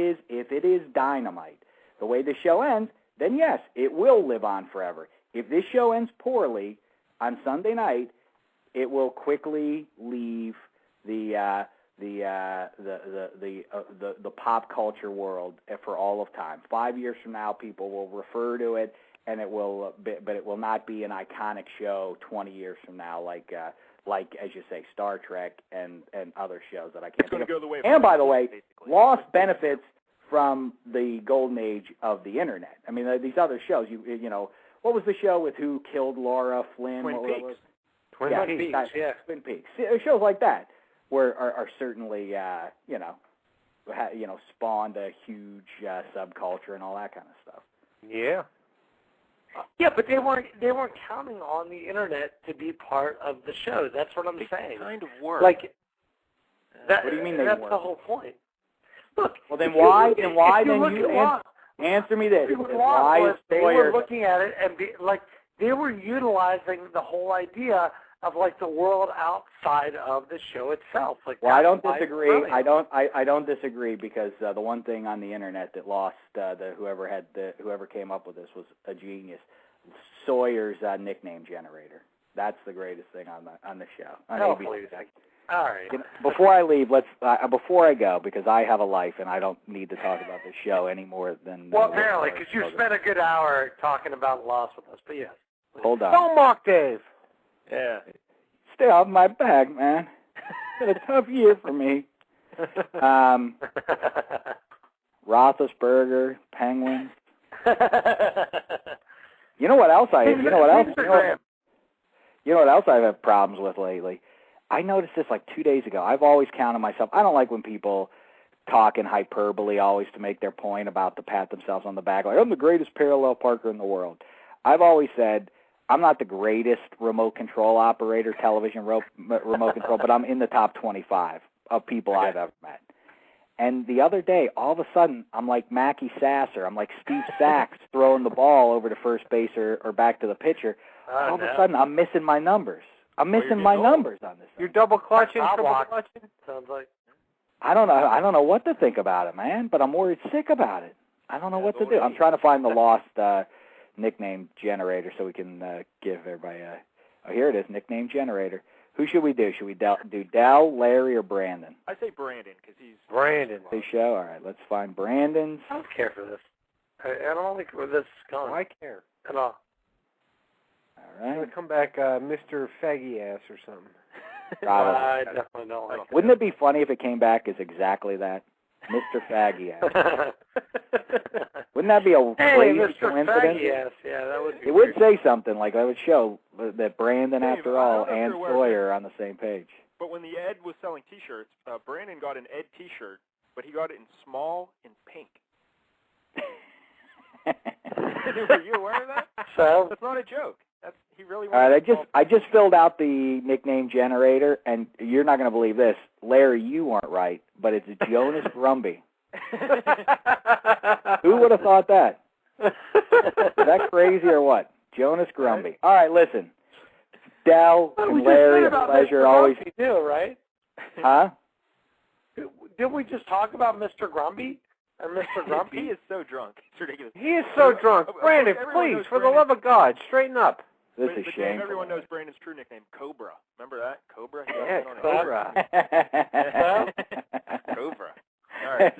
is dynamite, the way the show ends, then yes, it will live on forever. If this show ends poorly on Sunday night, it will quickly leave the pop culture world for all of time. 5 years from now, people will refer to it, and it will not be an iconic show 20 years from now, like as you say, Star Trek and other shows that I can't. It's going to go the way. And by the way, Lost benefits from the golden age of the internet. I mean, these other shows, you know. What was the show with who killed Laura Flynn? Twin Peaks. Twin Peaks. Shows like that are certainly spawned a huge subculture and all that kind of stuff. Yeah. Yeah, but they weren't counting on the internet to be part of the show. That's what I'm saying. It kind of worked. Like that. What do you mean they That's worked? the whole point. Look. Well, then why you answer me this? They were looking at it and they were utilizing the whole idea of like the world outside of the show itself. Like, well, I don't disagree. I don't disagree because the one thing on the internet that lost whoever came up with this was a genius. Sawyer's nickname generator. That's the greatest thing on the show. All right. Before I leave, before I go, because I have a life and I don't need to talk about this show any more than. Well, apparently, because you spent a good hour talking about Lost with us. But yes. Hold on. Don't mock Dave. Yeah. Stay off my back, man. It's been a tough year for me. Roethlisberger, Penguins. You know what else You know what else I've had problems with lately? I noticed this like 2 days ago. I've always counted myself. I don't like when people talk in hyperbole always to make their point about to pat themselves on the back. Like, I'm the greatest parallel parker in the world. I've always said I'm not the greatest remote control operator, television remote control, but I'm in the top 25 of people I've ever met. And the other day, all of a sudden, I'm like Mackie Sasser. I'm like Steve Sachs throwing the ball over to first base or back to the pitcher. All of a sudden, I'm missing my numbers. I'm missing my numbers on this. You're double clutching, triple clutching? Sounds like. I don't know what to think about it, man. But I'm worried sick about it. I don't know what to do. I'm trying to find the Lost nickname generator so we can give everybody a. Oh, here it is, nickname generator. Who should we do? Should we do Dal, Larry, or Brandon? I say Brandon because he's Brandon. The show. All right, let's find Brandon's. I don't care for this. I don't like where this is going. I care at all. All right. Gonna come back, Mr. Faggy Ass or something. I definitely don't like it. Wouldn't it be funny if it came back as exactly that, Mr. Faggy Ass? Wouldn't that be a crazy Mr. coincidence? Faggy Ass. Yeah, that would be It would say something like that would show that Brandon, after all, and they're Sawyer are on the same page. But when the Ed was selling T-shirts, Brandon got an Ed T-shirt, but he got it in small and pink. Were you aware of that? So that's not a joke. He really. All right, I just filled out the nickname generator, and you're not going to believe this, Larry. You weren't right, but it's Jonas Grumby. Who would have thought that? Is that crazy or what? Jonas Grumby. All right, listen. Dal and Larry, a pleasure always. Too, right? Huh? Didn't we just talk about Mr. Grumby? Or Mr. Grumpy? He is so drunk. It's ridiculous. He is so drunk. Brandon, please, for the love of God, straighten up. This is shameful. Everyone knows Brandon's true nickname, Cobra. Remember that? Cobra? Yeah, Cobra. Cobra. All right.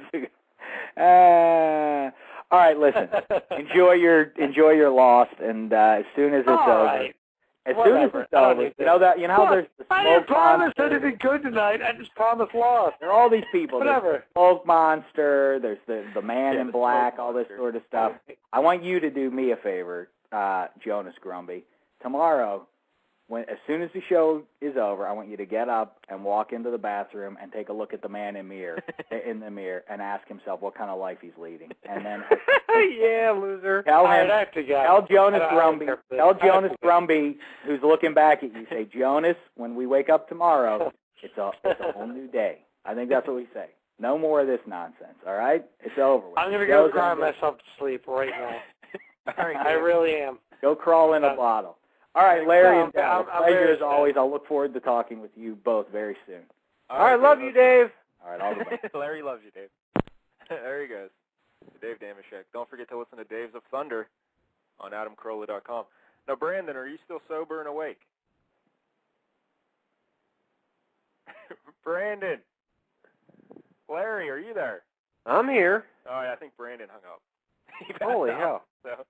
All right, listen. Enjoy your Lost, and as soon as it's over. As soon as it's over, you know how there's the I didn't promise anything good tonight. I just promised Lost. There are all these people. Whatever. There's the Smoke Monster. There's the Man in Black. All this sort of stuff. I want you to do me a favor, Jonas Grumby. Tomorrow, as soon as the show is over, I want you to get up and walk into the bathroom and take a look at the man in the mirror and ask himself what kind of life he's leading. And then yeah, loser. Tell Jonas Grumby, who's looking back at you, say, Jonas, when we wake up tomorrow, it's a whole new day. I think that's what we say. No more of this nonsense, all right? It's over with. I'm going to go cry myself to sleep right now. I really am. Go crawl in a bottle. All right, Larry and Dal, pleasure as always. I'll look forward to talking with you both very soon. All right, love you, Dave. All right, all the best. Larry loves you, Dave. There he goes. Dave Damashek. Don't forget to listen to Daves of Thunder on AdamCarolli.com. Now, Brandon, are you still sober and awake? Brandon. Larry, are you there? I'm here. Oh, yeah, I think Brandon hung up. Holy hell. So,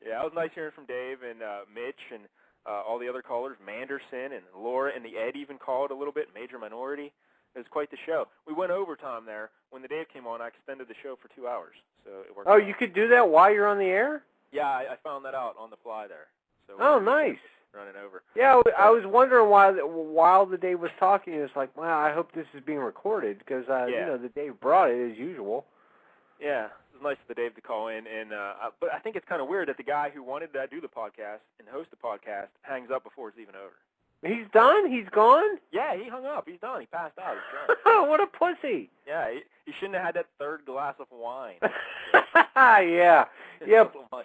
yeah, it was nice hearing from Dave and Mitch and all the other callers, Manderson and Laura, and the Ed even called a little bit, Major Minority. It was quite the show. We went overtime there. When the Dave came on, I extended the show for 2 hours. So it worked out. You could do that while you're on the air? Yeah, I found that out on the fly there. So nice. Running over. Yeah, I was wondering why, while the Dave was talking, it was like, wow, I hope this is being recorded because, the Dave brought it as usual. Yeah, it was nice of the Dave to call in, but I think it's kind of weird that the guy who wanted to do the podcast and host the podcast hangs up before it's even over. He's done? He's gone? Yeah, he hung up. He's done. He passed out. He's drunk. What a pussy. Yeah, he shouldn't have had that third glass of wine. Yeah.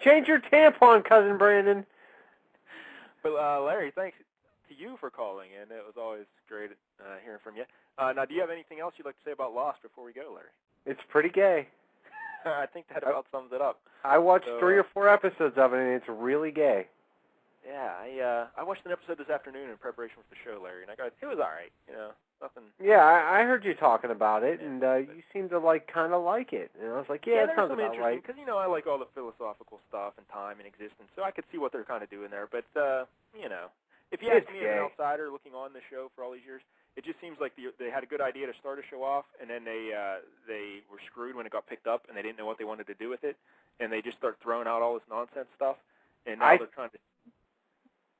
Change your tampon, Cousin Brandon. But, Larry, thanks to you for calling in. It was always great hearing from you. Now, do you have anything else you'd like to say about Lost before we go, Larry? It's pretty gay. I think that about sums it up. I watched 3 or 4 episodes of it, and it's really gay. Yeah, I watched an episode this afternoon in preparation for the show, Larry, and it was all right. Nothing. Yeah, I heard you talking about it, and you seemed to kind of like it. And I was like, yeah, that sounds about right. Because I like all the philosophical stuff and time and existence, so I could see what they're kind of doing there. But if you ask me as an outsider looking on the show for all these years, it just seems like they had a good idea to start a show off, and then they were screwed when it got picked up, and they didn't know what they wanted to do with it, and they just start throwing out all this nonsense stuff, and now they're trying to.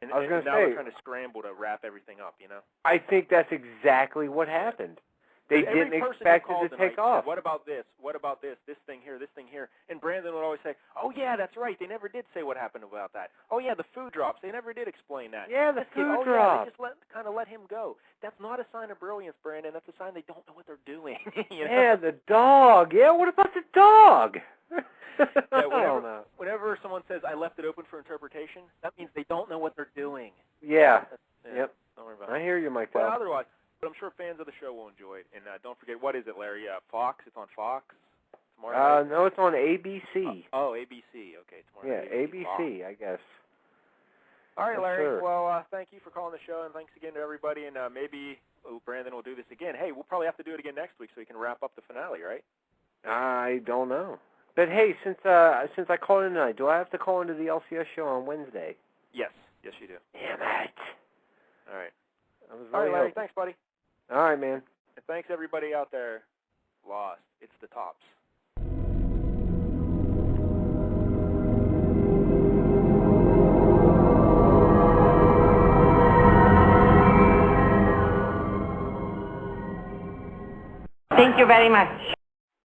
They're trying to scramble to wrap everything up, I think that's exactly what happened. They didn't expect it to take off. Said, what about this? What about this? This thing here, this thing here. And Brandon would always say, oh, yeah, that's right. They never did say what happened about that. Oh, yeah, the food drops. They never did explain that. Yeah, the food drops. Yeah, they just kind of let him go. That's not a sign of brilliance, Brandon. That's a sign they don't know what they're doing. Yeah, the dog. Yeah, what about the dog? Whenever someone says, I left it open for interpretation, that means they don't know what they're doing. Yeah. Yep. Don't worry about it. I hear you, Mike. But otherwise, But I'm sure fans of the show will enjoy it. And don't forget, what is it, Larry? Fox? It's on Fox? Tomorrow night? No, it's on ABC. ABC. Okay, tomorrow night. Yeah, ABC, I guess. All right, Yes, Larry. sir. Well, thank you for calling the show, and thanks again to everybody. And maybe Brandon will do this again. Hey, we'll probably have to do it again next week so we can wrap up the finale, right? I don't know. But hey, since I called in tonight, do I have to call into the LCS show on Wednesday? Yes. Yes, you do. Damn it. All right. I was All right, really Larry. hoping. Thanks, buddy. All right, man. And thanks, everybody out there. Lost. It's the tops. Thank you very much.